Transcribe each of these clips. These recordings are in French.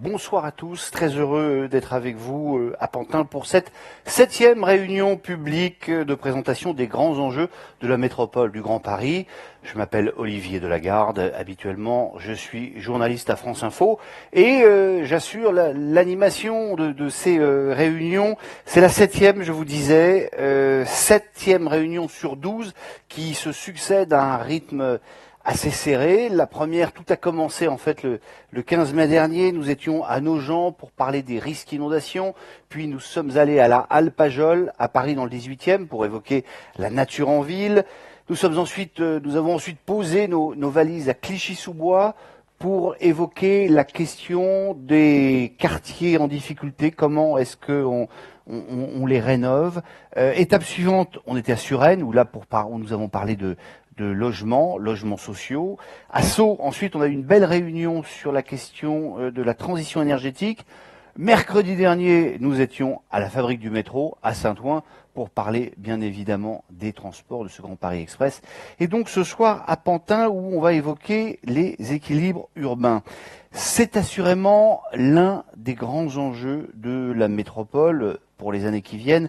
bonsoir à tous, très heureux d'être avec vous à Pantin pour cette 7e réunion publique de présentation des grands enjeux de la métropole du Grand Paris. Je m'appelle Olivier Delagarde, habituellement je suis journaliste à France Info et j'assure l'animation de ces réunions. C'est la 7e, je vous disais, 7e réunion sur 12 qui se succèdent à un rythme assez serré. La première, tout a commencé en fait le 15 mai dernier. Nous étions à Nogent pour parler des risques inondations. Puis nous sommes allés à la Halle Pajol, à Paris dans le 18e, pour évoquer la nature en ville. Nous avons ensuite posé nos valises à Clichy-sous-Bois pour évoquer la question des quartiers en difficulté. Comment est-ce qu'on les rénove? Étape suivante, on était à Suresnes, où nous avons parlé de logements sociaux. À Sceaux, ensuite, on a eu une belle réunion sur la question de la transition énergétique. Mercredi dernier, nous étions à la fabrique du métro, à Saint-Ouen, pour parler, bien évidemment, des transports de ce Grand Paris Express. Et donc, ce soir, à Pantin, où on va évoquer les équilibres urbains. C'est assurément l'un des grands enjeux de la métropole pour les années qui viennent,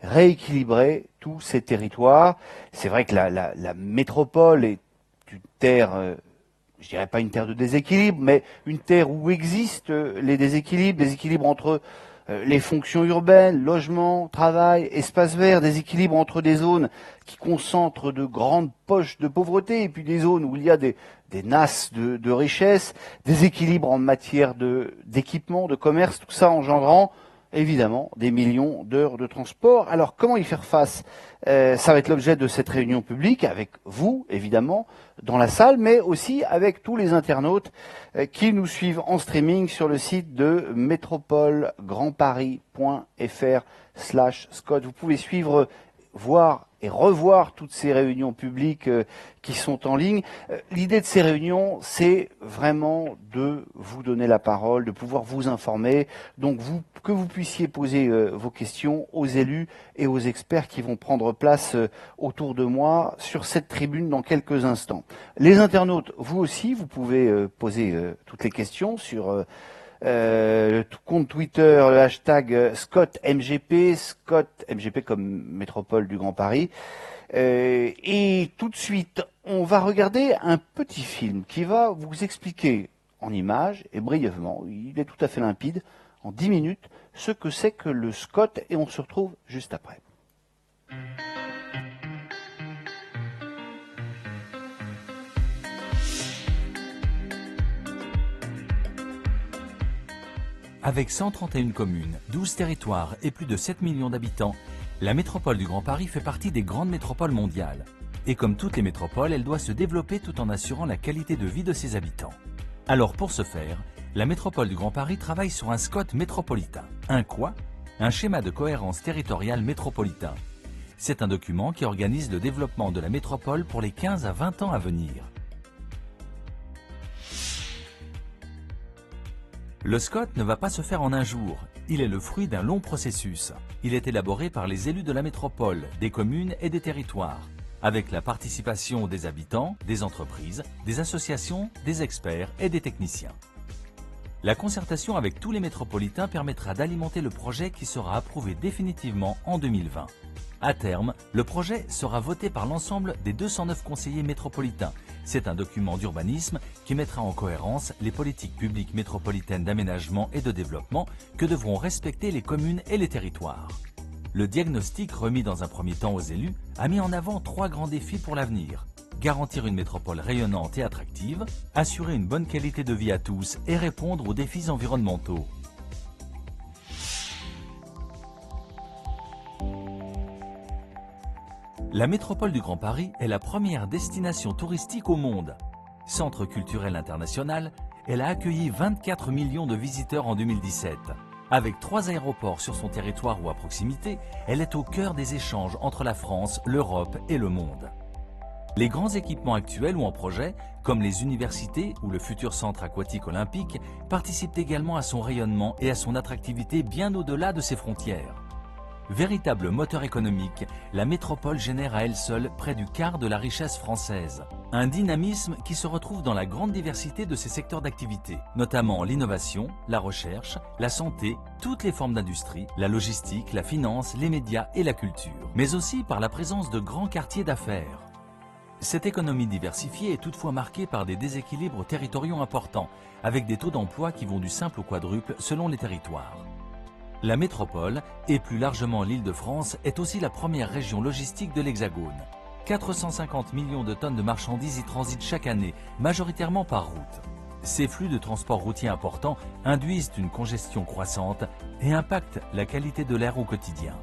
rééquilibrer tous ces territoires. C'est vrai que la métropole est une terre, je dirais pas une terre de déséquilibre, mais une terre où existent les déséquilibres, des équilibres entre les fonctions urbaines, logement, travail, espace vert, des équilibres entre des zones qui concentrent de grandes poches de pauvreté et puis des zones où il y a des nasses de richesse, des équilibres en matière d'équipement, de commerce, tout ça engendrant évidemment des millions d'heures de transport. Alors comment y faire face? Ça va être l'objet de cette réunion publique avec vous, évidemment, dans la salle, mais aussi avec tous les internautes qui nous suivent en streaming sur le site de métropolegrandparis.fr/Scott. Vous pouvez suivre, voir et revoir toutes ces réunions publiques qui sont en ligne. L'idée de ces réunions, c'est vraiment de vous donner la parole, de pouvoir vous informer, donc que vous puissiez poser vos questions aux élus et aux experts qui vont prendre place autour de moi sur cette tribune dans quelques instants. Les internautes, vous aussi, vous pouvez poser toutes les questions sur le compte Twitter, le hashtag ScottMGP, ScottMGP comme métropole du Grand Paris. Et tout de suite, on va regarder un petit film qui va vous expliquer en images et brièvement, il est tout à fait limpide, en 10 minutes, ce que c'est que le Scott, et on se retrouve juste après. Avec 131 communes, 12 territoires et plus de 7 millions d'habitants, la métropole du Grand Paris fait partie des grandes métropoles mondiales. Et comme toutes les métropoles, elle doit se développer tout en assurant la qualité de vie de ses habitants. Alors pour ce faire, la métropole du Grand Paris travaille sur un SCOT métropolitain. Un quoi? Un schéma de cohérence territoriale métropolitain. C'est un document qui organise le développement de la métropole pour les 15 à 20 ans à venir. Le SCOT ne va pas se faire en un jour. Il est le fruit d'un long processus. Il est élaboré par les élus de la métropole, des communes et des territoires, avec la participation des habitants, des entreprises, des associations, des experts et des techniciens. La concertation avec tous les métropolitains permettra d'alimenter le projet qui sera approuvé définitivement en 2020. À terme, le projet sera voté par l'ensemble des 209 conseillers métropolitains. C'est un document d'urbanisme qui mettra en cohérence les politiques publiques métropolitaines d'aménagement et de développement que devront respecter les communes et les territoires. Le diagnostic remis dans un premier temps aux élus a mis en avant 3 grands défis pour l'avenir. Garantir une métropole rayonnante et attractive, assurer une bonne qualité de vie à tous et répondre aux défis environnementaux. La métropole du Grand Paris est la première destination touristique au monde. Centre culturel international, elle a accueilli 24 millions de visiteurs en 2017. Avec 3 aéroports sur son territoire ou à proximité, elle est au cœur des échanges entre la France, l'Europe et le monde. Les grands équipements actuels ou en projet, comme les universités ou le futur centre aquatique olympique, participent également à son rayonnement et à son attractivité bien au-delà de ses frontières. Véritable moteur économique, la métropole génère à elle seule près du quart de la richesse française. Un dynamisme qui se retrouve dans la grande diversité de ses secteurs d'activité, notamment l'innovation, la recherche, la santé, toutes les formes d'industrie, la logistique, la finance, les médias et la culture, mais aussi par la présence de grands quartiers d'affaires. Cette économie diversifiée est toutefois marquée par des déséquilibres territoriaux importants, avec des taux d'emploi qui vont du simple au quadruple selon les territoires. La métropole, et plus largement l'Île-de-France, est aussi la première région logistique de l'Hexagone. 450 millions de tonnes de marchandises y transitent chaque année, majoritairement par route. Ces flux de transport routier importants induisent une congestion croissante et impactent la qualité de l'air au quotidien.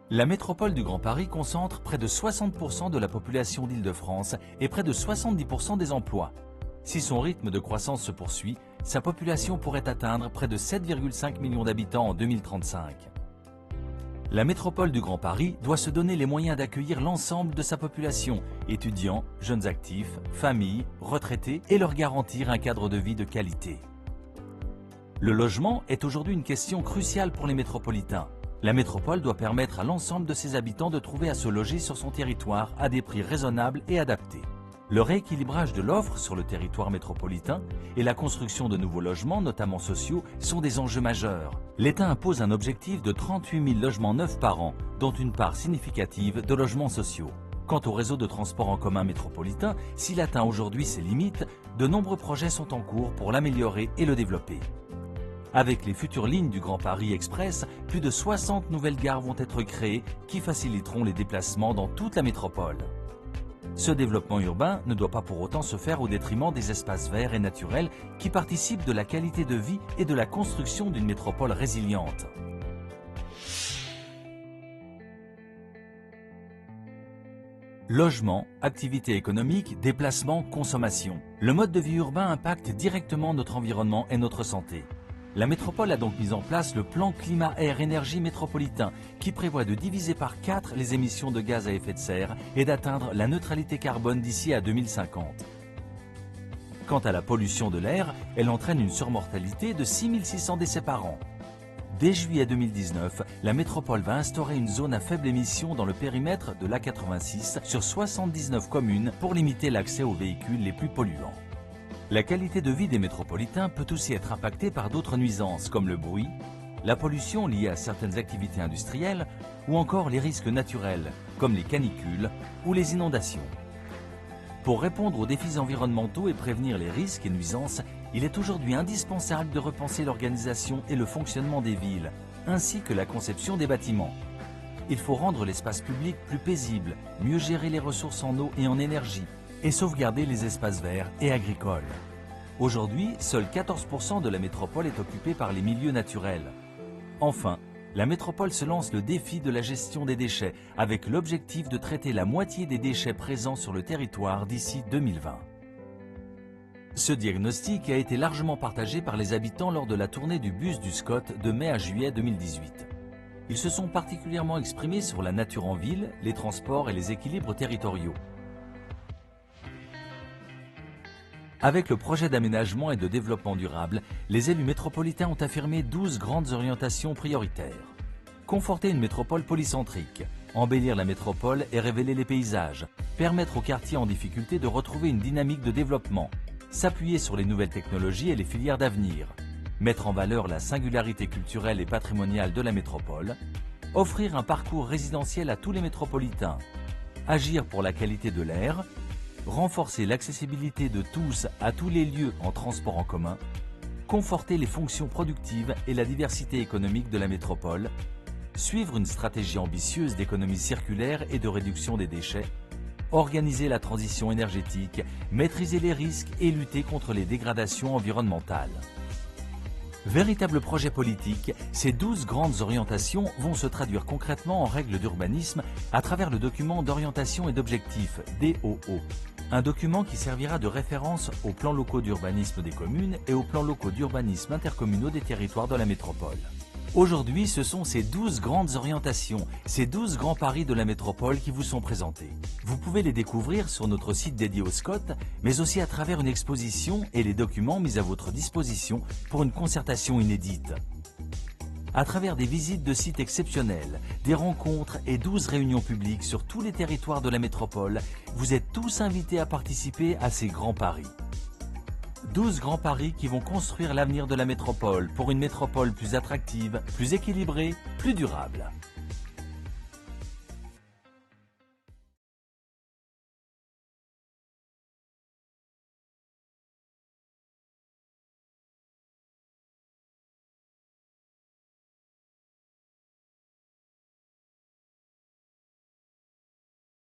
La métropole du Grand Paris concentre près de 60% de la population d'Île-de-France et près de 70% des emplois. Si son rythme de croissance se poursuit, sa population pourrait atteindre près de 7,5 millions d'habitants en 2035. La métropole du Grand Paris doit se donner les moyens d'accueillir l'ensemble de sa population, étudiants, jeunes actifs, familles, retraités, et leur garantir un cadre de vie de qualité. Le logement est aujourd'hui une question cruciale pour les métropolitains. La métropole doit permettre à l'ensemble de ses habitants de trouver à se loger sur son territoire à des prix raisonnables et adaptés. Le rééquilibrage de l'offre sur le territoire métropolitain et la construction de nouveaux logements, notamment sociaux, sont des enjeux majeurs. L'État impose un objectif de 38 000 logements neufs par an, dont une part significative de logements sociaux. Quant au réseau de transport en commun métropolitain, s'il atteint aujourd'hui ses limites, de nombreux projets sont en cours pour l'améliorer et le développer. Avec les futures lignes du Grand Paris Express, plus de 60 nouvelles gares vont être créées qui faciliteront les déplacements dans toute la métropole. Ce développement urbain ne doit pas pour autant se faire au détriment des espaces verts et naturels qui participent de la qualité de vie et de la construction d'une métropole résiliente. Logement, activité économique, déplacement, consommation. Le mode de vie urbain impacte directement notre environnement et notre santé. La métropole a donc mis en place le plan climat-air-énergie métropolitain qui prévoit de diviser par 4 les émissions de gaz à effet de serre et d'atteindre la neutralité carbone d'ici à 2050. Quant à la pollution de l'air, elle entraîne une surmortalité de 6600 décès par an. Dès juillet 2019, la métropole va instaurer une zone à faible émission dans le périmètre de l'A86 sur 79 communes pour limiter l'accès aux véhicules les plus polluants. La qualité de vie des métropolitains peut aussi être impactée par d'autres nuisances comme le bruit, la pollution liée à certaines activités industrielles ou encore les risques naturels comme les canicules ou les inondations. Pour répondre aux défis environnementaux et prévenir les risques et nuisances, il est aujourd'hui indispensable de repenser l'organisation et le fonctionnement des villes, ainsi que la conception des bâtiments. Il faut rendre l'espace public plus paisible, mieux gérer les ressources en eau et en énergie, et sauvegarder les espaces verts et agricoles. Aujourd'hui, seuls 14% de la métropole est occupée par les milieux naturels. Enfin, la métropole se lance le défi de la gestion des déchets, avec l'objectif de traiter la moitié des déchets présents sur le territoire d'ici 2020. Ce diagnostic a été largement partagé par les habitants lors de la tournée du bus du SCOT de mai à juillet 2018. Ils se sont particulièrement exprimés sur la nature en ville, les transports et les équilibres territoriaux. Avec le projet d'aménagement et de développement durable, les élus métropolitains ont affirmé 12 grandes orientations prioritaires. Conforter une métropole polycentrique, embellir la métropole et révéler les paysages, permettre aux quartiers en difficulté de retrouver une dynamique de développement, s'appuyer sur les nouvelles technologies et les filières d'avenir, mettre en valeur la singularité culturelle et patrimoniale de la métropole, offrir un parcours résidentiel à tous les métropolitains, agir pour la qualité de l'air, renforcer l'accessibilité de tous à tous les lieux en transport en commun, conforter les fonctions productives et la diversité économique de la métropole, suivre une stratégie ambitieuse d'économie circulaire et de réduction des déchets, organiser la transition énergétique, maîtriser les risques et lutter contre les dégradations environnementales. Véritable projet politique, ces 12 grandes orientations vont se traduire concrètement en règles d'urbanisme à travers le document d'orientation et d'objectifs, DOO. Un document qui servira de référence aux plans locaux d'urbanisme des communes et aux plans locaux d'urbanisme intercommunaux des territoires de la métropole. Aujourd'hui, ce sont ces 12 grandes orientations, ces 12 grands paris de la métropole qui vous sont présentés. Vous pouvez les découvrir sur notre site dédié au SCOT, mais aussi à travers une exposition et les documents mis à votre disposition pour une concertation inédite. À travers des visites de sites exceptionnels, des rencontres et 12 réunions publiques sur tous les territoires de la métropole, vous êtes tous invités à participer à ces grands paris. 12 grands paris qui vont construire l'avenir de la métropole pour une métropole plus attractive, plus équilibrée, plus durable.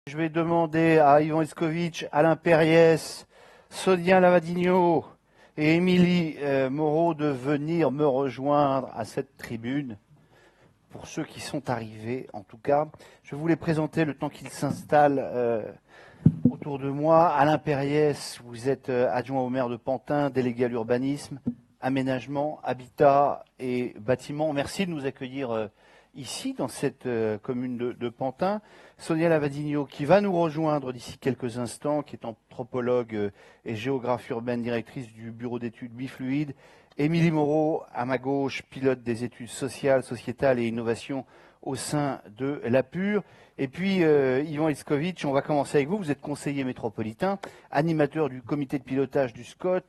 Je vais demander à Ivan Iskovitch, Alain Perriès, Sonia Lavadino et Émilie Moreau de venir me rejoindre à cette tribune. Pour ceux qui sont arrivés, en tout cas, je vais vous les présenter le temps qu'ils s'installent autour de moi. Alain Perriès, vous êtes adjoint au maire de Pantin, délégué à l'urbanisme, aménagement, habitat et bâtiment. Merci de nous accueillir ici, dans cette commune de Pantin. Sonia Lavadino, qui va nous rejoindre d'ici quelques instants, qui est anthropologue et géographe urbaine, directrice du bureau d'études bifluides. Émilie Moreau, à ma gauche, pilote des études sociales, sociétales et innovation au sein de l'APUR. Et puis, Ivan Iskovitch, on va commencer avec vous. Vous êtes conseiller métropolitain, animateur du comité de pilotage du SCOT,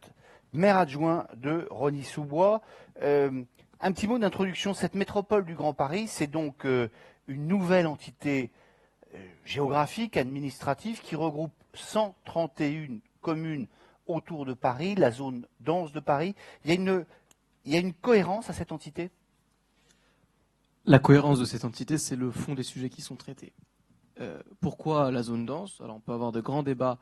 maire adjoint de Rosny-sous-Bois. Un petit mot d'introduction. Cette métropole du Grand Paris, c'est donc une nouvelle entité géographique, administrative, qui regroupe 131 communes autour de Paris, la zone dense de Paris. Il y a une cohérence à cette entité? La cohérence de cette entité, c'est le fond des sujets qui sont traités. Pourquoi la zone dense? Alors on peut avoir de grands débats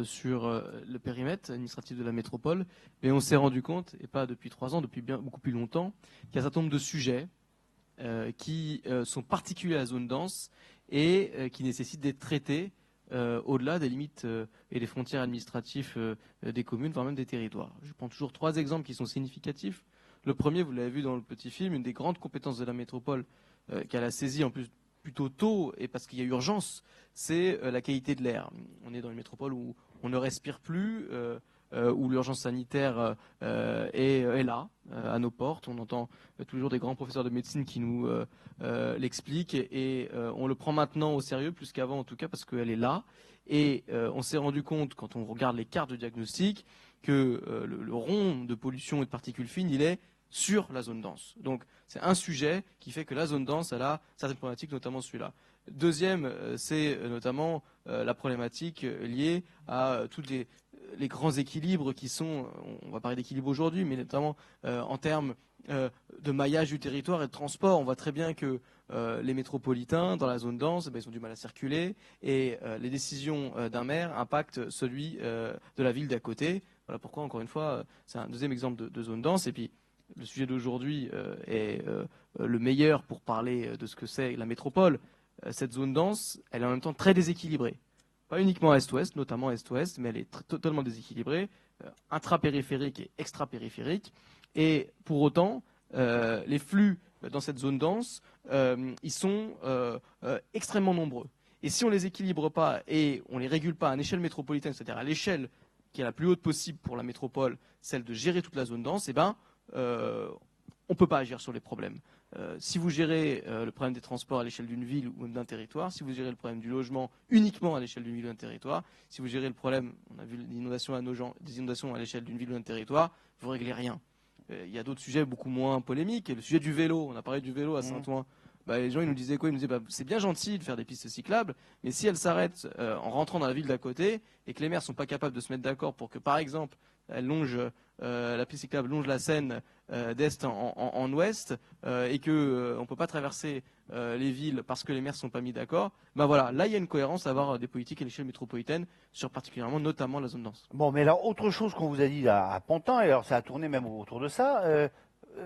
sur le périmètre administratif de la métropole, mais on s'est rendu compte, et pas depuis 3 ans, depuis beaucoup plus longtemps, qu'il y a un certain nombre de sujets qui sont particuliers à la zone dense et qui nécessitent d'être traités au-delà des limites et des frontières administratives des communes, voire même des territoires. Je prends toujours 3 exemples qui sont significatifs. Le premier, vous l'avez vu dans le petit film, une des grandes compétences de la métropole qu'elle a saisie en plus plutôt tôt et parce qu'il y a urgence, c'est la qualité de l'air. On est dans une métropole où on ne respire plus, où l'urgence sanitaire est là, à nos portes. On entend toujours des grands professeurs de médecine qui nous l'expliquent et on le prend maintenant au sérieux, plus qu'avant en tout cas, parce qu'elle est là. Et on s'est rendu compte, quand on regarde les cartes de diagnostic, que le rond de pollution et de particules fines, il est sur la zone dense. Donc c'est un sujet qui fait que la zone dense, elle a certaines problématiques, notamment celui-là. Deuxième, c'est notamment la problématique liée à tous les grands équilibres qui sont, on va parler d'équilibre aujourd'hui, mais notamment en termes de maillage du territoire et de transport. On voit très bien que les métropolitains, dans la zone dense, ils ont du mal à circuler et les décisions d'un maire impactent celui de la ville d'à côté. Voilà pourquoi, encore une fois, c'est un deuxième exemple de zone dense. Et puis, le sujet d'aujourd'hui est le meilleur pour parler de ce que c'est la métropole. Cette zone dense, elle est en même temps très déséquilibrée. Pas uniquement est-ouest, notamment est-ouest, mais elle est totalement déséquilibrée, intra-périphérique et extra-périphérique. Et pour autant, les flux dans cette zone dense, ils sont extrêmement nombreux. Et si on ne les équilibre pas et on ne les régule pas à une échelle métropolitaine, c'est-à-dire à l'échelle qui est la plus haute possible pour la métropole, celle de gérer toute la zone dense, eh ben, on ne peut pas agir sur les problèmes. Si vous gérez le problème des transports à l'échelle d'une ville ou d'un territoire, si vous gérez le problème du logement uniquement à l'échelle d'une ville ou d'un territoire, si vous gérez le problème, on a vu des inondations à l'échelle d'une ville ou d'un territoire, vous ne réglez rien. Il y a d'autres sujets beaucoup moins polémiques. Le sujet du vélo, on a parlé du vélo à Saint-Ouen. Les gens ils nous disaient quoi? Ils nous disaient c'est bien gentil de faire des pistes cyclables, mais si elles s'arrêtent en rentrant dans la ville d'à côté et que les maires ne sont pas capables de se mettre d'accord pour que, par exemple, la piste cyclable longe la Seine d'est en ouest et qu'on ne peut pas traverser les villes parce que les maires ne sont pas mis d'accord, ben voilà, là il y a une cohérence à avoir des politiques à l'échelle métropolitaine sur particulièrement notamment la zone dense. Bon, mais alors autre chose qu'on vous a dit à Pantin, et alors ça a tourné même autour de ça,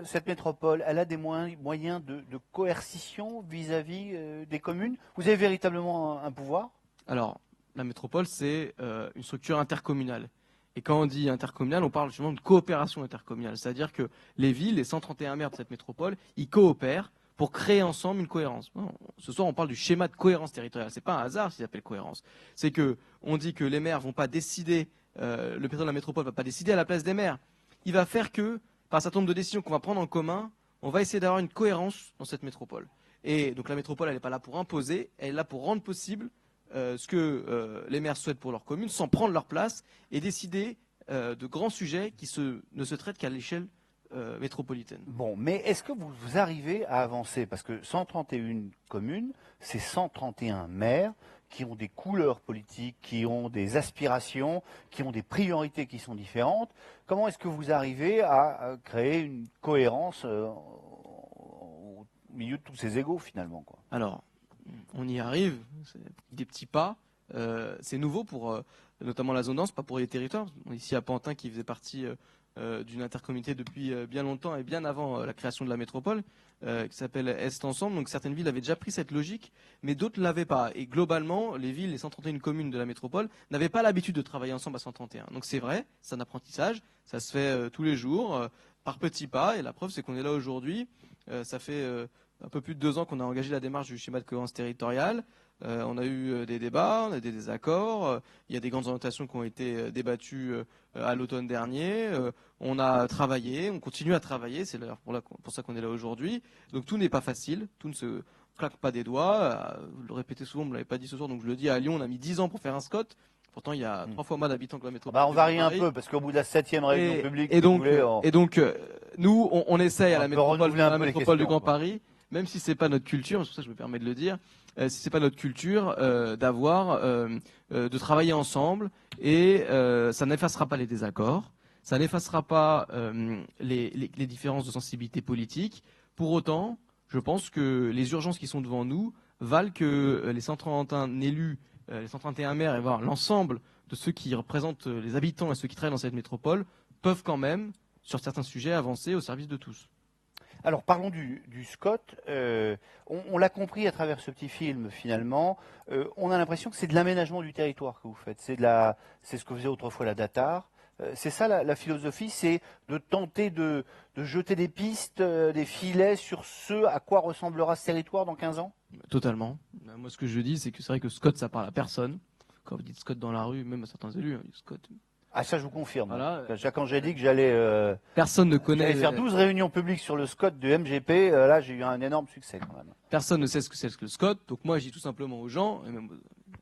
cette métropole, elle a des moyens de coercition vis-à-vis des communes? Vous avez véritablement un pouvoir? Alors, la métropole, c'est une structure intercommunale. Et quand on dit intercommunal, on parle justement de coopération intercommunale. C'est-à-dire que les villes, les 131 maires de cette métropole, ils coopèrent pour créer ensemble une cohérence. Ce soir, on parle du schéma de cohérence territoriale. C'est pas un hasard s'il s'appelle cohérence. C'est que on dit que les maires vont pas décider, le président de la métropole va pas décider à la place des maires. Il va faire que, par un certain nombre de décisions qu'on va prendre en commun, on va essayer d'avoir une cohérence dans cette métropole. Et donc la métropole, elle n'est pas là pour imposer, elle est là pour rendre possible ce que les maires souhaitent pour leur commune, sans prendre leur place et décider de grands sujets qui ne se traitent qu'à l'échelle métropolitaine. Bon, mais est-ce que vous arrivez à avancer? Parce que 131 communes, c'est 131 maires qui ont des couleurs politiques, qui ont des aspirations, qui ont des priorités qui sont différentes. Comment est-ce que vous arrivez à créer une cohérence au milieu de tous ces égos, finalement, quoi? Alors, on y arrive, c'est des petits pas. C'est nouveau pour notamment la zone dense, pas pour les territoires. Ici à Pantin, qui faisait partie d'une intercommunauté depuis bien longtemps et bien avant la création de la métropole, qui s'appelle Est Ensemble. Donc certaines villes avaient déjà pris cette logique, mais d'autres ne l'avaient pas. Et globalement, les villes, les 131 communes de la métropole, n'avaient pas l'habitude de travailler ensemble à 131. Donc c'est vrai, c'est un apprentissage, ça se fait tous les jours, par petits pas. Et la preuve, c'est qu'on est là aujourd'hui. Ça fait un peu plus de 2 ans qu'on a engagé la démarche du schéma de cohérence territoriale. On a eu des débats, on a eu des désaccords. Il y a des grandes orientations qui ont été débattues à l'automne dernier. On a travaillé, on continue à travailler. C'est d'ailleurs pour ça qu'on est là aujourd'hui. Donc tout n'est pas facile, tout ne se claque pas des doigts. Vous le répétez souvent, vous ne l'avez pas dit ce soir, donc je le dis. À Lyon, on a mis 10 ans pour faire un SCOT. Pourtant, il y a 3 fois moins d'habitants que la métropole. On varie un peu, parce qu'au bout de la 7e réunion publique, nous, on essaye à la métropole du Grand quoi. Paris, même si c'est pas notre culture, c'est pour ça que je me permets de le dire, si c'est pas notre culture, de travailler ensemble, et ça n'effacera pas les désaccords, ça n'effacera pas les différences de sensibilité politique. Pour autant, je pense que les urgences qui sont devant nous valent que les 131 élus, les 131 maires, et voir l'ensemble de ceux qui représentent les habitants et ceux qui travaillent dans cette métropole peuvent quand même, sur certains sujets, avancer au service de tous. Alors parlons du SCOT. On l'a compris à travers ce petit film finalement. On a l'impression que c'est de l'aménagement du territoire que vous faites. C'est ce que faisait autrefois la DATAR. C'est ça la philosophie, c'est de tenter de jeter des pistes, des filets sur ce à quoi ressemblera ce territoire dans 15 ans. Totalement. Moi, ce que je dis, c'est que c'est vrai que SCOT, ça parle à personne. Quand vous dites SCOT dans la rue, même à certains élus, SCOT. Ah, ça, je vous confirme. Voilà. Quand j'ai dit que j'allais personne ne connaît. J'allais faire 12 réunions publiques sur le SCOT de MGP, là, j'ai eu un énorme succès quand même. Personne ne sait ce que c'est que le SCOT. Donc moi, je dis tout simplement aux gens, et même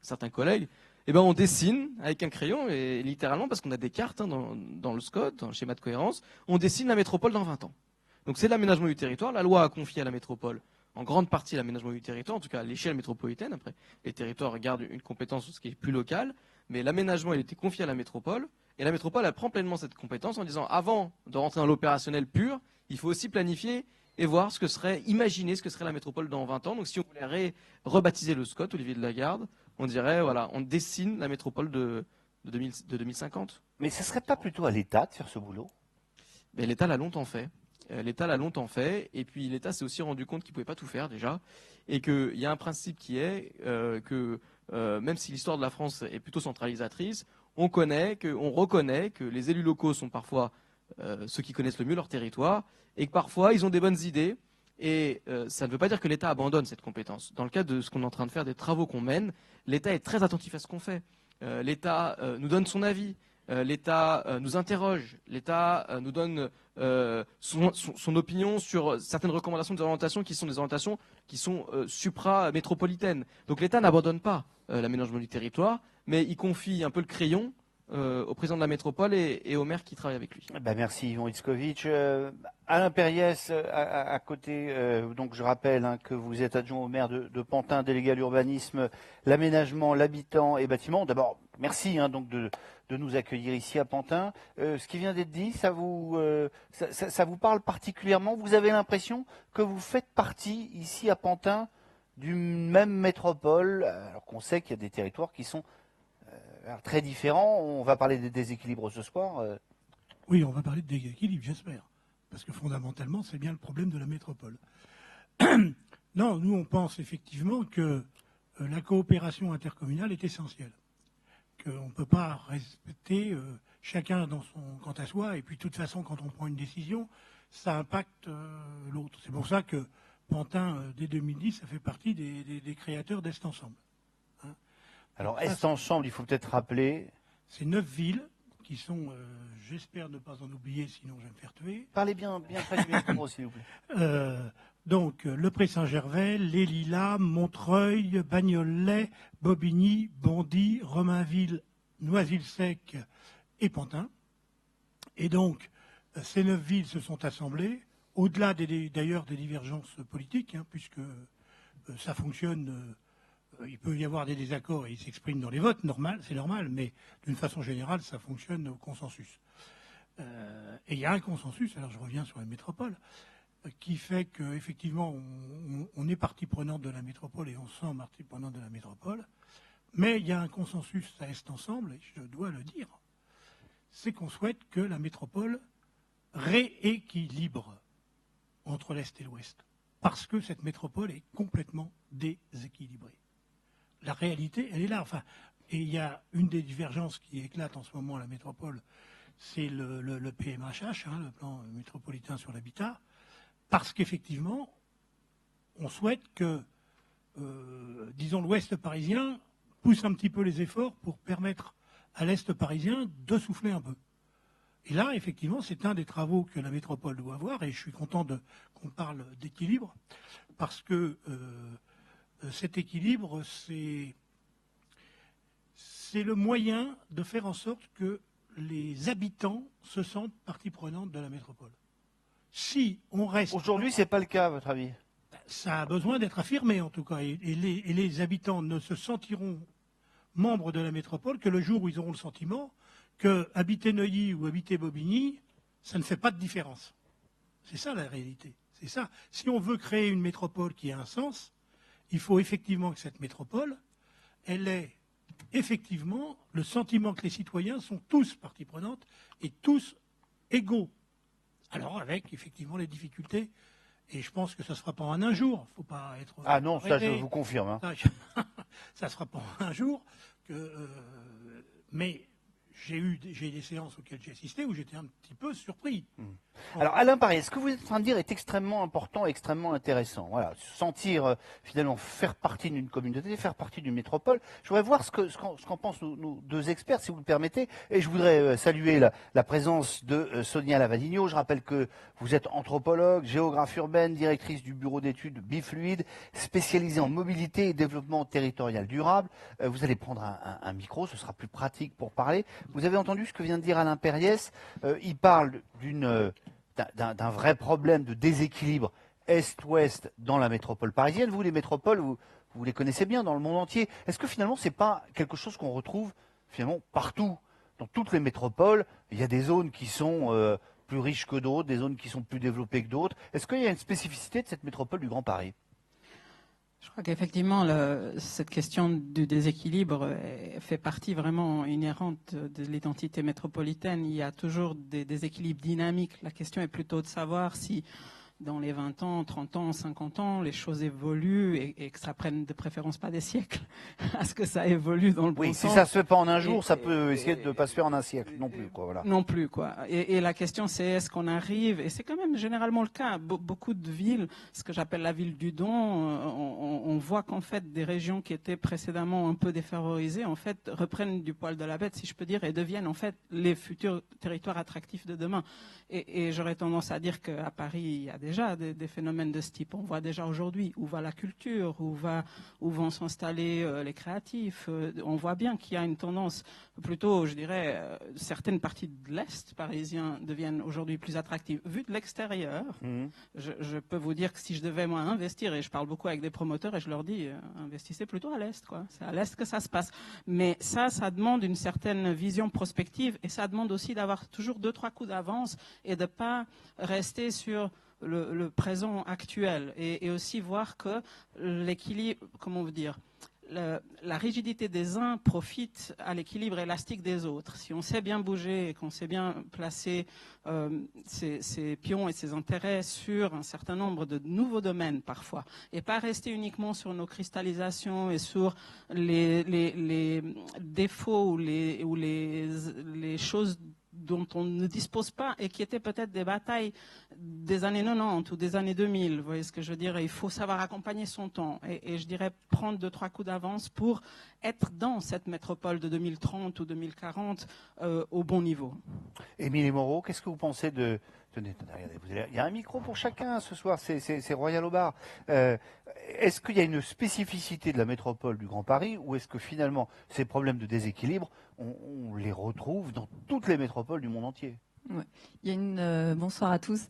certains collègues, eh ben, on dessine avec un crayon, et littéralement, parce qu'on a des cartes dans le SCOT, dans le schéma de cohérence, on dessine la métropole dans 20 ans. Donc c'est l'aménagement du territoire. La loi a confié à la métropole en grande partie l'aménagement du territoire, en tout cas à l'échelle métropolitaine. Après, les territoires gardent une compétence sur ce qui est plus local, mais l'aménagement, il était confié à la métropole, et la métropole, elle prend pleinement cette compétence en disant, avant de rentrer dans l'opérationnel pur, il faut aussi planifier et voir imaginer ce que serait la métropole dans 20 ans. Donc si on voulait rebaptiser le SCOT, Olivier de Lagarde, on dirait, voilà, on dessine la métropole de 2050. Mais ce ne serait pas plutôt à l'État de faire ce boulot? Mais l'État l'a longtemps fait. Et puis l'État s'est aussi rendu compte qu'il ne pouvait pas tout faire déjà, et qu'il y a un principe qui est que même si l'histoire de la France est plutôt centralisatrice, on reconnaît que les élus locaux sont parfois ceux qui connaissent le mieux leur territoire, et que parfois ils ont des bonnes idées, et ça ne veut pas dire que l'État abandonne cette compétence. Dans le cadre de ce qu'on est en train de faire, des travaux qu'on mène, l'État est très attentif à ce qu'on fait. L'État nous donne son avis. L'État nous interroge, l'État nous donne son opinion sur certaines recommandations, des orientations qui sont des orientations qui sont supra-métropolitaines. Donc l'État n'abandonne pas l'aménagement du territoire, mais il confie un peu le crayon au président de la métropole et aux maires qui travaillent avec lui. Ben merci Yvon Itzkovitch. Alain Perriès, à côté, donc je rappelle que vous êtes adjoint au maire de Pantin, délégué à l'urbanisme, l'aménagement, l'habitant et bâtiment. D'abord, merci donc de nous accueillir ici à Pantin. Ce qui vient d'être dit, ça vous parle particulièrement? Vous avez l'impression que vous faites partie ici à Pantin d'une même métropole, alors qu'on sait qu'il y a des territoires qui sont très différents. On va parler des déséquilibres ce soir. Oui, on va parler de déséquilibre, j'espère. Parce que fondamentalement, c'est bien le problème de la métropole. Non, nous, on pense effectivement que la coopération intercommunale est essentielle. qu'on ne peut pas respecter chacun quant à soi, et puis de toute façon, quand on prend une décision, ça impacte l'autre. C'est pour ça que Pantin, dès 2010, ça fait partie des créateurs d'Est Ensemble. Hein. Alors, Est Ensemble, il faut peut-être rappeler... C'est 9 villes qui sont, j'espère ne pas en oublier, sinon je vais me faire tuer. Parlez bien près du micro, s'il vous plaît. Donc, Le Pré-Saint-Gervais, Les Lilas, Montreuil, Bagnolet, Bobigny, Bondy, Romainville, Noisy-le-Sec et Pantin. Et donc, ces 9 villes se sont assemblées, au-delà d'ailleurs des divergences politiques, hein, puisque ça fonctionne, il peut y avoir des désaccords et ils s'expriment dans les votes, c'est normal, mais d'une façon générale, ça fonctionne au consensus. Et il y a un consensus, alors je reviens sur la métropole, qui fait qu'effectivement, on est partie prenante de la métropole et on se sent partie prenante de la métropole, mais il y a un consensus à Est Ensemble, et je dois le dire, c'est qu'on souhaite que la métropole rééquilibre entre l'Est et l'Ouest, parce que cette métropole est complètement déséquilibrée. La réalité, elle est là. Enfin, et il y a une des divergences qui éclate en ce moment à la métropole, c'est le PMHH, hein, le plan métropolitain sur l'habitat, parce qu'effectivement, on souhaite que, disons, l'Ouest parisien pousse un petit peu les efforts pour permettre à l'Est parisien de souffler un peu. Et là, effectivement, c'est un des travaux que la métropole doit avoir, et je suis content qu'on parle d'équilibre, parce que cet équilibre, c'est le moyen de faire en sorte que les habitants se sentent partie prenante de la métropole. Si on reste... Aujourd'hui, ce n'est pas le cas, à votre avis? Ça a besoin d'être affirmé, en tout cas, et les habitants ne se sentiront membres de la métropole que le jour où ils auront le sentiment que habiter Neuilly ou habiter Bobigny, ça ne fait pas de différence. C'est ça la réalité. C'est ça. Si on veut créer une métropole qui a un sens, il faut effectivement que cette métropole, elle ait effectivement le sentiment que les citoyens sont tous partie prenante et tous égaux. Alors avec effectivement les difficultés, et je pense que ça ne se fera pas en un jour. Faut pas être... Ah non, ça je vous confirme. Hein. Ça ne sera pas en un jour. Mais j'ai des séances auxquelles j'ai assisté où j'étais un petit peu surpris. Alors Alain Pariez, ce que vous êtes en train de dire est extrêmement important, extrêmement intéressant. Voilà, sentir finalement faire partie d'une communauté, faire partie d'une métropole. Je voudrais voir ce qu'en pensent nos deux experts, si vous le permettez. Et je voudrais saluer la présence de Sonia Lavadigno. Je rappelle que vous êtes anthropologue, géographe urbaine, directrice du bureau d'études Bifluide, spécialisée en mobilité et développement territorial durable. Vous allez prendre un micro, ce sera plus pratique pour parler. Vous avez entendu ce que vient de dire Alain Pariez. Il parle d'un vrai problème de déséquilibre Est-Ouest dans la métropole parisienne. Vous, les métropoles, vous les connaissez bien dans le monde entier. Est-ce que finalement, ce n'est pas quelque chose qu'on retrouve finalement partout? Dans toutes les métropoles, il y a des zones qui sont plus riches que d'autres, des zones qui sont plus développées que d'autres. Est-ce qu'il y a une spécificité de cette métropole du Grand Paris? Je crois qu'effectivement, cette question du déséquilibre fait partie vraiment inhérente de l'identité métropolitaine. Il y a toujours des déséquilibres dynamiques. La question est plutôt de savoir si, dans les 20 ans, 30 ans, 50 ans, les choses évoluent et que ça prenne de préférence pas des siècles à ce que ça évolue dans le bon sens. Oui, si ça se fait pas en un jour, ça peut essayer de ne pas se faire en un siècle non plus. Voilà. Non plus, quoi. Et la question, c'est est-ce qu'on arrive, et c'est quand même généralement le cas, beaucoup de villes, ce que j'appelle la ville du Don, on voit qu'en fait, des régions qui étaient précédemment un peu défavorisées, en fait, reprennent du poil de la bête, si je peux dire, et deviennent en fait les futurs territoires attractifs de demain. Et j'aurais tendance à dire qu'à Paris, il y a déjà des phénomènes de ce type. On voit déjà aujourd'hui où va la culture, où vont s'installer les créatifs. On voit bien qu'il y a une tendance, plutôt, je dirais, certaines parties de l'Est parisien deviennent aujourd'hui plus attractives. Vu de l'extérieur, je peux vous dire que si je devais, moi, investir, et je parle beaucoup avec des promoteurs, et je leur dis, investissez plutôt à l'Est, quoi. C'est à l'Est que ça se passe. Mais ça demande une certaine vision prospective, et ça demande aussi d'avoir toujours 2-3 coups d'avance, et de ne pas rester sur le présent actuel, et aussi voir que l'équilibre, comment vous dire, la rigidité des uns profite à l'équilibre élastique des autres. Si on sait bien bouger et qu'on sait bien placer ses pions et ses intérêts sur un certain nombre de nouveaux domaines parfois, et pas rester uniquement sur nos cristallisations et sur les défauts ou les choses dont on ne dispose pas et qui étaient peut-être des batailles des années 90 ou des années 2000. Vous voyez ce que je veux dire? Il faut savoir accompagner son temps et je dirais prendre 2-3 coups d'avance pour être dans cette métropole de 2030 ou 2040 au bon niveau. Émilie Moreau, qu'est-ce que vous pensez de... Tenez, regardez, il y a un micro pour chacun ce soir, c'est Royal au bar. Est-ce qu'il y a une spécificité de la métropole du Grand Paris ou est-ce que finalement ces problèmes de déséquilibre, on les retrouve dans toutes les métropoles du monde entier? Ouais. Il y a bonsoir à tous.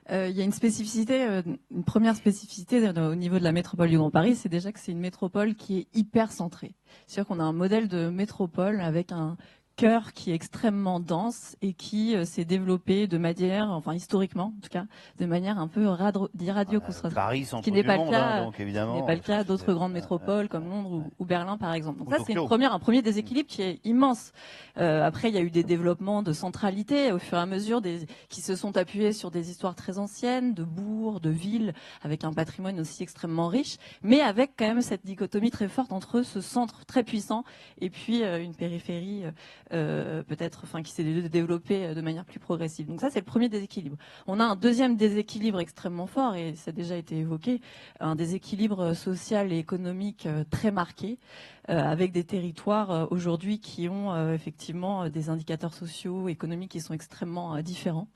Il y a une spécificité, une première spécificité au niveau de la métropole du Grand Paris, c'est déjà que c'est une métropole qui est hyper centrée. C'est-à-dire qu'on a un modèle de métropole avec un cœur qui est extrêmement dense et qui s'est développé de manière, enfin historiquement en tout cas, de manière un peu radio-concentrée. Paris, centre qui n'est du pas monde, le cas, donc évidemment. qui n'est pas le cas d'autres grandes métropoles comme Londres ou Berlin par exemple. Donc Ou ça c'est Tokyo. un premier déséquilibre qui est immense. Après il y a eu des développements de centralité au fur et à mesure qui se sont appuyés sur des histoires très anciennes, de bourgs, de villes, avec un patrimoine aussi extrêmement riche, mais avec quand même cette dichotomie très forte entre ce centre très puissant et puis une périphérie peut-être, enfin, qui s'est développée de manière plus progressive. Donc ça, c'est le premier déséquilibre. On a un deuxième déséquilibre extrêmement fort, et ça a déjà été évoqué, un déséquilibre social et économique très marqué, avec des territoires aujourd'hui qui ont effectivement des indicateurs sociaux, économiques qui sont extrêmement différents.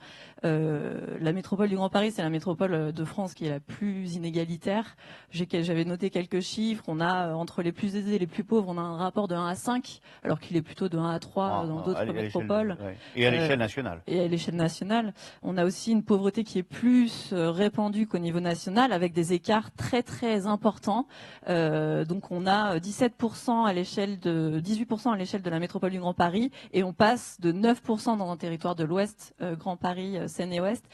La métropole du Grand Paris, c'est la métropole de France qui est la plus inégalitaire. J'avais noté quelques chiffres. On a, entre les plus aisés et les plus pauvres, on a un rapport de 1 à 5, alors qu'il est plutôt de 1 à 3 dans d'autres métropoles. Ouais. Et à l'échelle nationale. Et à l'échelle nationale. On a aussi une pauvreté qui est plus répandue qu'au niveau national, avec des écarts très très importants. Donc on a 17% à l'échelle de 18% à l'échelle de la métropole du Grand Paris, et on passe de 9% dans un territoire de l'Ouest, Grand Paris, Seine et Ouest,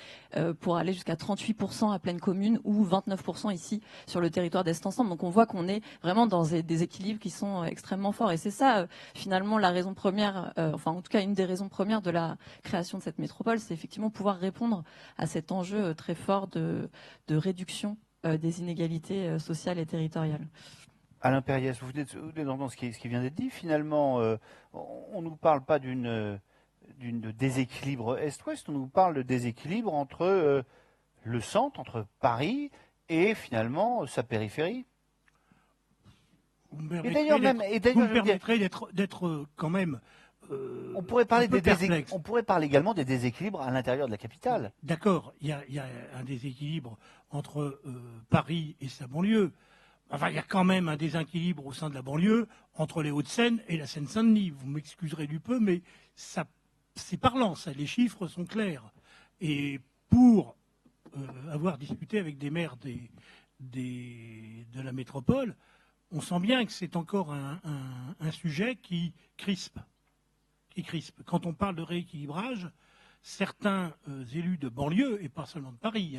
pour aller jusqu'à 38% à Plaine Commune, ou 29% ici sur le territoire d'Est Ensemble. Donc on voit qu'on est vraiment dans des équilibres qui sont extrêmement forts. Et c'est ça finalement la raison première, enfin en tout cas une des raisons premières de la création de cette métropole, c'est effectivement pouvoir répondre à cet enjeu très fort de réduction des inégalités sociales et territoriales. Alain Périès, vous êtes dans ce qui vient d'être dit. Finalement, on ne nous parle pas d'une déséquilibre Est-Ouest, on nous parle de déséquilibre entre le centre, entre Paris et finalement sa périphérie. Vous me permettrez d'être quand même. On pourrait parler perplexe. on pourrait parler également des déséquilibres à l'intérieur de la capitale. D'accord, il y a un déséquilibre entre Paris et sa banlieue. Enfin, il y a quand même un déséquilibre au sein de la banlieue entre les Hauts-de-Seine et la Seine-Saint-Denis. Vous m'excuserez du peu, mais ça, c'est parlant, ça, les chiffres sont clairs. Et pour avoir discuté avec des maires de la métropole, on sent bien que c'est encore un sujet qui crispe. Quand on parle de rééquilibrage, certains élus de banlieue, et pas seulement de Paris,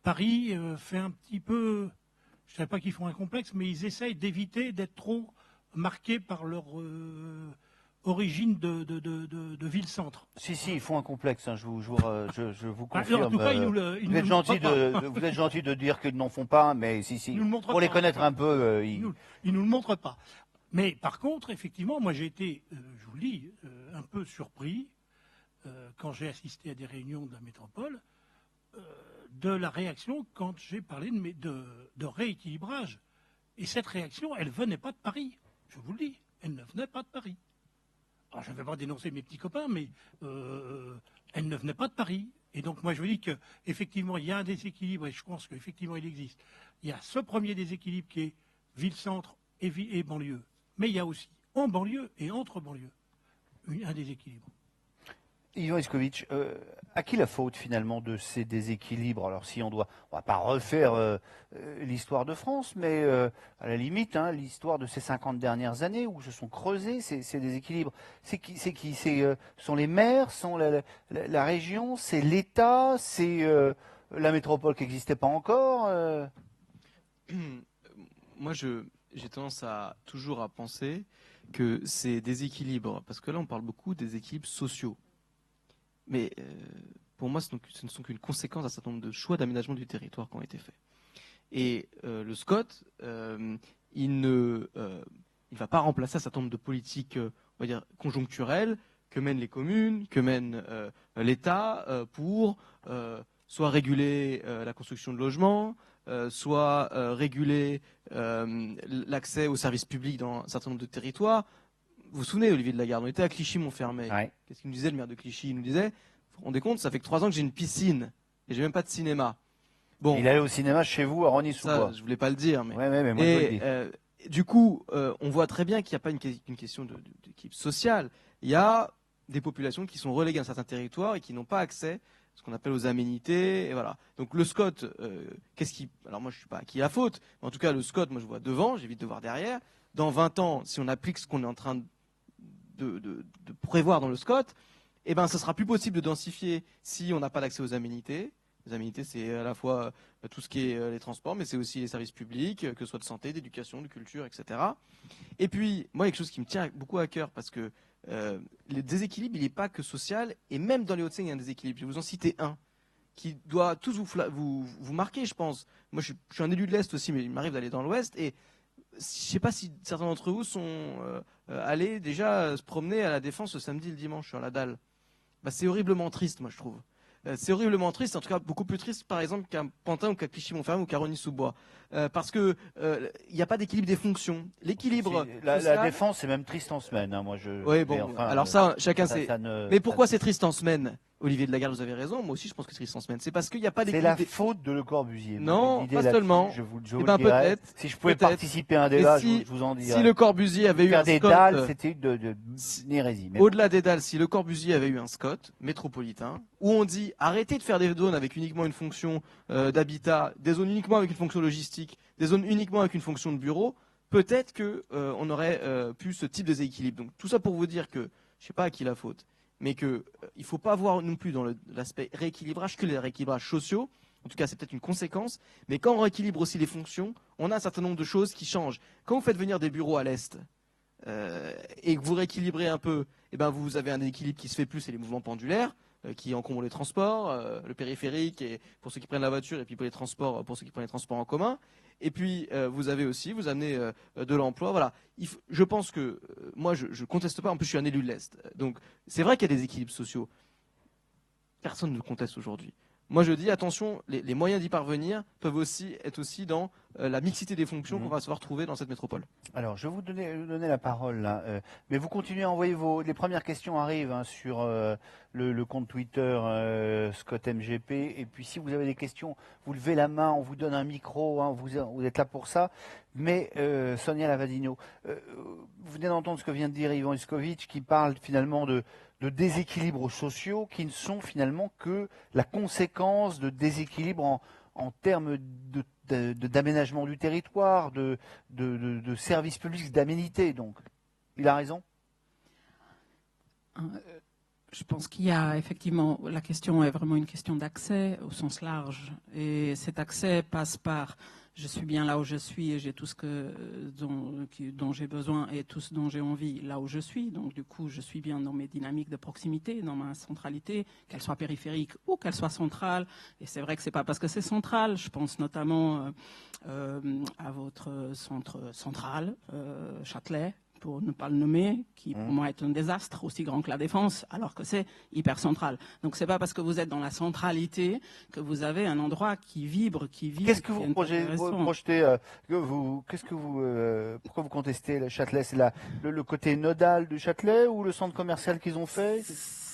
Paris fait un petit peu, je ne sais pas qu'ils font un complexe, mais ils essayent d'éviter d'être trop marqués par leur origine de ville-centre. Si, ils font un complexe, je vous confirme. En tout cas, vous êtes gentil de dire qu'ils n'en font pas, mais si. Pour les connaître un peu, ils nous le montrent pas. Mais par contre, effectivement, moi j'ai été, je vous le dis, un peu surpris quand j'ai assisté à des réunions de la métropole de la réaction quand j'ai parlé de rééquilibrage. Et cette réaction, elle venait pas de Paris. Je vous le dis, elle ne venait pas de Paris. Alors je ne vais pas dénoncer mes petits copains, mais elle ne venait pas de Paris. Et donc moi je vous dis qu'effectivement il y a un déséquilibre, et je pense qu'effectivement il existe. Il y a ce premier déséquilibre qui est ville-centre et banlieue. Mais il y a aussi en banlieue et entre banlieues un déséquilibre. Yvan Escovitch, à qui la faute finalement de ces déséquilibres? Alors si on va pas refaire l'histoire de France, mais à la limite, l'histoire de ces 50 dernières années où se sont creusés ces déséquilibres. C'est qui sont les maires, sont la région, c'est l'État, c'est la métropole qui n'existait pas encore Moi, j'ai tendance toujours à penser que ces déséquilibres, parce que là on parle beaucoup des équilibres sociaux, mais pour moi ce ne sont qu'une conséquence d'un certain nombre de choix d'aménagement du territoire qui ont été faits. Et le SCOT, il ne va pas remplacer un certain nombre de politiques, on va dire, conjoncturelles que mènent les communes, que mène l'État pour soit réguler la construction de logements, soit réguler l'accès aux services publics dans un certain nombre de territoires. Vous vous souvenez, Olivier de Lagarde, on était à Clichy-Montfermeil. Ouais. Qu'est-ce qu'il nous disait, le maire de Clichy? Il nous disait, vous vous rendez compte, ça fait que 3 ans que j'ai une piscine et j'ai même pas de cinéma. Bon, Il allait au cinéma chez vous à Rosny-sous-Bois. ça, je voulais pas le dire, mais Ouais, moi je le dis. du coup, on voit très bien qu'il n'y a pas une question d'équipe sociale. Il y a des populations qui sont reléguées à un certain territoire et qui n'ont pas accès à ce qu'on appelle aux aménités. Et voilà. Donc le SCOT, alors moi je suis pas à qui la faute, mais en tout cas le SCOT, moi je vois devant, j'évite de voir derrière. Dans 20 ans, si on applique ce qu'on est en train de prévoir dans le SCOT, eh ben, ce sera plus possible de densifier si on n'a pas d'accès aux aménités. Les aménités, c'est à la fois tout ce qui est les transports, mais c'est aussi les services publics, que ce soit de santé, d'éducation, de culture, etc. Et puis, moi, quelque chose qui me tient beaucoup à cœur, parce que le déséquilibre, il n'est pas que social, et même dans les Hauts-de-Seine, il y a un déséquilibre. Je vais vous en citer un qui doit tous vous marquer, je pense. Moi, je suis un élu de l'Est aussi, mais il m'arrive d'aller dans l'Ouest, et je ne sais pas si certains d'entre vous sont allés déjà se promener à la Défense le samedi et le dimanche sur la dalle. Bah, c'est horriblement triste, moi, je trouve. C'est horriblement triste, en tout cas beaucoup plus triste par exemple qu'à Pantin ou qu'à Clichy-Montfermeil ou qu'à Rosny-sous-Bois. Parce que il n'y a pas d'équilibre des fonctions. L'équilibre. La Défense, c'est même triste en semaine. Hein, moi, Oui, bon. enfin, alors ça, chacun sait. Mais pourquoi ça c'est triste en semaine? Olivier de Lagarde, vous avez raison. Moi aussi, je pense que c'est triste en semaine. C'est parce qu'il n'y a pas C'est d'équilibre. la faute de Le Corbusier. Non, pas seulement. Je vous Eh ben, le dirai. peut-être. Si je pouvais Peut-être. participer à un débat, si- je vous en dirais. Si le Corbusier avait eu Faire un des SCOT, dalles, c'était une hérésie. Mais au-delà des dalles, si le Corbusier avait eu un SCOT métropolitain, où on dit arrêtez de faire des zones avec uniquement une fonction d'habitat, des zones uniquement avec une fonction logistique, des zones uniquement avec une fonction de bureau, peut-être que on aurait pu ce type de déséquilibre. Donc tout ça pour vous dire que, je sais pas à qui la faute, mais que il faut pas voir non plus dans l'aspect rééquilibrage que les rééquilibrages sociaux. En tout cas, c'est peut-être une conséquence. Mais quand on rééquilibre aussi les fonctions, on a un certain nombre de choses qui changent. Quand vous faites venir des bureaux à l'Est, et que vous rééquilibrez un peu, eh ben vous avez un équilibre qui se fait plus, c'est les mouvements pendulaires qui encombrent les transports, le périphérique et pour ceux qui prennent la voiture et puis pour les transports, pour ceux qui prennent les transports en commun. Et puis vous amenez de l'emploi. Voilà. Je pense que moi je conteste pas. En plus, je suis un élu de l'Est, donc c'est vrai qu'il y a des équilibres sociaux. Personne ne le conteste aujourd'hui. Moi, je dis attention, les moyens d'y parvenir peuvent aussi être aussi dans la mixité des fonctions qu'on va se retrouver dans cette métropole. Alors, je vais vous donner la parole là, mais vous continuez à envoyer les premières questions arrivent hein, sur le compte Twitter ScottMGP. Et puis, si vous avez des questions, vous levez la main, on vous donne un micro, hein, vous êtes là pour ça. Mais Sonia Lavadino, vous venez d'entendre ce que vient de dire Ivan Iskovic, qui parle finalement de déséquilibres sociaux qui ne sont finalement que la conséquence de déséquilibres en termes d'aménagement du territoire, de services publics, d'aménités. Donc, il a raison. Je pense qu'il y a effectivement, la question est vraiment une question d'accès au sens large. Et cet accès passe par je suis bien là où je suis et j'ai tout ce dont j'ai besoin et tout ce dont j'ai envie là où je suis. Donc du coup, je suis bien dans mes dynamiques de proximité, dans ma centralité, qu'elle soit périphérique ou qu'elle soit centrale. Et c'est vrai que c'est pas parce que c'est central. Je pense notamment à votre centre central, Châtelet, pour ne pas le nommer, qui pour moi est un désastre aussi grand que la Défense, alors que c'est hyper central. Donc c'est pas parce que vous êtes dans la centralité que vous avez un endroit qui vibre, Qu'est-ce que vous projetez pourquoi vous contestez le Châtelet? C'est le côté nodal du Châtelet ou le centre commercial qu'ils ont fait?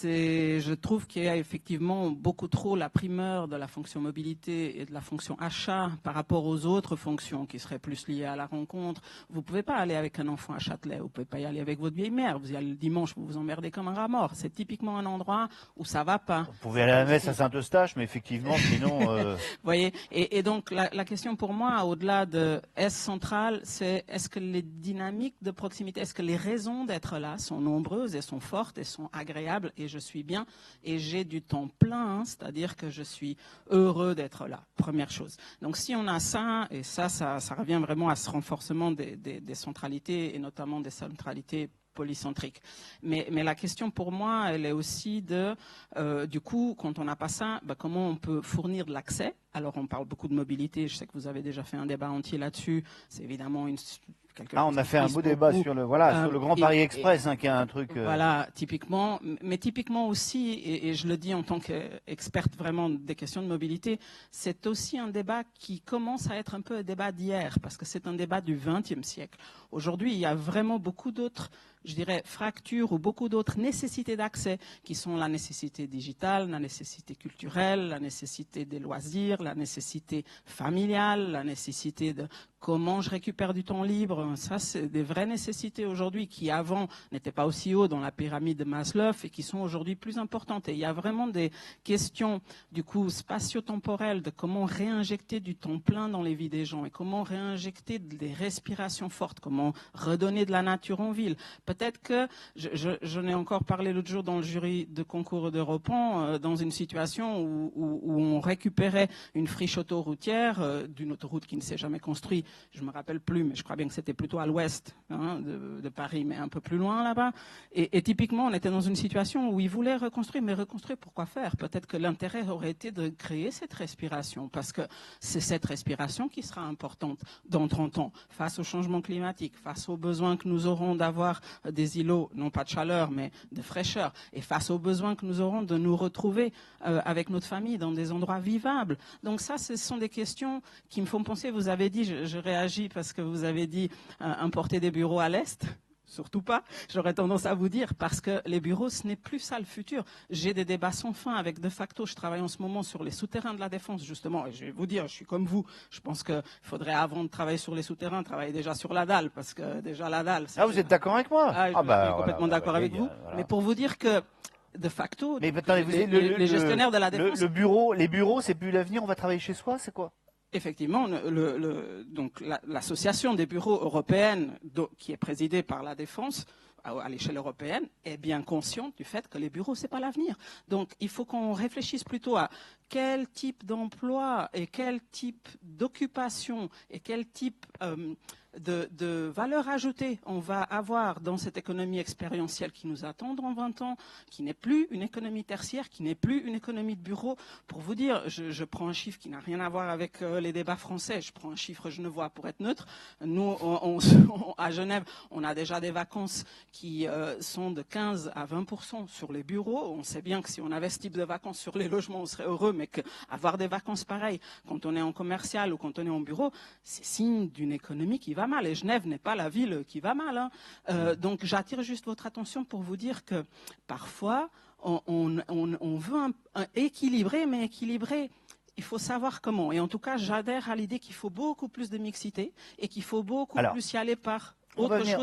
Je trouve qu'il y a effectivement beaucoup trop la primeur de la fonction mobilité et de la fonction achat par rapport aux autres fonctions qui seraient plus liées à la rencontre. Vous ne pouvez pas aller avec un enfant à Châtelet. Vous pouvez pas y aller avec votre vieille mère. Vous y allez le dimanche, vous vous emmerdez comme un rat mort. C'est typiquement un endroit où ça va pas. Vous pouvez aller à la messe à Saint-Eustache, mais effectivement, sinon... Vous voyez, et donc la question pour moi, au-delà de est-ce central, c'est est-ce que les dynamiques de proximité, est-ce que les raisons d'être là sont nombreuses et sont fortes et sont agréables et je suis bien et j'ai du temps plein, hein, c'est-à-dire que je suis heureux d'être là, première chose. Donc si on a ça, et ça revient vraiment à ce renforcement des centralités et notamment des centralités polycentriques. Mais la question pour moi, elle est aussi de, du coup, quand on n'a pas ça, comment on peut fournir de l'accès. Alors on parle beaucoup de mobilité, je sais que vous avez déjà fait un débat entier là-dessus, c'est évidemment on a fait un beau débat sur le Grand Paris Express, qui est un truc... Voilà, typiquement, mais typiquement aussi, et je le dis en tant qu'experte vraiment des questions de mobilité, c'est aussi un débat qui commence à être un peu un débat d'hier, parce que c'est un débat du XXe siècle. Aujourd'hui, il y a vraiment beaucoup d'autres, je dirais, fractures ou beaucoup d'autres nécessités d'accès, qui sont la nécessité digitale, la nécessité culturelle, la nécessité des loisirs, la nécessité familiale, la nécessité de comment je récupère du temps libre. Ça, c'est des vraies nécessités aujourd'hui qui, avant, n'étaient pas aussi haut dans la pyramide de Maslow et qui sont aujourd'hui plus importantes. Et il y a vraiment des questions, du coup, spatio-temporelles de comment réinjecter du temps plein dans les vies des gens et comment réinjecter des respirations fortes, comment redonner de la nature en ville. Peut-être que, je n'ai encore parlé l'autre jour dans le jury de concours d'Europan, dans une situation où on récupérait une friche autoroutière d'une autoroute qui ne s'est jamais construite. Je ne me rappelle plus, mais je crois bien que c'était plutôt à l'ouest de Paris, mais un peu plus loin là-bas. Et typiquement, on était dans une situation où ils voulaient reconstruire, mais reconstruire, pourquoi faire? Peut-être que l'intérêt aurait été de créer cette respiration, parce que c'est cette respiration qui sera importante dans 30 ans, face au changement climatique, face aux besoins que nous aurons d'avoir des îlots, non pas de chaleur, mais de fraîcheur, et face aux besoins que nous aurons de nous retrouver avec notre famille dans des endroits vivables. Donc ça, ce sont des questions qui me font penser, vous avez dit, je réagis parce que vous avez dit importer des bureaux à l'Est. Surtout pas. J'aurais tendance à vous dire, parce que les bureaux, ce n'est plus ça le futur. J'ai des débats sans fin avec De Facto. Je travaille en ce moment sur les souterrains de la Défense, justement. Et je vais vous dire, je suis comme vous. Je pense qu'il faudrait, avant de travailler sur les souterrains, travailler déjà sur la dalle, parce que déjà la dalle... vous êtes d'accord avec moi? Je suis complètement d'accord avec vous. Voilà. Mais pour vous dire que, De facto, mais attendez, les gestionnaires de la Défense... les bureaux, c'est plus l'avenir, on va travailler chez soi, c'est quoi? Effectivement, donc l'association des bureaux européennes, qui est présidée par la Défense à l'échelle européenne, est bien consciente du fait que les bureaux, c'est pas l'avenir. Donc, il faut qu'on réfléchisse plutôt à quel type d'emploi et quel type d'occupation et quel type de valeur ajoutée on va avoir dans cette économie expérientielle qui nous attend dans 20 ans, qui n'est plus une économie tertiaire, qui n'est plus une économie de bureau. Pour vous dire, je prends un chiffre qui n'a rien à voir avec les débats français, je prends un chiffre genevois pour être neutre. Nous, à Genève, on a déjà des vacances qui sont de 15 à 20% sur les bureaux. On sait bien que si on avait ce type de vacances sur les logements, on serait heureux, mais qu'avoir des vacances pareilles quand on est en commercial ou quand on est en bureau, c'est signe d'une économie qui va mal. Et Genève n'est pas la ville qui va mal. Hein. Donc j'attire juste votre attention pour vous dire que parfois, on veut équilibrer, mais équilibrer, il faut savoir comment. Et en tout cas, j'adhère à l'idée qu'il faut beaucoup plus de mixité et qu'il faut beaucoup plus y aller par... On va venir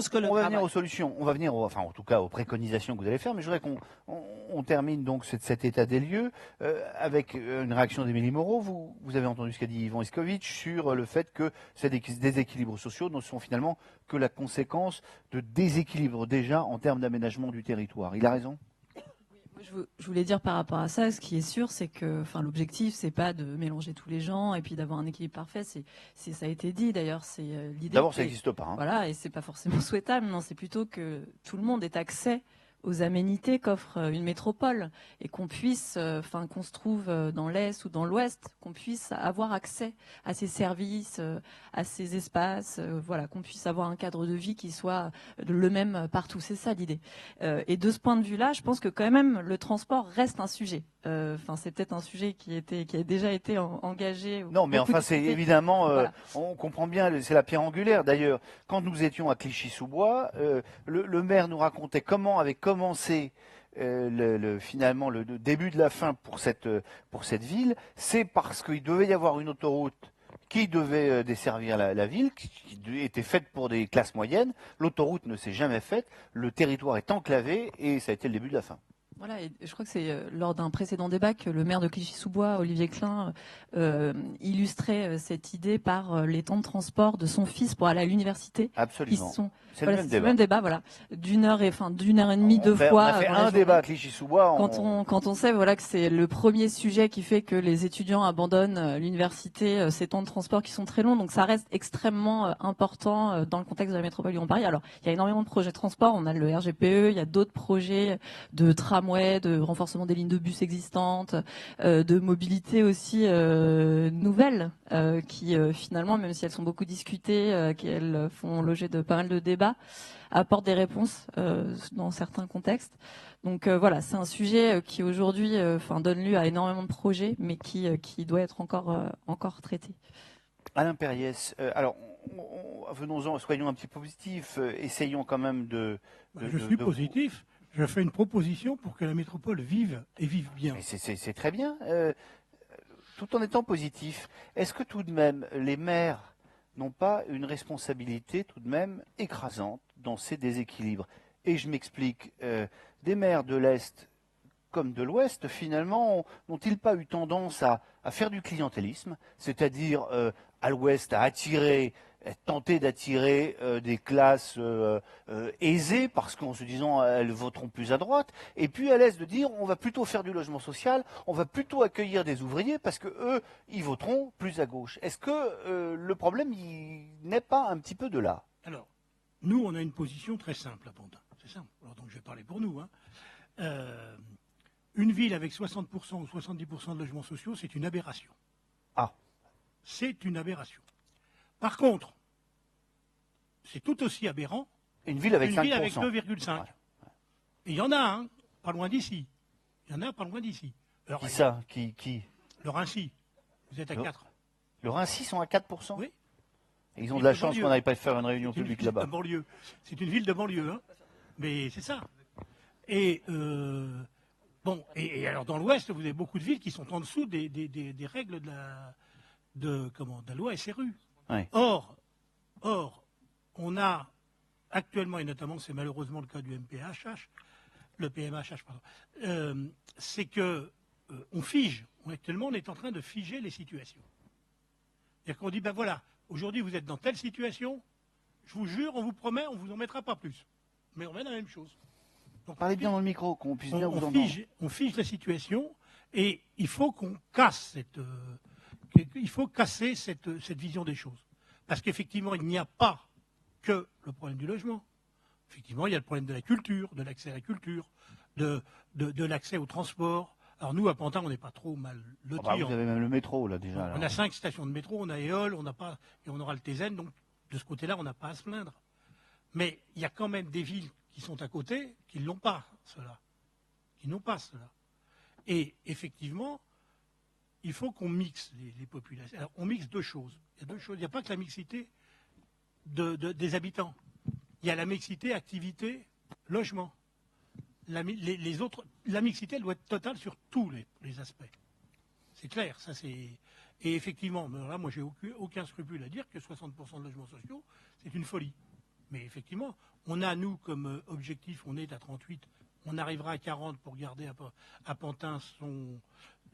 aux solutions, on va venir, en tout cas aux préconisations que vous allez faire, mais je voudrais qu'on termine donc cet état des lieux avec une réaction d'Émilie Moreau. Vous avez entendu ce qu'a dit Yvan Iskovitch sur le fait que ces déséquilibres sociaux ne sont finalement que la conséquence de déséquilibres déjà en termes d'aménagement du territoire. Il a raison ? Je voulais dire par rapport à ça, ce qui est sûr, c'est que, l'objectif, c'est pas de mélanger tous les gens et puis d'avoir un équilibre parfait. Ça a été dit d'ailleurs. C'est l'idée. D'abord, ça n'existe pas. Hein. Voilà, et c'est pas forcément souhaitable. Non, c'est plutôt que tout le monde ait accès aux aménités qu'offre une métropole et qu'on puisse, qu'on se trouve dans l'Est ou dans l'Ouest, qu'on puisse avoir accès à ces services, à ces espaces, qu'on puisse avoir un cadre de vie qui soit le même partout. C'est ça l'idée. Et de ce point de vue-là, je pense que quand même le transport reste un sujet. C'est peut-être un sujet qui a déjà été engagé. Non, mais c'est évidemment, on comprend bien, c'est la pierre angulaire. D'ailleurs, quand nous étions à Clichy-sous-Bois, le maire nous racontait comment avait commencé finalement le début de la fin pour cette ville. C'est parce qu'il devait y avoir une autoroute qui devait desservir la ville, qui était faite pour des classes moyennes. L'autoroute ne s'est jamais faite, le territoire est enclavé et ça a été le début de la fin. Voilà, et je crois que c'est lors d'un précédent débat que le maire de Clichy-sous-Bois, Olivier Klein, illustrait cette idée par les temps de transport de son fils pour aller à l'université. Absolument. C'est Voilà, le c'est même débat. voilà, d'une heure et demie, deux fois. On a fait dans la un journée. débat à Clichy-sous-Bois. Quand on sait voilà que c'est le premier sujet qui fait que les étudiants abandonnent l'université, ces temps de transport qui sont très longs, donc ça reste extrêmement important dans le contexte de la métropole Lyon-Paris. Alors, il y a énormément de projets de transport, on a le RGPE, il y a d'autres projets de tramway, de renforcement des lignes de bus existantes, de mobilité aussi nouvelles, qui finalement, même si elles sont beaucoup discutées, qu'elles font l'objet de pas mal de débats, apportent des réponses dans certains contextes. Donc voilà, c'est un sujet qui aujourd'hui donne lieu à énormément de projets, mais qui doit être encore traité. Alain Perriès, alors venons-en, soyons un petit peu positifs, essayons quand même Je suis positif. Je fais une proposition pour que la métropole vive et vive bien. C'est très bien, tout en étant positif. Est-ce que tout de même les maires n'ont pas une responsabilité tout de même écrasante dans ces déséquilibres? Et je m'explique, des maires de l'Est comme de l'Ouest, finalement, n'ont-ils pas eu tendance à faire du clientélisme, c'est-à-dire à l'Ouest à tenter d'attirer des classes aisées, parce qu'en se disant elles voteront plus à droite, et puis à l'Est de dire on va plutôt faire du logement social, on va plutôt accueillir des ouvriers, parce que eux, ils voteront plus à gauche. Est-ce que le problème n'est pas un petit peu de là? Alors, nous, on a une position très simple à Pantin. C'est simple. Alors, donc, je vais parler pour nous. Une ville avec 60% ou 70% de logements sociaux, c'est une aberration. Ah. C'est une aberration. Par contre, c'est tout aussi aberrant une ville avec 5%. Ville avec 2,5. Ouais. Et il y en a, pas loin d'ici. Il y en a pas loin d'ici. Qui ça? Qui Le Rincy. Vous êtes à 4. Le Rincy sont à 4%? Oui. Et ils ont de la chance qu'on n'aille pas faire une réunion publique là-bas. C'est une ville de banlieue, mais c'est ça. Et et alors dans l'Ouest, vous avez beaucoup de villes qui sont en dessous des règles de la loi SRU. Ouais. Or, on a actuellement, et notamment c'est malheureusement le cas du PMHH, pardon, c'est que on fige. Actuellement, on est en train de figer les situations. C'est-à-dire qu'on dit, ben voilà, aujourd'hui vous êtes dans telle situation, je vous jure, on vous promet, on ne vous en mettra pas plus. Mais on met la même chose. Donc, parlez bien dans le micro, qu'on puisse bien vous entendre. On fige la situation et il faut qu'on casse casser cette vision des choses. Parce qu'effectivement, il n'y a pas que le problème du logement. Effectivement, il y a le problème de la culture, de l'accès à la culture, de l'accès au transport. Alors nous, à Pantin, on n'est pas trop mal lotis. Vous avez même le métro, là, déjà. On a 5 stations de métro, on a Éole, et on aura le TZN, donc de ce côté-là, on n'a pas à se plaindre. Mais il y a quand même des villes qui sont à côté, qui n'ont pas cela. Et effectivement, il faut qu'on mixe les populations. Alors, on mixe deux choses. Il n'y a pas que la mixité des habitants. Il y a la mixité activité, logement. La mixité, elle doit être totale sur tous les aspects. C'est clair, ça c'est... Et effectivement, là, moi, j'ai aucun scrupule à dire que 60% de logements sociaux, c'est une folie. Mais effectivement, on a, nous, comme objectif, on est à 38, on arrivera à 40 pour garder à Pantin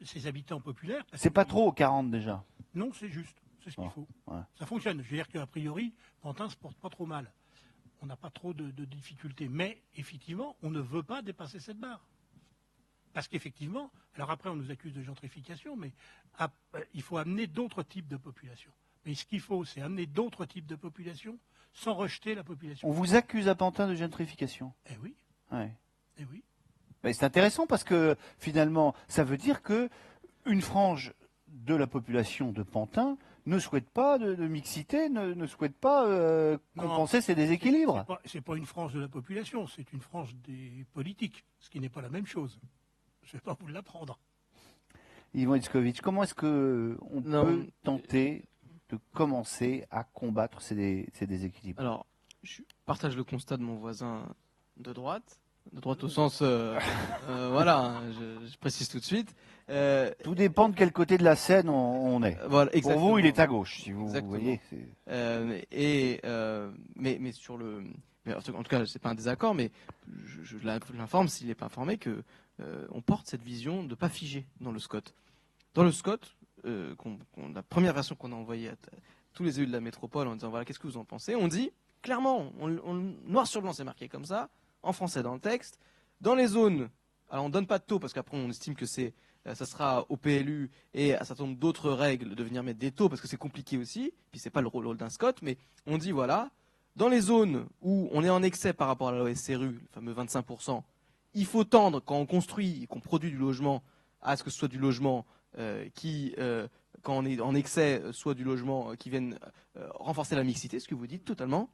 ses habitants populaires. C'est pas trop, 40 déjà. Non, c'est juste, c'est ce qu'il faut. Ouais. Ça fonctionne. Je veux dire qu'a priori, Pantin se porte pas trop mal. On n'a pas trop de difficultés. Mais effectivement, on ne veut pas dépasser cette barre. Parce qu'effectivement, alors après on nous accuse de gentrification, mais il faut amener d'autres types de populations. Mais ce qu'il faut, c'est amener d'autres types de populations sans rejeter la population. On vous accuse à Pantin de gentrification? Eh oui. Ouais. Eh oui. Mais c'est intéressant parce que finalement, ça veut dire que une frange de la population de Pantin ne souhaite pas de mixité, ne souhaite pas compenser ces déséquilibres. C'est pas une frange de la population, c'est une frange des politiques, ce qui n'est pas la même chose. Je ne vais pas vous l'apprendre. Yvon Itzkovitch, comment est-ce qu'on peut tenter de commencer à combattre ces déséquilibres? Alors, je partage le constat de mon voisin de droite. De droite au sens, voilà, hein, je précise tout de suite. Tout dépend de quel côté de la Seine on est. Voilà, Pour exactement. vous, il est à gauche, si vous Exactement. voyez. Mais sur le, mais en tout cas, c'est pas un désaccord, mais je l'informe s'il n'est pas informé que on porte cette vision de pas figer dans le SCOT. Dans le SCOT, la première version qu'on a envoyée à tous les élus de la métropole en disant voilà, qu'est-ce que vous en pensez, on dit clairement, noir sur blanc, c'est marqué comme ça, en français dans le texte, dans les zones. Alors on donne pas de taux parce qu'après on estime que ça sera au PLU et à un certain nombre d'autres règles de venir mettre des taux parce que c'est compliqué aussi. Puis c'est pas le rôle d'un SCOT, mais on dit voilà, dans les zones où on est en excès par rapport à la loi SRU, le fameux 25%, il faut tendre quand on construit et qu'on produit du logement à ce que ce soit du logement qui, quand on est en excès, soit du logement qui vienne renforcer la mixité, ce que vous dites totalement.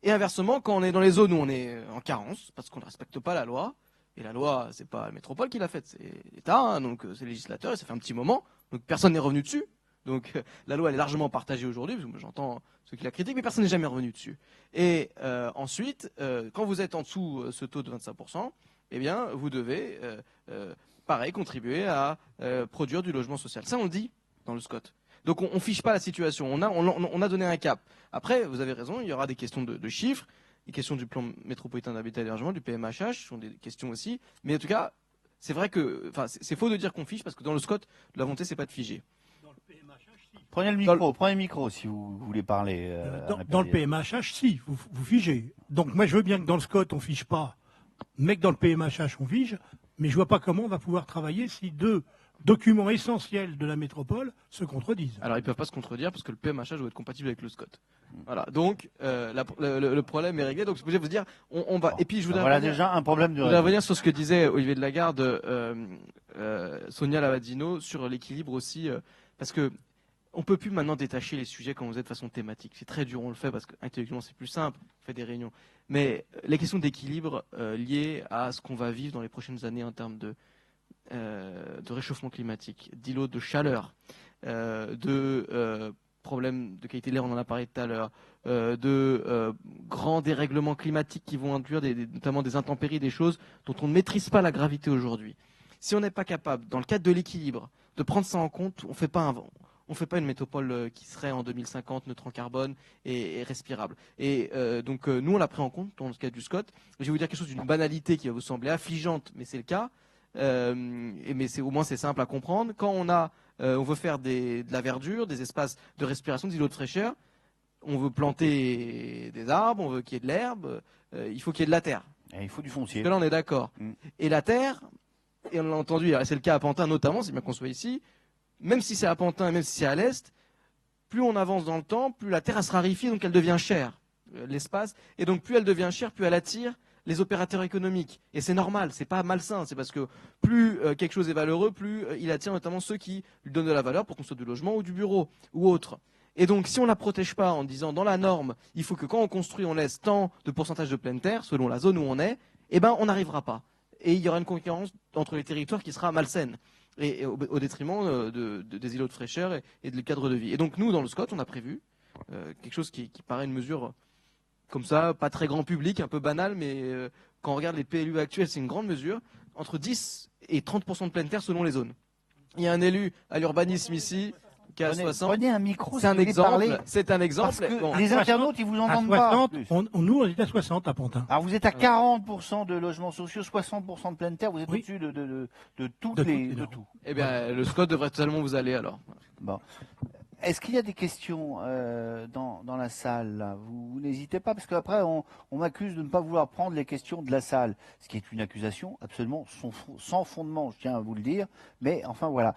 Et inversement, quand on est dans les zones où on est en carence, parce qu'on ne respecte pas la loi, et la loi, c'est pas la métropole qui l'a faite, c'est l'État, hein, donc c'est le législateur, et ça fait un petit moment, donc personne n'est revenu dessus. Donc la loi elle est largement partagée aujourd'hui, parce que moi j'entends ceux qui la critiquent, mais personne n'est jamais revenu dessus. Et ensuite, quand vous êtes en dessous ce taux de 25%, eh bien vous devez, pareil, contribuer à produire du logement social. Ça on le dit dans le SCOT. Donc on fiche pas la situation, on a donné un cap. Après, vous avez raison, il y aura des questions de chiffres, des questions du plan métropolitain d'habitat et d'hébergement, du PMHH, ce sont des questions aussi. Mais en tout cas, c'est vrai que, c'est faux de dire qu'on fiche parce que dans le SCOT, la volonté c'est pas de figer. Prenez le micro si vous voulez parler. Dans le PMHH, si, vous figez. Donc moi je veux bien que dans le SCOT on fiche pas, mais que dans le PMHH on fige, mais je vois pas comment on va pouvoir travailler si deux documents essentiels de la métropole se contredisent. Alors ils peuvent pas se contredire parce que le PMHH doit être compatible avec le SCOT. Voilà, donc le problème est réglé. Donc je voulais vous dire, on va. Et puis je voudrais déjà un problème de. Je voudrais revenir sur ce que disait Olivier de Lagarde, Sonia Lavadino sur l'équilibre aussi, parce que on peut plus maintenant détacher les sujets quand vous êtes de façon thématique. C'est très dur, on le fait parce qu'intellectuellement c'est plus simple, on fait des réunions. Mais les questions d'équilibre liées à ce qu'on va vivre dans les prochaines années en termes de réchauffement climatique, d'îlots de chaleur, de problèmes de qualité de l'air, on en a parlé tout à l'heure, de grands dérèglements climatiques qui vont induire notamment des intempéries, des choses dont on ne maîtrise pas la gravité aujourd'hui. Si on n'est pas capable, dans le cadre de l'équilibre, de prendre ça en compte, on ne fait pas une métropole qui serait en 2050 neutre en carbone et respirable. Et donc nous, on l'a pris en compte dans le cadre du SCOT. Je vais vous dire quelque chose d'une banalité qui va vous sembler affligeante, mais c'est le cas. Mais au moins c'est simple à comprendre. Quand on veut faire de la verdure, des espaces de respiration, des îlots de fraîcheur, on veut planter des arbres, on veut qu'il y ait de l'herbe, il faut qu'il y ait de la terre. Et il faut du foncier. Parce que là on est d'accord. Et la terre, et on l'a entendu, c'est le cas à Pantin notamment, c'est bien qu'on soit ici, même si c'est à Pantin et même si c'est à l'est, plus on avance dans le temps, plus la terre elle se raréfie, donc elle devient chère, l'espace, et donc plus elle devient chère, plus elle attire les opérateurs économiques. Et c'est normal, c'est pas malsain, c'est parce que plus quelque chose est valeureux, plus il attire notamment ceux qui lui donnent de la valeur pour construire du logement ou du bureau ou autre. Et donc si on ne la protège pas en disant dans la norme, il faut que quand on construit, on laisse tant de pourcentage de pleine terre, selon la zone où on est, eh ben on n'arrivera pas. Et il y aura une concurrence entre les territoires qui sera malsaine. Et au détriment des îlots de fraîcheur et du cadre de vie. Et donc nous, dans le SCOT, on a prévu quelque chose qui paraît une mesure comme ça, pas très grand public, un peu banal, mais quand on regarde les PLU actuels, c'est une grande mesure, entre 10 et 30% de pleine terre selon les zones. Il y a un élu à l'urbanisme ici qui a 60. Prenez un micro, c'est un exemple. C'est un exemple. Parce que Bon. les internautes, ils vous À entendent 60, pas. nous on est à 60 à Pantin. Alors vous êtes à 40% de logements sociaux, 60% de pleine terre, vous êtes Oui. au-dessus de De tout. normes. Eh bien, le SCOT devrait totalement vous aller alors. Bon. Est-ce qu'il y a des questions dans la salle là? Vous n'hésitez pas, parce qu'après on m'accuse de ne pas vouloir prendre les questions de la salle, ce qui est une accusation absolument sans fondement, je tiens à vous le dire, mais enfin voilà.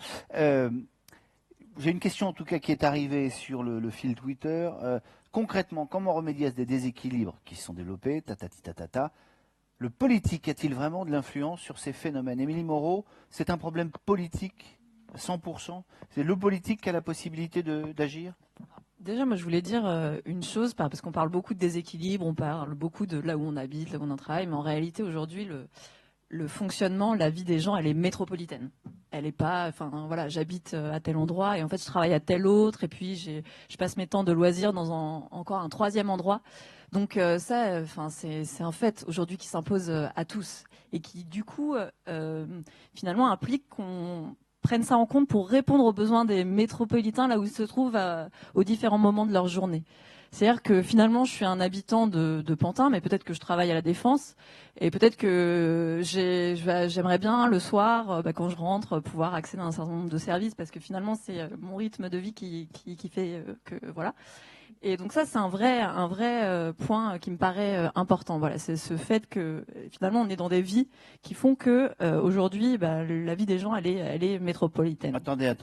J'ai une question en tout cas qui est arrivée sur le fil Twitter. Concrètement, comment remédier à des déséquilibres qui se sont développés, le politique a-t-il vraiment de l'influence sur ces phénomènes? Émilie Moreau, c'est un problème politique 100%? C'est le politique qui a la possibilité d'agir? Déjà, moi, je voulais dire une chose, parce qu'on parle beaucoup de déséquilibre, on parle beaucoup de là où on habite, là où on travaille, mais en réalité, aujourd'hui, le fonctionnement, la vie des gens, elle est métropolitaine. Elle est pas, enfin voilà, j'habite à tel endroit et en fait je travaille à tel autre et puis je passe mes temps de loisirs dans encore un troisième endroit. Donc ça, c'est un fait aujourd'hui qui s'impose à tous et qui du coup finalement implique qu'on prenne ça en compte pour répondre aux besoins des métropolitains là où ils se trouvent aux différents moments de leur journée. C'est-à-dire que finalement, je suis un habitant de Pantin, mais peut-être que je travaille à la Défense, et peut-être que j'aimerais bien le soir, quand je rentre, pouvoir accéder à un certain nombre de services, parce que finalement, c'est mon rythme de vie qui fait que voilà. Et donc ça, c'est un vrai point qui me paraît important. Voilà, c'est ce fait que finalement, on est dans des vies qui font que aujourd'hui, la vie des gens, elle est métropolitaine. Attendez,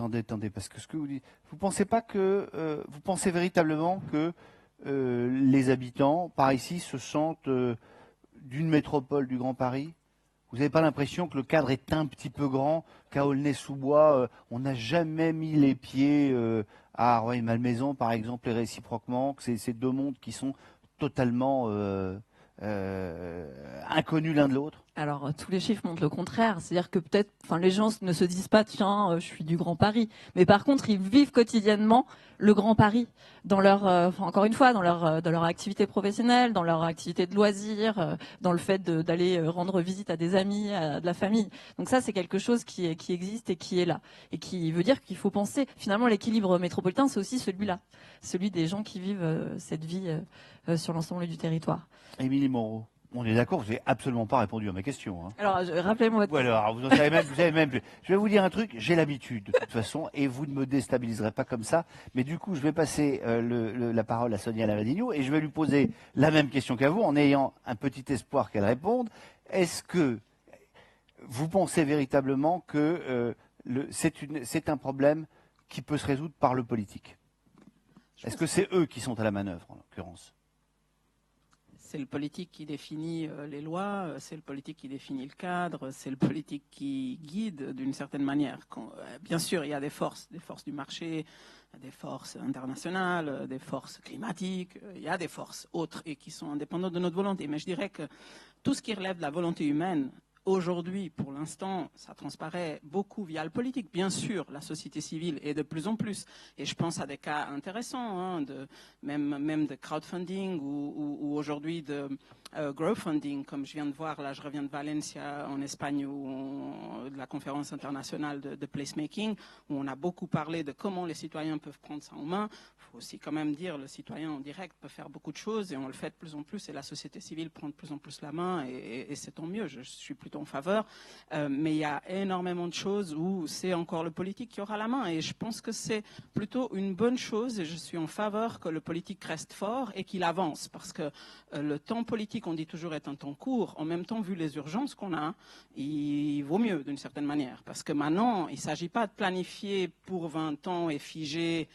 parce que ce que vous dites, vous pensez pas que, vous pensez véritablement que les habitants par ici se sentent d'une métropole du Grand Paris? Vous n'avez pas l'impression que le cadre est un petit peu grand, qu'à Aulnay-sous-Bois, on n'a jamais mis les pieds à Rueil-Malmaison, par exemple, et réciproquement, que c'est ces deux mondes qui sont totalement inconnus l'un de l'autre? Alors, tous les chiffres montrent le contraire. C'est-à-dire que peut-être, les gens ne se disent pas, tiens, je suis du Grand Paris. Mais par contre, ils vivent quotidiennement le Grand Paris dans leur, encore une fois, dans leur activité professionnelle, dans leur activité de loisirs, dans le fait d'aller rendre visite à des amis, à de la famille. Donc ça, c'est quelque chose qui existe et qui est là. Et qui veut dire qu'il faut penser, finalement, l'équilibre métropolitain, c'est aussi celui-là. Celui des gens qui vivent cette vie sur l'ensemble du territoire. Émilie Moreau. On est d'accord, vous n'avez absolument pas répondu à ma question. Hein. Alors, rappelez-moi votre... Ouais, alors, vous savez même plus. Je vais vous dire un truc, j'ai l'habitude de toute façon, et vous ne me déstabiliserez pas comme ça. Mais du coup, je vais passer la parole à Sonia Lavadillo, et je vais lui poser la même question qu'à vous, en ayant un petit espoir qu'elle réponde. Est-ce que vous pensez véritablement que c'est un problème qui peut se résoudre par le politique? Est-ce que c'est eux qui sont à la manœuvre, en l'occurrence? C'est le politique qui définit les lois, c'est le politique qui définit le cadre, c'est le politique qui guide d'une certaine manière. Bien sûr, il y a des forces du marché, des forces internationales, des forces climatiques, il y a des forces autres et qui sont indépendantes de notre volonté. Mais je dirais que tout ce qui relève de la volonté humaine, aujourd'hui, pour l'instant, ça transparaît beaucoup via le politique. Bien sûr, la société civile est de plus en plus, et je pense à des cas intéressants, même de crowdfunding ou aujourd'hui de crowdfunding, comme je viens de voir, là je reviens de Valencia en Espagne, de la conférence internationale de placemaking, où on a beaucoup parlé de comment les citoyens peuvent prendre ça en main. Il faut aussi quand même dire, le citoyen en direct peut faire beaucoup de choses, et on le fait de plus en plus, et la société civile prend de plus en plus la main, et c'est tant mieux, je suis plutôt en faveur. Mais il y a énormément de choses où c'est encore le politique qui aura la main, et je pense que c'est plutôt une bonne chose, et je suis en faveur que le politique reste fort et qu'il avance, parce que le temps politique, on dit toujours, est un temps court. En même temps, vu les urgences qu'on a, il vaut mieux d'une certaine manière, parce que maintenant, il ne s'agit pas de planifier pour 20 ans et figer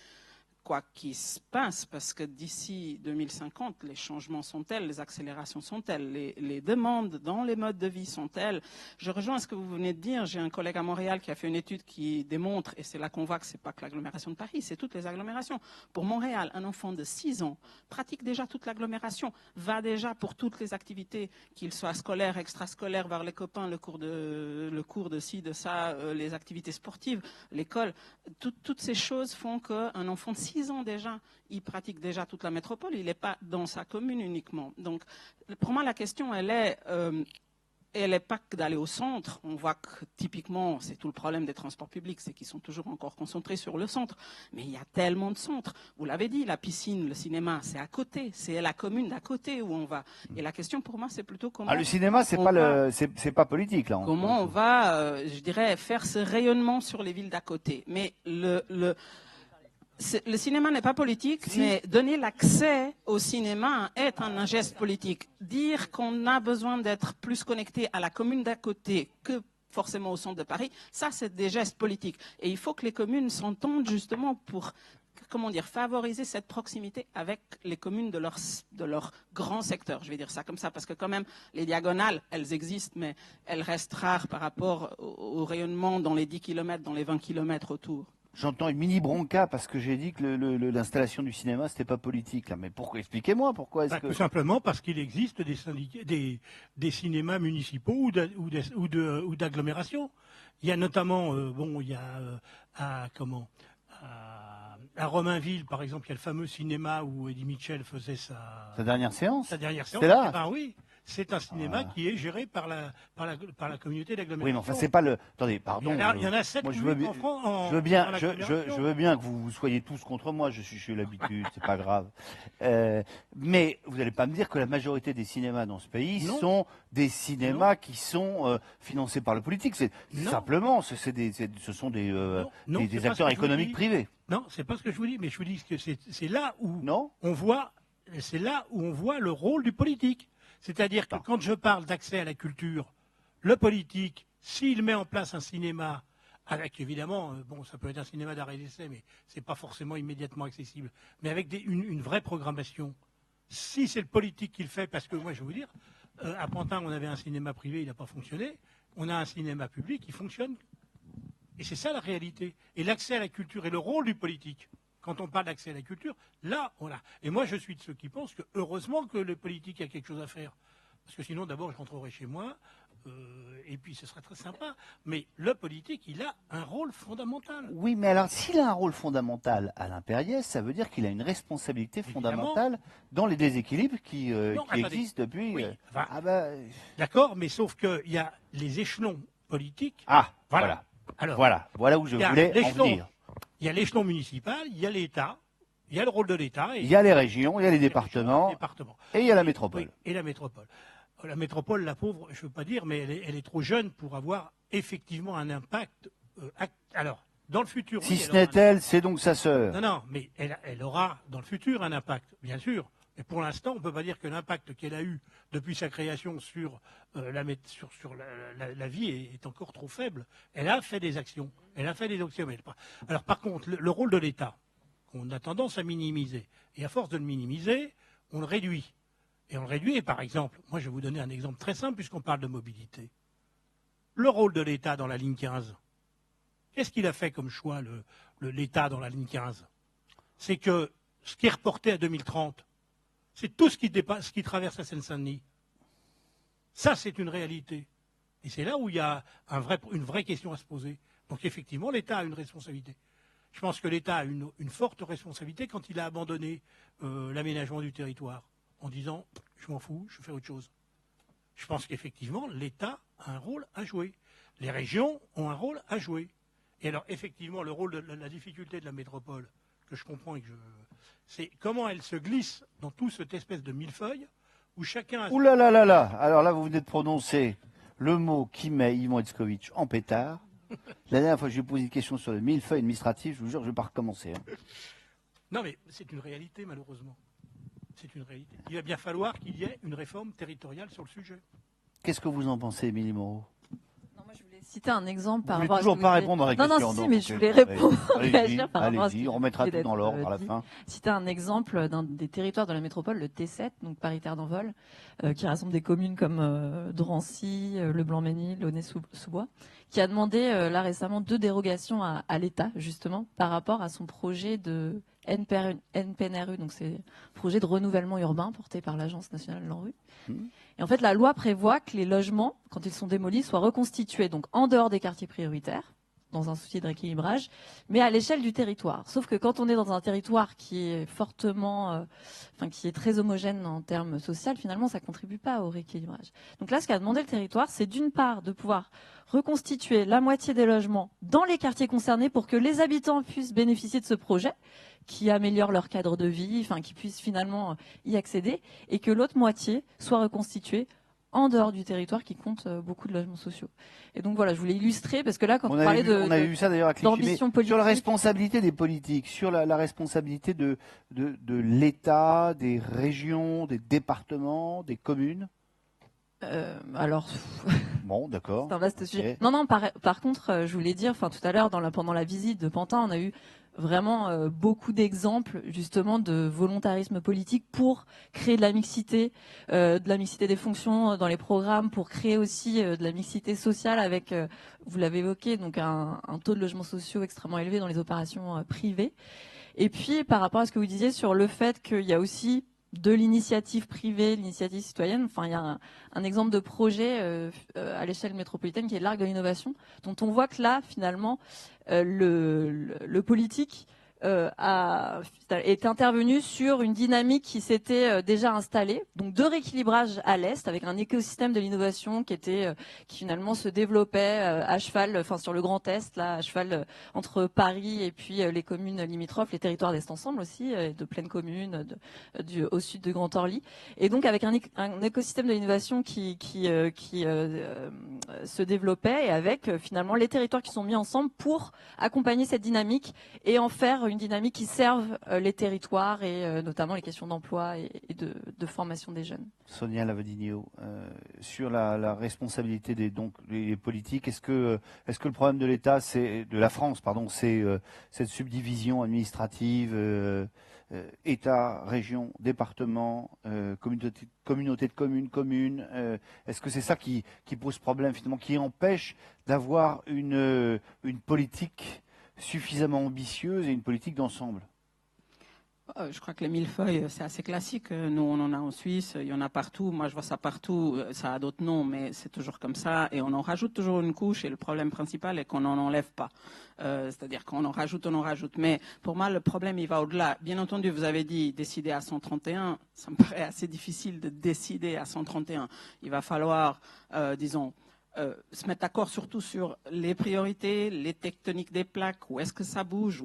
quoi qu'il se passe, parce que d'ici 2050, les changements sont tels, les accélérations sont telles, les demandes dans les modes de vie sont telles. Je rejoins ce que vous venez de dire. J'ai un collègue à Montréal qui a fait une étude qui démontre, et c'est là qu'on voit que ce n'est pas que l'agglomération de Paris, c'est toutes les agglomérations. Pour Montréal, un enfant de 6 ans pratique déjà toute l'agglomération, va déjà pour toutes les activités, qu'il soit scolaire, extrascolaire, vers les copains, le cours de ci, de ça, les activités sportives, l'école. Toutes ces choses font qu'un enfant de 6 ans déjà, il pratique déjà toute la métropole, il n'est pas dans sa commune uniquement. Donc, pour moi, la question, elle n'est pas que d'aller au centre. On voit que typiquement, c'est tout le problème des transports publics, c'est qu'ils sont toujours encore concentrés sur le centre. Mais il y a tellement de centres. Vous l'avez dit, la piscine, le cinéma, c'est à côté. C'est la commune d'à côté où on va. Et la question pour moi, c'est plutôt comment... le cinéma, c'est pas politique, là. Comment on va, je dirais, faire ce rayonnement sur les villes d'à côté. Mais le cinéma n'est pas politique, mais donner l'accès au cinéma est un geste politique. Dire qu'on a besoin d'être plus connecté à la commune d'à côté que forcément au centre de Paris, ça c'est des gestes politiques. Et il faut que les communes s'entendent justement pour, favoriser cette proximité avec les communes de leur grand secteur. Je vais dire ça comme ça, parce que quand même, les diagonales, elles existent, mais elles restent rares par rapport au rayonnement dans les 10 km, dans les 20 km autour. J'entends une mini bronca parce que j'ai dit que l'installation du cinéma, c'était pas politique. Là. Mais pourquoi? Expliquez-moi pourquoi est-ce que... Tout simplement parce qu'il existe des syndicats, des cinémas municipaux ou d'agglomération. Il y a notamment, À Romainville, par exemple, il y a le fameux cinéma où Eddie Mitchell faisait sa dernière séance. séance. C'est là. Eh ben oui, c'est un cinéma qui est géré par la communauté d'agglomération. Oui, mais enfin, c'est pas le. Attendez, pardon. Il y en a 7 moi, communes en France. je veux bien que vous soyez tous contre moi. J'ai l'habitude, c'est pas grave. Mais vous n'allez pas me dire que la majorité des cinémas dans ce pays sont des cinémas qui sont financés par le politique. C'est simplement, ce sont des acteurs économiques privés. Non, c'est pas ce que je vous dis, mais je vous dis que c'est là où on voit le rôle du politique. C'est-à-dire que quand je parle d'accès à la culture, le politique, s'il met en place un cinéma, avec évidemment, ça peut être un cinéma d'arrêt d'essai, mais c'est pas forcément immédiatement accessible, mais avec une vraie programmation, si c'est le politique qui le fait, parce que moi je vais vous dire, à Pantin on avait un cinéma privé, il n'a pas fonctionné, on a un cinéma public qui fonctionne. Et c'est ça la réalité. Et l'accès à la culture et le rôle du politique. Quand on parle d'accès à la culture, là, on l'a. Et moi, je suis de ceux qui pensent que heureusement que le politique a quelque chose à faire. Parce que sinon, d'abord, je rentrerai chez moi, et puis ce serait très sympa. Mais le politique, il a un rôle fondamental. Oui, mais alors, s'il a un rôle fondamental à l'impériès, ça veut dire qu'il a une responsabilité fondamentale dans les déséquilibres qui existent depuis... Oui, d'accord, mais sauf qu'il y a les échelons politiques. Ah, voilà. Alors, voilà où je voulais en venir. Il y a l'échelon municipal, il y a l'État, il y a le rôle de l'État. Il y a les régions, il y a les départements, et il y a la métropole. Oui, et la métropole. La métropole, la pauvre, je ne veux pas dire, mais elle est trop jeune pour avoir effectivement un impact. Alors, dans le futur... Si ce n'est elle, c'est donc sa sœur. Non, mais elle aura dans le futur un impact, bien sûr. Mais pour l'instant, on ne peut pas dire que l'impact qu'elle a eu depuis sa création sur la vie est encore trop faible. Elle a fait des actions. Alors par contre, le rôle de l'État, qu'on a tendance à minimiser, et à force de le minimiser, on le réduit. Et on le réduit, et par exemple, moi je vais vous donner un exemple très simple puisqu'on parle de mobilité. Le rôle de l'État dans la ligne 15. Qu'est-ce qu'il a fait comme choix, l'État dans la ligne 15? C'est que ce qui est reporté à 2030, c'est tout ce qui traverse la Seine-Saint-Denis. Ça, c'est une réalité. Et c'est là où il y a une vraie question à se poser. Donc effectivement, l'État a une responsabilité. Je pense que l'État a une forte responsabilité quand il a abandonné l'aménagement du territoire, en disant « je m'en fous, je fais autre chose ». Je pense qu'effectivement, l'État a un rôle à jouer. Les régions ont un rôle à jouer. Et alors, effectivement, le rôle de la difficulté de la métropole, que je comprends et que c'est comment elle se glisse dans toute cette espèce de millefeuille où chacun a... Ouh là là là là. Alors là, vous venez de prononcer le mot qui met Yvon Hetzkovitch en pétard. La dernière fois que je lui ai posé une question sur le millefeuille administratif, je vous jure, je ne vais pas recommencer. Non, mais c'est une réalité, malheureusement. C'est une réalité. Il va bien falloir qu'il y ait une réforme territoriale sur le sujet. Qu'est-ce que vous en pensez, Émilie Moreau? Citer un exemple par rapport rapport à toujours pas répondre à la question. Non, mais je voulais répondre. Allez-y, on remettra tout dans l'ordre à la fin. Citer un exemple d'un des territoires de la métropole, le T7, donc Paris-Terre d'Envol, qui rassemble des communes comme Drancy, Le Blanc-Ménil, Launay-sous-Bois, qui a demandé là récemment 2 dérogations à l'État, justement, par rapport à son projet de NPNRU, donc c'est un projet de renouvellement urbain porté par l'Agence nationale de l'ANRU. Et en fait, la loi prévoit que les logements, quand ils sont démolis, soient reconstitués, donc en dehors des quartiers prioritaires, dans un souci de rééquilibrage, mais à l'échelle du territoire. Sauf que quand on est dans un territoire qui est qui est très homogène en termes sociaux, finalement, ça contribue pas au rééquilibrage. Donc là, ce qu'a demandé le territoire, c'est d'une part de pouvoir reconstituer la moitié des logements dans les quartiers concernés pour que les habitants puissent bénéficier de ce projet, qui améliore leur cadre de vie, qui puissent finalement y accéder, et que l'autre moitié soit reconstituée en dehors du territoire qui compte beaucoup de logements sociaux. Et donc voilà, je voulais illustrer, parce que là, quand on parlait on a vu ça d'ailleurs à Clichy, politique, sur la responsabilité des politiques, sur la responsabilité de l'État, des régions, des départements, des communes. Alors, bon, d'accord. C'est un vaste sujet. Non, par contre, je voulais dire, tout à l'heure, pendant la visite de Pantin, on a eu vraiment beaucoup d'exemples justement de volontarisme politique pour créer de la mixité des fonctions dans les programmes, pour créer aussi de la mixité sociale avec, vous l'avez évoqué, donc un taux de logements sociaux extrêmement élevé dans les opérations privées. Et puis par rapport à ce que vous disiez sur le fait qu'il y a aussi de l'initiative privée, l'initiative citoyenne. Il y a un exemple de projet à l'échelle métropolitaine qui est l'Arc de l'innovation, dont on voit que là, finalement, le politique est intervenu sur une dynamique qui s'était déjà installée, donc de rééquilibrage à l'est, avec un écosystème de l'innovation qui finalement se développait à cheval, enfin sur le Grand Est, là, à cheval entre Paris et puis les communes limitrophes, les territoires d'Est Ensemble aussi, de pleine commune, au sud de Grand Orly, et donc avec un écosystème de l'innovation qui se développait, et avec finalement les territoires qui sont mis ensemble pour accompagner cette dynamique et en faire une dynamique qui serve les territoires et notamment les questions d'emploi et de formation des jeunes. Sonia Lavadinho, sur la responsabilité des politiques, est-ce que le problème de l'État, de la France, pardon, c'est cette subdivision administrative, État, région, département, communauté de communes, commune, est-ce que c'est ça qui pose problème finalement, qui empêche d'avoir une politique suffisamment ambitieuse et une politique d'ensemble? Je crois que les millefeuilles, c'est assez classique. Nous, on en a en Suisse, il y en a partout. Moi, je vois ça partout. Ça a d'autres noms, mais c'est toujours comme ça. Et on en rajoute toujours une couche. Et le problème principal est qu'on n'en enlève pas. C'est-à-dire qu'on en rajoute, on en rajoute. Mais pour moi, le problème, il va au-delà. Bien entendu, vous avez dit décider à 131. Ça me paraît assez difficile de décider à 131. Il va falloir, disons, se mettre d'accord surtout sur les priorités, les tectoniques des plaques, où est-ce que ça bouge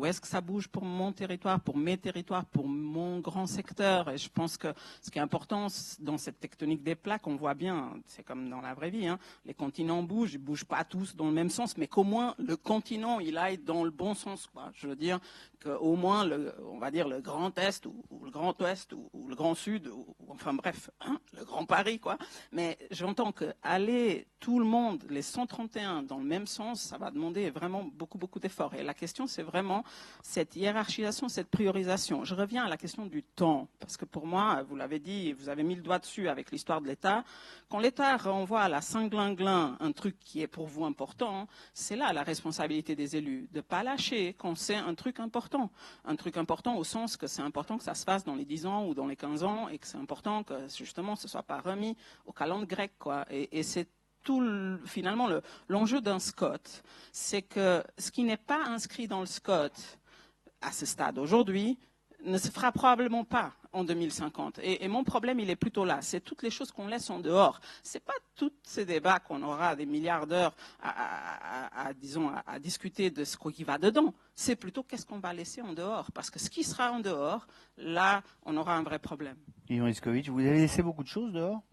pour mon territoire, pour mes territoires, pour mon grand secteur. Et je pense que ce qui est important dans cette tectonique des plaques, on voit bien, c'est comme dans la vraie vie, hein, les continents bougent, ils ne bougent pas tous dans le même sens, mais qu'au moins le continent, il aille dans le bon sens, quoi. Je veux dire qu'au moins, on va dire le Grand Est ou le Grand Ouest ou le Grand Sud, ou enfin bref, hein, le Grand Paris, quoi. Mais j'entends qu'aller tout le monde, les 131 dans le même sens, ça va demander vraiment beaucoup, beaucoup d'efforts. Et la question, c'est vraiment cette hiérarchisation, cette priorisation. Je reviens à la question du temps, parce que pour moi, vous l'avez dit, vous avez mis le doigt dessus avec l'histoire de l'État. Quand l'État renvoie à la Saint-Glinglin un truc qui est pour vous important, c'est là la responsabilité des élus, de ne pas lâcher quand c'est un truc important. Un truc important au sens que c'est important que ça se fasse dans les 10 ans ou dans les 15 ans, et que c'est important que justement ce ne soit pas remis au calendrier grec, quoi. Et c'est finalement l'enjeu d'un SCOT, c'est que ce qui n'est pas inscrit dans le SCOT à ce stade aujourd'hui ne se fera probablement pas en 2050. Et mon problème, il est plutôt là. C'est toutes les choses qu'on laisse en dehors. C'est pas tous ces débats qu'on aura des milliards d'heures à discuter de ce qui va dedans. C'est plutôt qu'est-ce qu'on va laisser en dehors. Parce que ce qui sera en dehors, là, on aura un vrai problème. Yvan Iskovic, vous avez laissé beaucoup de choses dehors?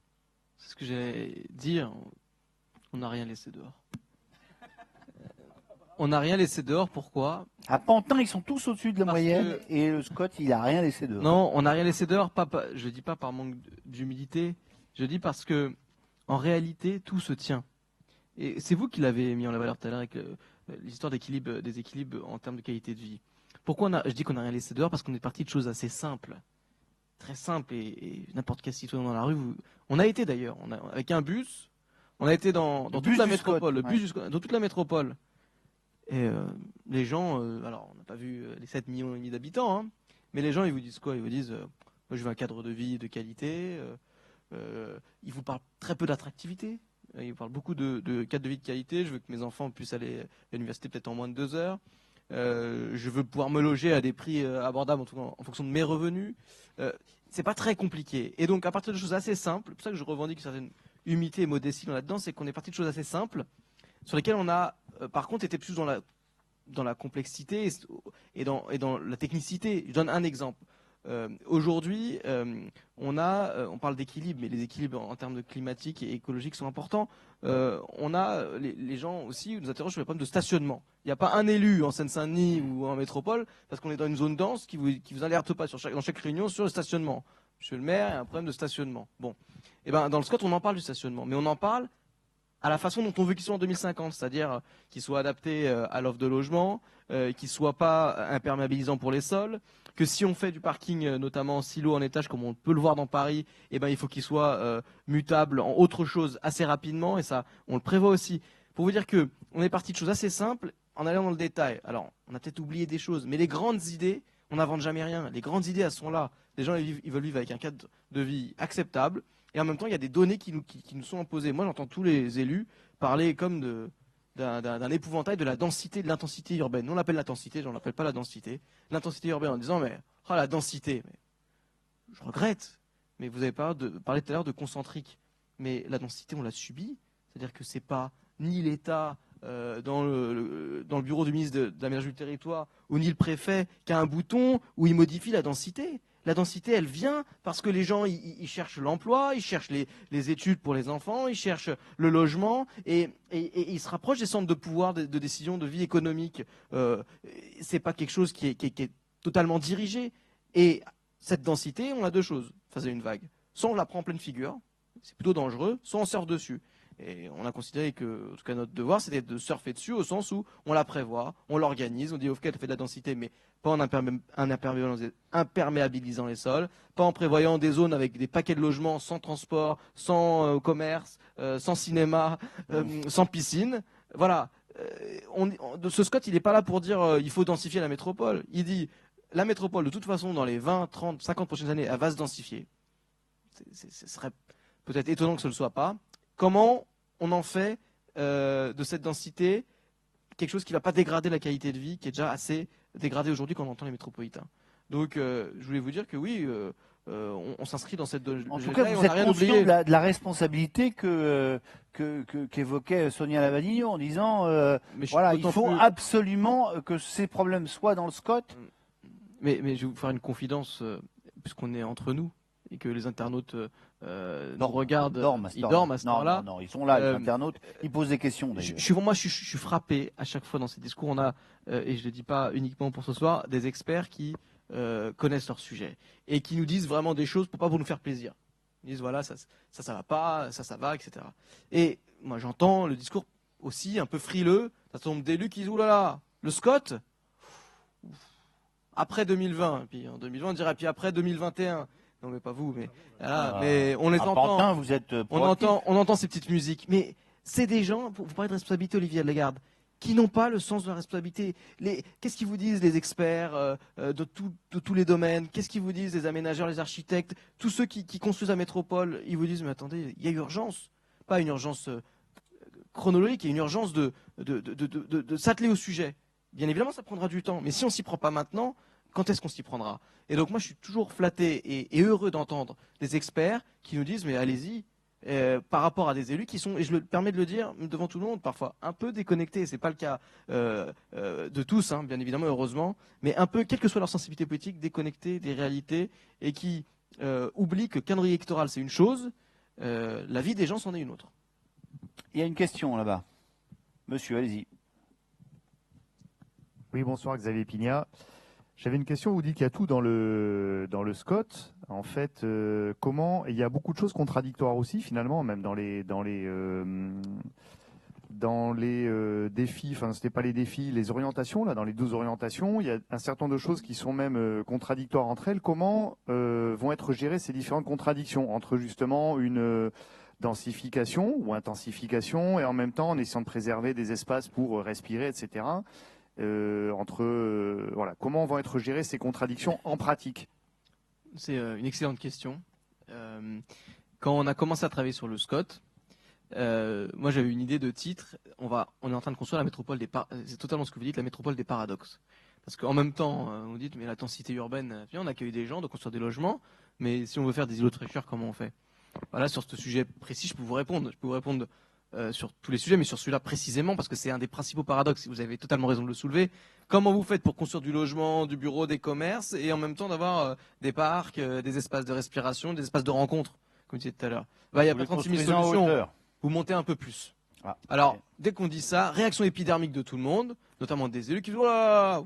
C'est ce que j'allais dire. On n'a rien laissé dehors. On n'a rien laissé dehors, pourquoi? À Pantin, ils sont tous au-dessus de la moyenne, et le Scott, il n'a rien laissé dehors. Non, on n'a rien laissé dehors, je ne dis pas par manque d'humilité, je dis parce que, en réalité, tout se tient. Et c'est vous qui l'avez mis en la valeur tout à l'heure avec l'histoire des équilibres en termes de qualité de vie. Pourquoi je dis qu'on n'a rien laissé dehors? Parce qu'on est parti de choses assez simples. Très simples, et n'importe quel citoyen dans la rue, on a été d'ailleurs, avec un bus, on a été dans toute la métropole, dans toute la métropole. Et les gens, alors on n'a pas vu les 7 millions et demi d'habitants, hein, mais les gens, ils vous disent quoi? Ils vous disent, moi je veux un cadre de vie de qualité, ils vous parlent très peu d'attractivité, ils vous parlent beaucoup de cadre de vie de qualité, je veux que mes enfants puissent aller à l'université peut-être en moins de 2 heures, je veux pouvoir me loger à des prix abordables en fonction de mes revenus. C'est pas très compliqué. Et donc à partir de choses assez simples, c'est pour ça que je revendique une certaine humilité et modestie là-dedans, c'est qu'on est parti de choses assez simples, sur lesquelles on a par contre été plus dans la complexité et dans la technicité. Je donne un exemple. Aujourd'hui, on parle d'équilibre, mais les équilibres en termes de climatique et écologique sont importants. Les gens aussi nous interrogent sur les problèmes de stationnement. Il n'y a pas un élu en Seine-Saint-Denis ou en métropole, parce qu'on est dans une zone dense, qui vous alerte pas dans chaque réunion sur le stationnement. Monsieur le maire, il y a un problème de stationnement. Bon. Et ben, dans le SCOT, on en parle du stationnement, mais on en parle à la façon dont on veut qu'il soit en 2050, c'est-à-dire qu'il soit adapté à l'offre de logement, qu'il ne soit pas imperméabilisant pour les sols, que si on fait du parking, notamment en silo, en étage, comme on peut le voir dans Paris, eh ben, il faut qu'il soit mutable en autre chose assez rapidement, et ça, on le prévoit aussi. Pour vous dire qu'on est parti de choses assez simples, en allant dans le détail. Alors, on a peut-être oublié des choses, mais les grandes idées, on n'invente jamais rien. Les grandes idées, elles sont là. Les gens, ils veulent vivre avec un cadre de vie acceptable, et en même temps, il y a des données qui nous sont imposées. Moi, j'entends tous les élus parler comme d'un épouvantail de la densité, de l'intensité urbaine. Nous on l'appelle l'intensité, j'en appelle pas la densité. L'intensité urbaine en disant mais la densité, mais je regrette. Mais vous avez parlé tout à l'heure de concentrique, mais la densité on l'a subie, c'est-à-dire que c'est pas ni l'État dans le bureau du ministre de l'aménagement du territoire ou ni le préfet qui a un bouton où il modifie la densité. La densité, elle vient parce que les gens, ils cherchent l'emploi, ils cherchent les études pour les enfants, ils cherchent le logement et ils se rapprochent des centres de pouvoir, de décision, de vie économique. C'est pas quelque chose qui est totalement dirigé. Et cette densité, on a deux choses face à une vague. Soit on la prend en pleine figure, c'est plutôt dangereux, soit on surfe dessus. Et on a considéré que, en tout cas, notre devoir, c'était de surfer dessus au sens où on la prévoit, on l'organise, on dit, ok, elle fait de la densité, mais pas en imperméabilisant les sols, pas en prévoyant des zones avec des paquets de logements sans transport, sans commerce, sans cinéma, sans piscine. Voilà. Ce Scott, il n'est pas là pour dire il faut densifier la métropole. Il dit la métropole, de toute façon, dans les 20, 30, 50 prochaines années, elle va se densifier. Ce serait peut-être étonnant que ce ne le soit pas. Comment on en fait de cette densité quelque chose qui ne va pas dégrader la qualité de vie, qui est déjà assez dégradée aujourd'hui quand on entend les métropolitains. Donc, je voulais vous dire que oui, on s'inscrit dans cette logique. En tout cas, vous êtes conscient de la responsabilité qu'évoquait Sonia Lavagno en disant voilà, il faut absolument que ces problèmes soient dans le SCOT. Mais je vais vous faire une confidence, puisqu'on est entre nous et que les internautes nous regardent, ils dorment à ce moment-là. Non, ils sont là, les internautes, ils posent des questions. Je suis frappé à chaque fois dans ces discours. On a, et je ne le dis pas uniquement pour ce soir, des experts qui connaissent leur sujet et qui nous disent vraiment des choses pas pour nous faire plaisir. Ils disent voilà, ça va pas, ça va, etc. Et moi j'entends le discours aussi un peu frileux, ça tombe d'élus qui disent oulala, le Scott, après 2020, puis en 2020 on dirait, puis après 2021. Non mais pas vous, mais voilà, mais on les entend. Pantin, vous êtes on entend ces petites musiques. Mais c'est des gens, vous parlez de responsabilité, Olivier Lagarde, qui n'ont pas le sens de la responsabilité. Qu'est-ce qu'ils vous disent les experts de tous les domaines? Qu'est-ce qu'ils vous disent les aménageurs, les architectes, tous ceux qui construisent la métropole? Ils vous disent mais attendez, il y a urgence, pas une urgence chronologique, il y a une urgence de s'atteler au sujet. Bien évidemment, ça prendra du temps, mais si on s'y prend pas maintenant, quand est-ce qu'on s'y prendra? Et donc moi je suis toujours flatté et heureux d'entendre des experts qui nous disent mais allez-y, par rapport à des élus qui sont, et je me permets de le dire devant tout le monde, parfois un peu déconnectés, c'est pas le cas de tous, hein, bien évidemment, heureusement, mais un peu, quelle que soit leur sensibilité politique, déconnectés des réalités et qui oublient que calendrier électoral c'est une chose, la vie des gens c'en est une autre. Il y a une question là-bas. Monsieur, allez-y. Oui, bonsoir Xavier Pignat. J'avais une question, vous dites qu'il y a tout dans le SCOT. En fait, comment, il y a beaucoup de choses contradictoires aussi finalement, même dans les défis, enfin c'était pas les défis, les orientations, là, dans les 12 orientations, il y a un certain nombre de choses qui sont même contradictoires entre elles. Comment vont être gérées ces différentes contradictions entre justement une densification ou intensification et en même temps en essayant de préserver des espaces pour respirer, etc. Voilà, comment vont être gérées ces contradictions en pratique? C'est une excellente question. Quand on a commencé à travailler sur le SCOT, moi j'avais une idée de titre. On est en train de construire la métropole c'est totalement ce que vous dites, la métropole des paradoxes. Parce qu'en même temps, vous dites mais la densité urbaine, on accueille des gens, de construire des logements, mais si on veut faire des îlots de fraîcheur, comment on fait? Voilà, sur ce sujet précis, je peux vous répondre. Je peux vous répondre sur tous les sujets, mais sur celui-là précisément, parce que c'est un des principaux paradoxes, vous avez totalement raison de le soulever. Comment vous faites pour construire du logement, du bureau, des commerces, et en même temps d'avoir des parcs, des espaces de respiration, des espaces de rencontre, comme je disais tout à l'heure? Il n'y a pas 36 000 solutions. Vous montez un peu plus. Ah, alors, okay. Dès qu'on dit ça, réaction épidermique de tout le monde, notamment des élus qui disent « Oh là,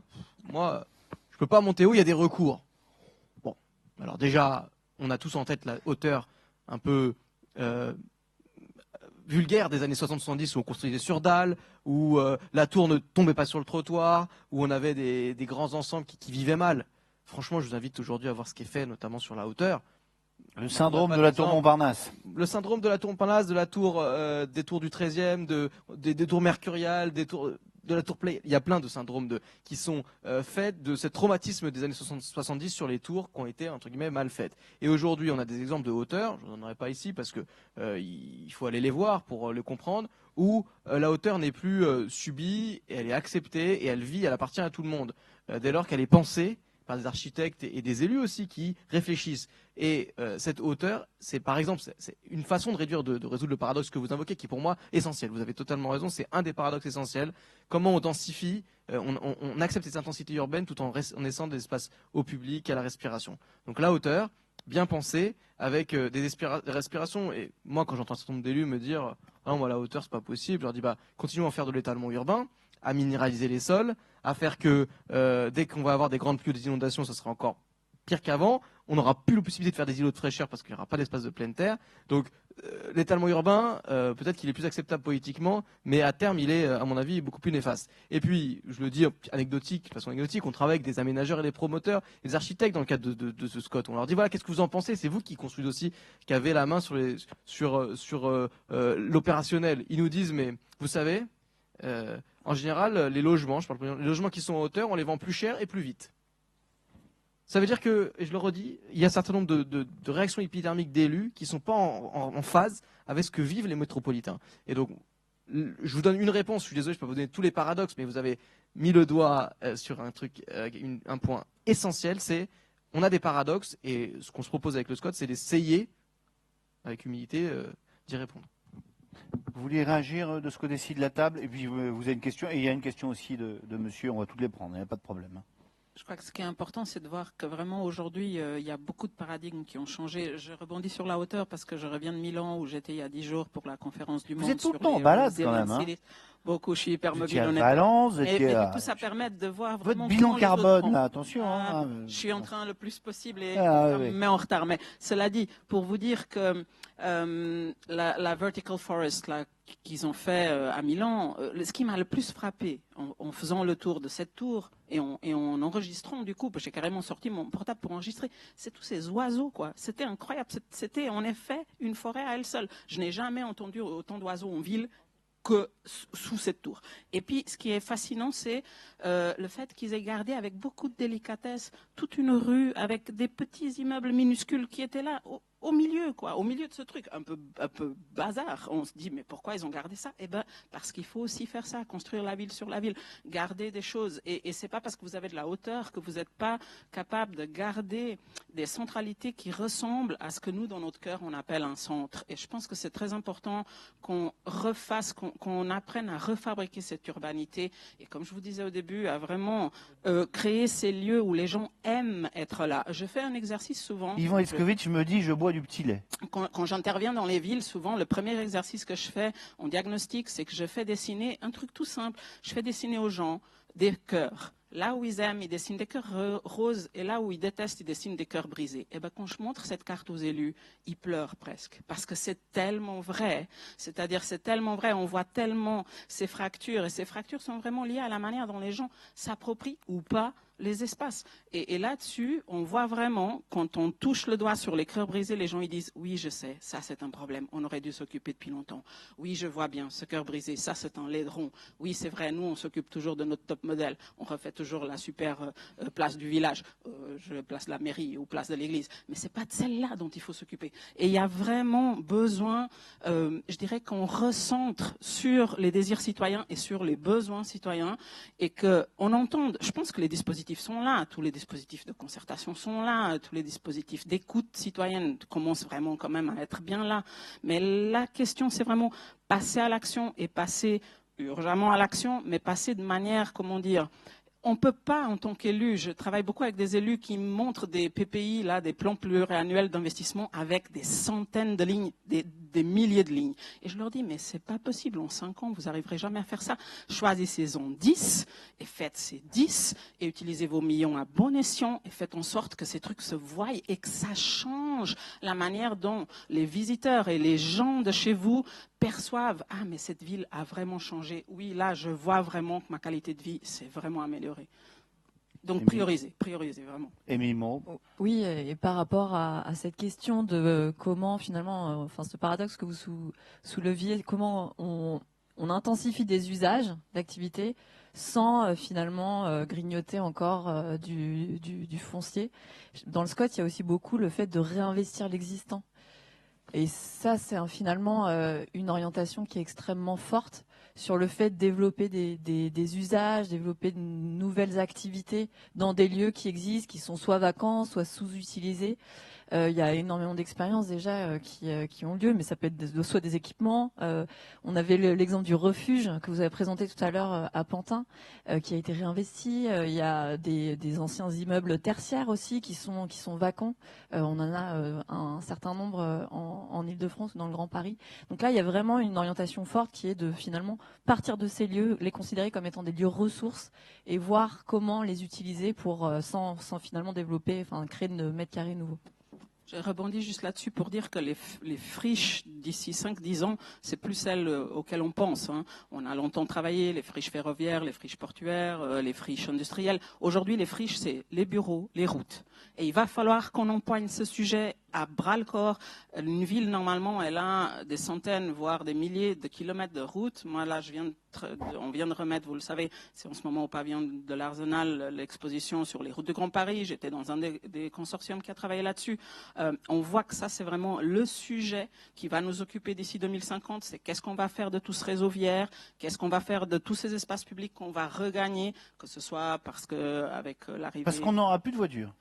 moi, je ne peux pas monter haut, il y a des recours. » Bon, alors déjà, on a tous en tête la hauteur un peu vulgaire des années 60-70 où on construisait sur dalles, où la tour ne tombait pas sur le trottoir, où on avait des grands ensembles qui vivaient mal. Franchement, je vous invite aujourd'hui à voir ce qui est fait, notamment sur la hauteur. Le syndrome de la tour Montparnasse. Le syndrome de la tour Montparnasse, de la tour, des tours du 13e, des tours mercuriales, des tours de la tour Play. Il y a plein de syndromes qui sont faits de ce traumatisme des années 70 sur les tours qui ont été entre guillemets mal faites. Et aujourd'hui, on a des exemples de hauteur. Je n'en aurai pas ici parce que il faut aller les voir pour le comprendre. Où la hauteur n'est plus subie, et elle est acceptée et elle vit, elle appartient à tout le monde. Dès lors qu'elle est pensée par des architectes et des élus aussi qui réfléchissent. Et cette hauteur, c'est par exemple, c'est une façon de réduire, de résoudre le paradoxe que vous invoquez, qui est pour moi essentiel. Vous avez totalement raison, c'est un des paradoxes essentiels. Comment on densifie, on accepte ces intensités urbaines tout en laissant des espaces au public, à la respiration. Donc la hauteur, bien pensée, avec des respirations. Et moi, quand j'entends un certain nombre d'élus me dire « Ah, moi, la hauteur, c'est pas possible », je leur dis bah, « Continuons à faire de l'étalement urbain, à minéraliser les sols, à faire que dès qu'on va avoir des grandes pluies ou des inondations, ça sera encore pire qu'avant. On n'aura plus la possibilité de faire des îlots de fraîcheur parce qu'il n'y aura pas d'espace de pleine terre. Donc l'étalement urbain, peut-être qu'il est plus acceptable politiquement, mais à terme, il est, à mon avis, beaucoup plus néfaste. Et puis, je le dis anecdotique, de façon anecdotique, on travaille avec des aménageurs et des promoteurs, et des architectes dans le cadre de ce SCOT. On leur dit voilà, qu'est-ce que vous en pensez? C'est vous qui construisez aussi, qui avez la main sur l'opérationnel. Ils nous disent mais vous savez, en général, les logements, les logements qui sont en hauteur, on les vend plus cher et plus vite. Ça veut dire que, et je le redis, il y a un certain nombre de réactions épidermiques d'élus qui ne sont pas en phase avec ce que vivent les métropolitains. Et donc, je vous donne une réponse, je suis désolé, je ne peux pas vous donner tous les paradoxes, mais vous avez mis le doigt sur un truc, un point essentiel, c'est on a des paradoxes, et ce qu'on se propose avec le SCOT, c'est d'essayer, avec humilité, d'y répondre. Vous voulez réagir de ce côté-ci de la table? Et puis vous avez une question, et il y a une question aussi de monsieur, on va toutes les prendre, il n'y a pas de problème. Je crois que ce qui est important, c'est de voir que vraiment aujourd'hui, il y a beaucoup de paradigmes qui ont changé. Je rebondis sur la hauteur parce que je reviens de Milan où j'étais il y a 10 jours pour la conférence du monde. Vous êtes tout le temps en balade quand même. Hein. Beaucoup, je suis hyper mobile. À Valence, et du coup, ça permet de voir vraiment votre bilan carbone, là, attention. Je suis en train le plus possible et oui. mais en retard. Mais cela dit, pour vous dire que la Vertical Forest là, qu'ils ont fait à Milan, ce qui m'a le plus frappé en faisant le tour de cette tour et en enregistrant du coup, parce que j'ai carrément sorti mon portable pour enregistrer, c'est tous ces oiseaux quoi. C'était incroyable. C'était en effet une forêt à elle seule. Je n'ai jamais entendu autant d'oiseaux en ville que sous cette tour. Et puis, ce qui est fascinant, c'est le fait qu'ils aient gardé avec beaucoup de délicatesse toute une rue avec des petits immeubles minuscules qui étaient là au milieu, quoi, au milieu de ce truc, un peu bazar. On se dit, mais pourquoi ils ont gardé ça? Eh ben, parce qu'il faut aussi faire ça, construire la ville sur la ville, garder des choses. Et c'est pas parce que vous avez de la hauteur que vous n'êtes pas capable de garder des centralités qui ressemblent à ce que nous, dans notre cœur, on appelle un centre. Et je pense que c'est très important qu'on refasse, qu'on apprenne à refabriquer cette urbanité. Et comme je vous disais au début, à vraiment créer ces lieux où les gens aiment être là. Je fais un exercice souvent. Yvan Escovitch me dit, je bois du petit lait. Quand j'interviens dans les villes, souvent, le premier exercice que je fais en diagnostic, c'est que je fais dessiner un truc tout simple. Je fais dessiner aux gens des cœurs. Là où ils aiment, ils dessinent des cœurs roses, et là où ils détestent, ils dessinent des cœurs brisés. Et ben, quand je montre cette carte aux élus, ils pleurent presque, parce que c'est tellement vrai. C'est-à-dire, c'est tellement vrai, on voit tellement ces fractures, et ces fractures sont vraiment liées à la manière dont les gens s'approprient ou pas les espaces. Et là-dessus, on voit vraiment, quand on touche le doigt sur les cœurs brisés, les gens ils disent « Oui, je sais, ça c'est un problème, on aurait dû s'occuper depuis longtemps. Oui, je vois bien, ce cœur brisé, ça c'est un laideron. Oui, c'est vrai, nous on s'occupe toujours de notre top modèle. On refait toujours la super place du village, place de la mairie ou place de l'église. Mais c'est pas de celle-là dont il faut s'occuper. Et il y a vraiment besoin, je dirais qu'on recentre sur les désirs citoyens et sur les besoins citoyens et qu'on entende, je pense que les dispositifs sont là, tous les dispositifs de concertation sont là, tous les dispositifs d'écoute citoyenne commencent vraiment quand même à être bien là. Mais la question, c'est vraiment passer à l'action et passer urgemment à l'action, mais passer de manière, comment dire, on ne peut pas, en tant qu'élu, je travaille beaucoup avec des élus qui montrent des PPI, là, des plans pluriannuels d'investissement avec des centaines de lignes, des milliers de lignes. Et je leur dis, mais c'est pas possible, en 5 ans, vous n'arriverez jamais à faire ça. Choisissez-en 10 et faites ces 10 et utilisez vos millions à bon escient et faites en sorte que ces trucs se voient et que ça change la manière dont les visiteurs et les gens de chez vous perçoivent, ah, mais cette ville a vraiment changé. Oui, là, je vois vraiment que ma qualité de vie s'est vraiment améliorée. Donc, prioriser vraiment. Émilie Moreau. Oui, et par rapport à cette question de comment, finalement, enfin, ce paradoxe que vous souleviez, comment on intensifie des usages d'activités sans finalement grignoter encore du foncier. Dans le SCOT, il y a aussi beaucoup le fait de réinvestir l'existant. Et ça, c'est finalement une orientation qui est extrêmement forte sur le fait de développer des usages, développer de nouvelles activités dans des lieux qui existent, qui sont soit vacants, soit sous-utilisés. Il y a énormément d'expériences déjà qui ont lieu, mais ça peut être soit des équipements. On avait l'exemple du refuge que vous avez présenté tout à l'heure à Pantin, qui a été réinvesti. Il y a des anciens immeubles tertiaires aussi qui sont vacants. On en a un certain nombre en Ile-de-France ou dans le Grand Paris. Donc là, il y a vraiment une orientation forte qui est de finalement partir de ces lieux, les considérer comme étant des lieux ressources et voir comment les utiliser pour sans finalement développer, enfin créer de mètres carrés nouveaux. Je rebondis juste là-dessus pour dire que les friches d'ici 5-10 ans, c'est plus celles auxquelles on pense. Hein. On a longtemps travaillé, les friches ferroviaires, les friches portuaires, les friches industrielles. Aujourd'hui, les friches, c'est les bureaux, les routes. Et il va falloir qu'on empoigne ce sujet à bras-le-corps. Une ville, normalement, elle a des centaines, voire des milliers de kilomètres de routes. Moi, là, on vient de remettre, vous le savez, c'est en ce moment au pavillon de l'Arsenal, l'exposition sur les routes de Grand Paris. J'étais dans un des consortiums qui a travaillé là-dessus. On voit que ça, c'est vraiment le sujet qui va nous occuper d'ici 2050. C'est qu'est-ce qu'on va faire de tout ce réseau viaire, qu'est-ce qu'on va faire de tous ces espaces publics qu'on va regagner, que ce soit parce que avec l'arrivée... Parce qu'on n'aura plus de voitures.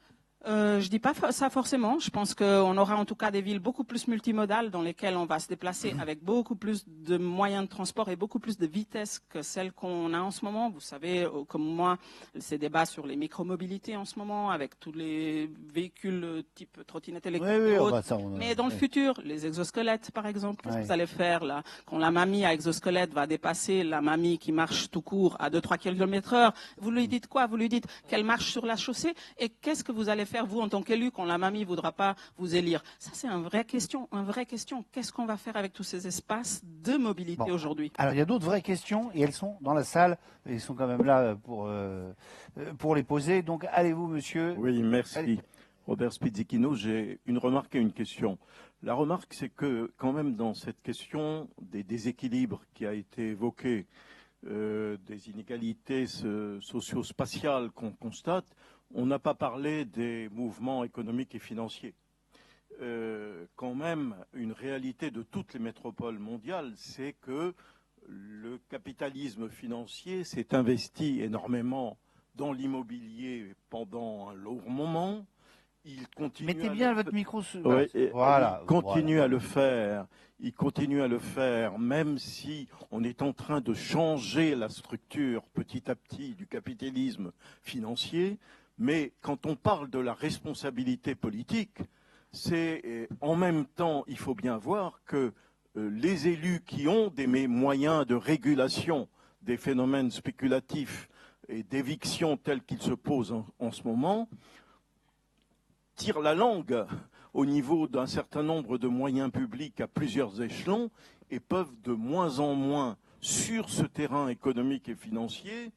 Je dis pas ça forcément. Je pense qu'on aura en tout cas des villes beaucoup plus multimodales dans lesquelles on va se déplacer avec beaucoup plus de moyens de transport et beaucoup plus de vitesse que celles qu'on a en ce moment. Vous savez, comme moi, ces débats sur les micromobilités en ce moment, avec tous les véhicules type trottinette électrique. Oui, et autres. Mais dans le futur, les exosquelettes, par exemple, qu'est-ce que vous allez faire là quand la mamie à exosquelette va dépasser la mamie qui marche tout court à 2-3 km/h? Vous lui dites quoi? Vous lui dites qu'elle marche sur la chaussée, et qu'est-ce que vous allez faire, vous, en tant qu'élu, quand la mamie ne voudra pas vous élire? Ça, c'est une vraie question. Qu'est-ce qu'on va faire avec tous ces espaces de mobilité aujourd'hui? Alors, il y a d'autres vraies questions, et elles sont dans la salle. Ils sont quand même là pour les poser. Donc, allez-vous, monsieur. Oui, merci. Allez. Robert Spizzichino, j'ai une remarque et une question. La remarque, c'est que quand même dans cette question des déséquilibres qui a été évoqué, des inégalités socio-spatiales qu'on constate, on n'a pas parlé des mouvements économiques et financiers. Quand même, une réalité de toutes les métropoles mondiales, c'est que le capitalisme financier s'est investi énormément dans l'immobilier pendant un long moment. Il continue Mettez bien votre micro sur... Oui, voilà. Il continue à le faire. Il continue à le faire, même si on est en train de changer la structure petit à petit du capitalisme financier. Mais quand on parle de la responsabilité politique, c'est en même temps, il faut bien voir que les élus qui ont des moyens de régulation des phénomènes spéculatifs et d'éviction tels qu'ils se posent en ce moment, tirent la langue au niveau d'un certain nombre de moyens publics à plusieurs échelons et peuvent de moins en moins, sur ce terrain économique et financier,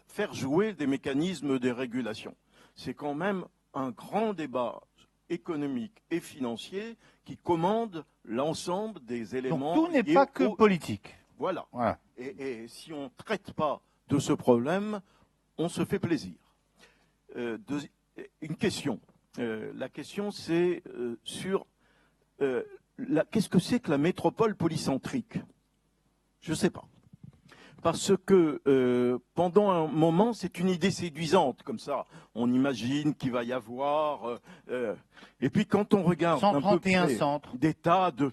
faire jouer des mécanismes de régulation. C'est quand même un grand débat économique et financier qui commande l'ensemble des éléments. Donc tout n'est pas que politique. Voilà. Et si on ne traite pas de ce problème, on se fait plaisir. Une question. La question, c'est sur qu'est-ce que c'est que la métropole polycentrique? Je ne sais pas. Parce que pendant un moment, c'est une idée séduisante, comme ça. On imagine qu'il va y avoir... et puis quand on regarde 131 un peu centres. Des tas de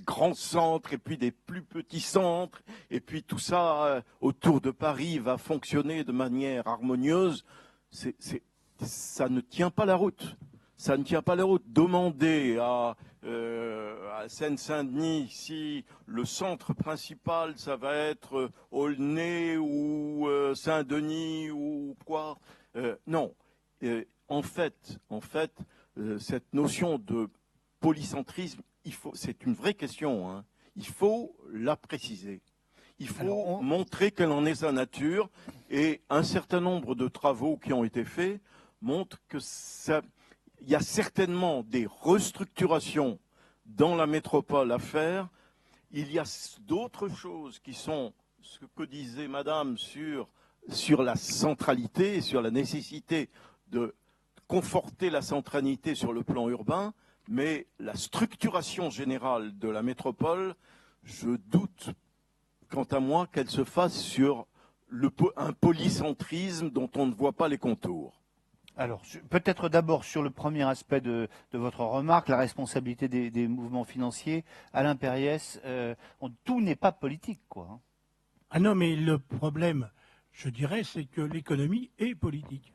grands centres, et puis des plus petits centres, et puis tout ça autour de Paris va fonctionner de manière harmonieuse, ça ne tient pas la route. Ça ne tient pas la route. Demander à Seine-Saint-Denis si le centre principal, ça va être Aulnay ou Saint-Denis ou quoi. Non. En fait, cette notion de polycentrisme, c'est une vraie question. Hein. Il faut la préciser. Il faut montrer quelle en est sa nature. Et un certain nombre de travaux qui ont été faits montrent que il y a certainement des restructurations dans la métropole à faire il y a d'autres choses qui sont ce que disait Madame sur la centralité, sur la nécessité de conforter la centralité sur le plan urbain, mais la structuration générale de la métropole, je doute, quant à moi, qu'elle se fasse sur un polycentrisme dont on ne voit pas les contours. Alors, peut-être d'abord sur le premier aspect de votre remarque, la responsabilité des mouvements financiers. Alain Périès, tout n'est pas politique, quoi. Hein. Ah non, mais le problème, je dirais, c'est que l'économie est politique.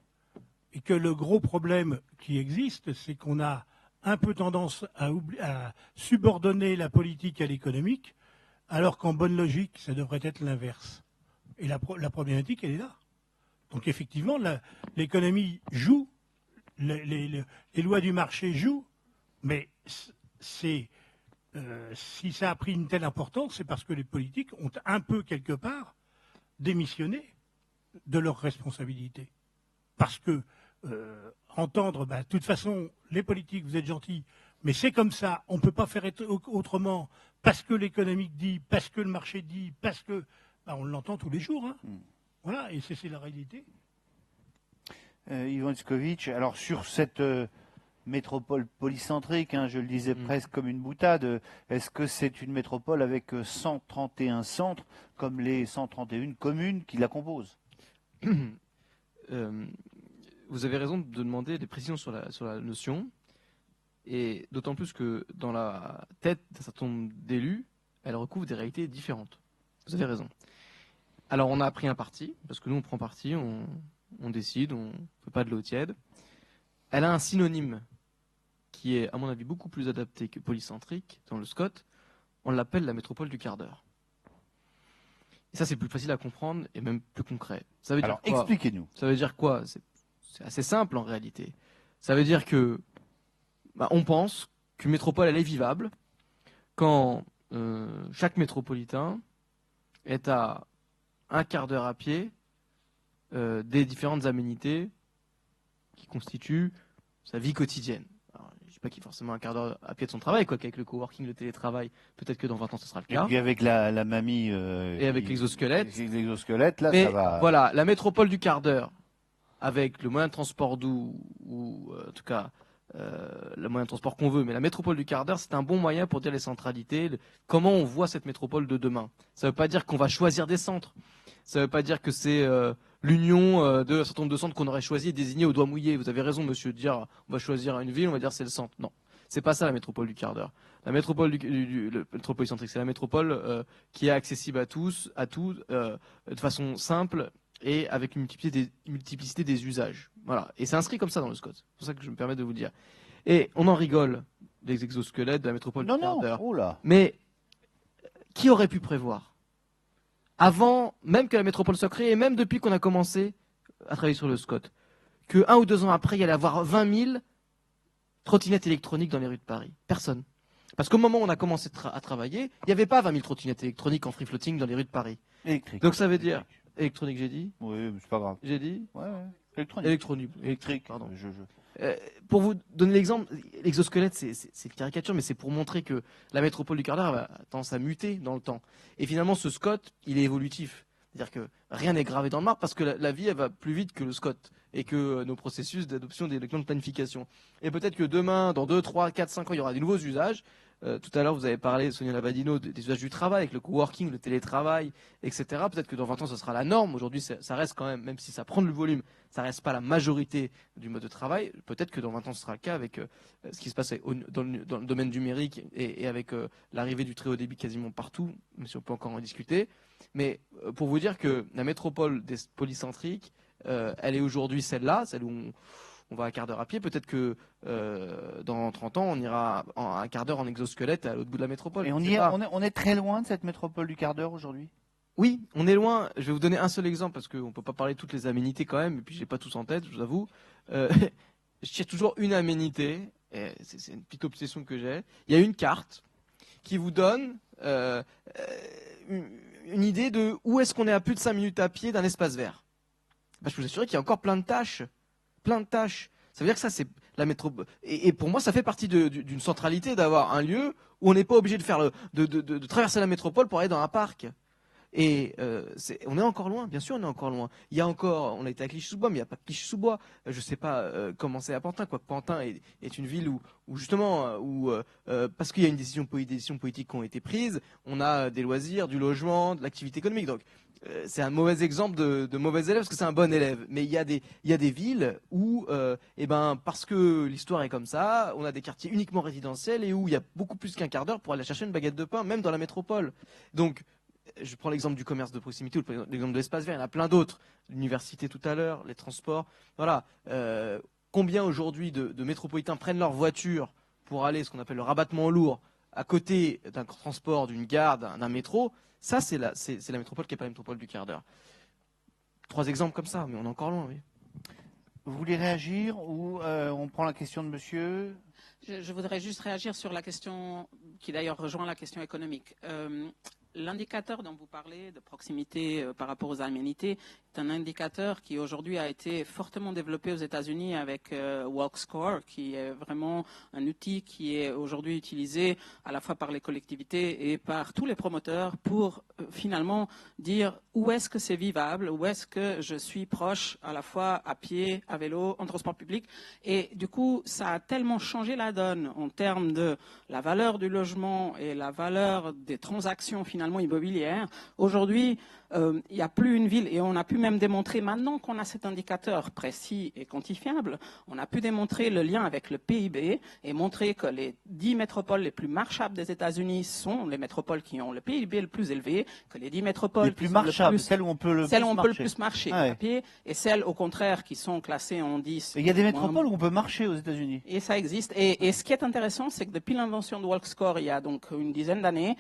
Et que le gros problème qui existe, c'est qu'on a un peu tendance à subordonner la politique à l'économique, alors qu'en bonne logique, ça devrait être l'inverse. Et la problématique, elle est là. Donc effectivement, l'économie joue, les lois du marché jouent, mais si ça a pris une telle importance, c'est parce que les politiques ont un peu, quelque part, démissionné de leurs responsabilités. Parce que entendre, de toute façon, les politiques, vous êtes gentils, mais c'est comme ça, on ne peut pas faire autrement, parce que l'économique dit, parce que le marché dit, parce que... on l'entend tous les jours, hein. Voilà, et c'est la réalité. Ivan Itzkovitch, alors sur cette métropole polycentrique, hein, je le disais presque comme une boutade, est-ce que c'est une métropole avec 131 centres, comme les 131 communes qui la composent? Vous avez raison de demander des précisions sur la notion, et d'autant plus que dans la tête d'un certain nombre d'élus, elle recouvre des réalités différentes. Vous avez raison. Alors on a pris un parti, parce que nous on prend parti, on décide, on ne fait pas de l'eau tiède. Elle a un synonyme qui est à mon avis beaucoup plus adapté que polycentrique dans le SCOT, on l'appelle la métropole du quart d'heure. Et ça c'est plus facile à comprendre et même plus concret. Ça veut dire quoi ? Expliquez-nous. Ça veut dire quoi ? C'est assez simple en réalité. Ça veut dire que on pense qu'une métropole elle est vivable quand chaque métropolitain est à un quart d'heure à pied des différentes aménités qui constituent sa vie quotidienne. Alors, je ne dis pas qu'il est forcément un quart d'heure à pied de son travail, quoi qu'avec le coworking, le télétravail, peut-être que dans 20 ans ce sera le cas. Et puis avec la mamie... et avec l'exosquelette. L'exosquelette, là, mais ça va... Voilà, la métropole du quart d'heure, avec le moyen de transport doux, ou en tout cas le moyen de transport qu'on veut, mais la métropole du quart d'heure, c'est un bon moyen pour dire les centralités, comment on voit cette métropole de demain. Ça ne veut pas dire qu'on va choisir des centres. Ça ne veut pas dire que c'est l'union d'un certain nombre de centres qu'on aurait choisi et désigné au doigt mouillé. Vous avez raison, monsieur, de dire on va choisir une ville, on va dire c'est le centre. Non, c'est pas ça la métropole du quart d'heure. La métropole le métropolicentrique, c'est la métropole qui est accessible à tous, de façon simple et avec une multiplicité des usages. Voilà. Et c'est inscrit comme ça dans le SCOT. C'est pour ça que je me permets de vous dire. Et on en rigole des exosquelettes de la métropole du quart d'heure. Oh là. Mais qui aurait pu prévoir avant même que la métropole soit créée, et même depuis qu'on a commencé à travailler sur le SCOT, que 1 ou 2 ans après, il y allait avoir 20 000 trottinettes électroniques dans les rues de Paris. Personne. Parce qu'au moment où on a commencé à travailler, il n'y avait pas 20 000 trottinettes électroniques en free floating dans les rues de Paris. Électrique. Donc ça veut dire... Électronique, j'ai dit ? Oui, mais c'est pas grave. J'ai dit ? Ouais. Électronique. Électrique, pardon. Je... Pour vous donner l'exemple, l'exosquelette, c'est une caricature, mais c'est pour montrer que la métropole du quart d'heure a tendance à muter dans le temps. Et finalement, ce SCOT, il est évolutif. C'est-à-dire que rien n'est gravé dans le marbre parce que la vie, elle va plus vite que le SCOT et que nos processus d'adoption des documents de planification. Et peut-être que demain, dans 2, 3, 4, 5 ans, il y aura des nouveaux usages. Tout à l'heure, vous avez parlé, Sonia Lavadino, des usages du travail, avec le coworking, le télétravail, etc. Peut-être que dans 20 ans, ce sera la norme. Aujourd'hui, ça reste quand même si ça prend le volume, ça reste pas la majorité du mode de travail. Peut-être que dans 20 ans, ce sera le cas avec ce qui se passe dans le domaine numérique et avec l'arrivée du très haut débit quasiment partout, même si on peut encore en discuter. Mais pour vous dire que la métropole des polycentriques, elle est aujourd'hui celle-là, celle où on va à quart d'heure à pied. Peut-être que dans 30 ans, on ira un quart d'heure en exosquelette à l'autre bout de la métropole. Et on est très loin de cette métropole du quart d'heure aujourd'hui ? Oui, on est loin. Je vais vous donner un seul exemple parce qu'on ne peut pas parler de toutes les aménités quand même, et puis je n'ai pas tous en tête, je vous avoue. Je tire toujours une aménité, et c'est une petite obsession que j'ai. Il y a une carte qui vous donne une idée de où est-ce qu'on est à plus de 5 minutes à pied d'un espace vert. Je peux vous assurer qu'il y a encore plein de tâches. Ça veut dire que ça, la métropole. Et pour moi, ça fait partie d'une centralité d'avoir un lieu où on n'est pas obligé de faire de traverser la métropole pour aller dans un parc. Et on est encore loin, bien sûr, on est encore loin. Il y a encore, on a été à Clichy-sous-Bois, mais il n'y a pas de Clichy-sous-Bois. Je ne sais pas comment c'est à Pantin, quoi. Pantin est une ville où justement, parce qu'il y a des décisions politiques qui ont été prises, on a des loisirs, du logement, de l'activité économique. Donc, c'est un mauvais exemple de mauvais élève parce que c'est un bon élève. Mais il y a des villes où, parce que l'histoire est comme ça, on a des quartiers uniquement résidentiels et où il y a beaucoup plus qu'un quart d'heure pour aller chercher une baguette de pain, même dans la métropole. Donc, je prends l'exemple du commerce de proximité ou l'exemple de l'espace vert, il y en a plein d'autres. L'université tout à l'heure, les transports. Voilà. Combien aujourd'hui de métropolitains prennent leur voiture pour aller, ce qu'on appelle le rabattement lourd, à côté d'un transport, d'une gare, d'un métro. Ça, c'est la métropole qui n'est pas la métropole du quart d'heure. 3 exemples comme ça, mais on est encore loin, oui. Vous voulez réagir ou on prend la question de monsieur ? Je voudrais juste réagir sur la question qui d'ailleurs rejoint la question économique. L'indicateur dont vous parlez de proximité par rapport aux aménités est un indicateur qui aujourd'hui a été fortement développé aux États-Unis avec WalkScore, qui est vraiment un outil qui est aujourd'hui utilisé à la fois par les collectivités et par tous les promoteurs pour finalement dire où est-ce que c'est vivable, où est-ce que je suis proche à la fois à pied, à vélo, en transport public. Et du coup, ça a tellement changé la donne en termes de la valeur du logement et la valeur des transactions finalement immobilières. Aujourd'hui, il n'y a plus une ville, et on a pu même démontrer, maintenant qu'on a cet indicateur précis et quantifiable, on a pu démontrer le lien avec le PIB et montrer que les 10 métropoles les plus marchables des États-Unis sont les métropoles qui ont le PIB le plus élevé, que les 10 métropoles les plus marchables, celles où on peut le plus marcher à pied, et celles au contraire qui sont classées en 10. Il y a des métropoles où on peut marcher aux États-Unis. Et ça existe. Et ce qui est intéressant, c'est que depuis l'invention de WalkScore, il y a donc une dizaine d'années,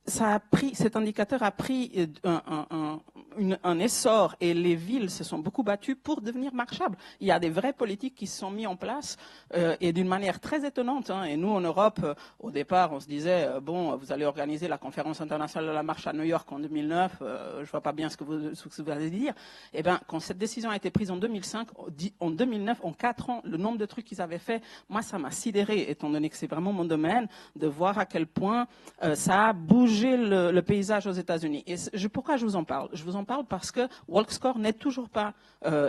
cet indicateur a pris un essor et les villes se sont beaucoup battues pour devenir marchables. Il y a des vraies politiques qui se sont mises en place et d'une manière très étonnante. Et nous, en Europe, au départ, on se disait, bon, vous allez organiser la conférence internationale de la marche à New York en 2009, je ne vois pas bien ce que vous allez dire. Eh bien, quand cette décision a été prise en 2005, en 2009, en 4 ans, le nombre de trucs qu'ils avaient fait, moi, ça m'a sidéré, étant donné que c'est vraiment mon domaine, de voir à quel point ça a bougé le paysage aux États-Unis. Et pourquoi je vous en parle ? Je vous en parle parce que WalkScore n'est toujours pas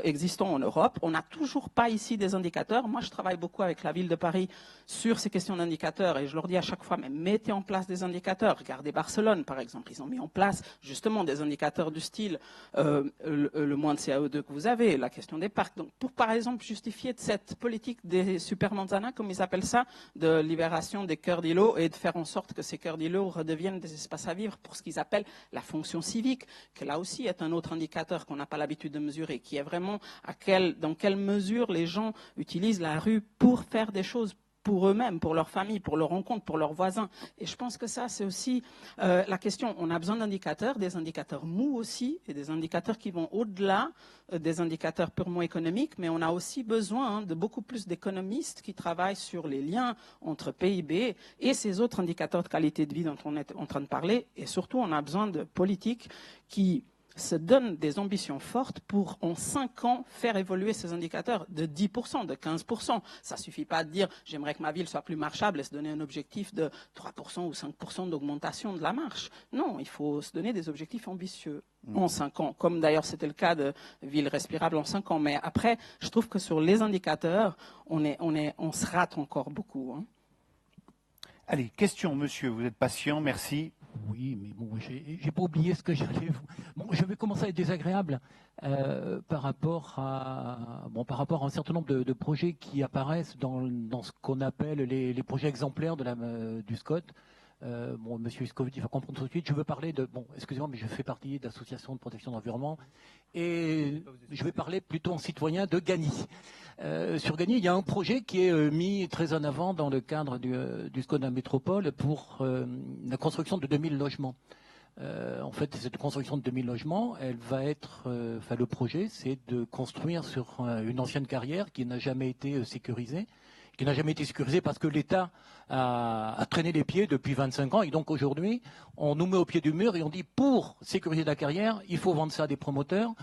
existant en Europe. On n'a toujours pas ici des indicateurs. Moi, je travaille beaucoup avec la ville de Paris sur ces questions d'indicateurs et je leur dis à chaque fois, mais mettez en place des indicateurs. Regardez Barcelone, par exemple. Ils ont mis en place justement des indicateurs du style le moins de CO2 que vous avez, la question des parcs. Donc, pour, par exemple, justifier cette politique des supermanzanas, comme ils appellent ça, de libération des cœurs d'îlots et de faire en sorte que ces cœurs d'îlots redeviennent des espaces à vivre pour ce qu'ils appellent la fonction civique, que là aussi est un autre indicateur qu'on n'a pas l'habitude de mesurer, qui est vraiment dans quelle mesure les gens utilisent la rue pour faire des choses pour eux-mêmes, pour leur famille, pour leurs rencontres, pour leurs voisins. Et je pense que ça, c'est aussi la question. On a besoin d'indicateurs, des indicateurs mous aussi, et des indicateurs qui vont au-delà des indicateurs purement économiques, mais on a aussi besoin de beaucoup plus d'économistes qui travaillent sur les liens entre PIB et ces autres indicateurs de qualité de vie dont on est en train de parler. Et surtout, on a besoin de politiques qui se donnent des ambitions fortes pour, en 5 ans, faire évoluer ces indicateurs de 10%, de 15%. Ça ne suffit pas de dire « j'aimerais que ma ville soit plus marchable » et se donner un objectif de 3% ou 5% d'augmentation de la marche. Non, il faut se donner des objectifs ambitieux en 5 ans, comme d'ailleurs c'était le cas de Ville respirable en 5 ans. Mais après, je trouve que sur les indicateurs, on se rate encore beaucoup. Hein. Allez, question, monsieur, vous êtes patient, merci. Oui, mais bon, j'ai pas oublié ce que j'allais vous... Bon, je vais commencer à être désagréable par rapport à un certain nombre de projets qui apparaissent dans ce qu'on appelle les projets exemplaires du SCOT. Monsieur Iskovitch, il va comprendre tout de suite. Je veux parler de... Bon, excusez-moi, mais je fais partie d'associations de protection de l'environnement. Et je vais parler plutôt en citoyen de Gagny. Sur Gagny, il y a un projet qui est mis très en avant dans le cadre du SCOT de la métropole pour la construction de 2000 logements. En fait, cette construction de 2000 logements, elle va être... le projet, c'est de construire sur une ancienne carrière qui n'a jamais été sécurisée. Qui n'a jamais été sécurisé parce que l'État a traîné les pieds depuis 25 ans. Et donc aujourd'hui, on nous met au pied du mur et on dit pour sécuriser la carrière, il faut vendre ça à des promoteurs.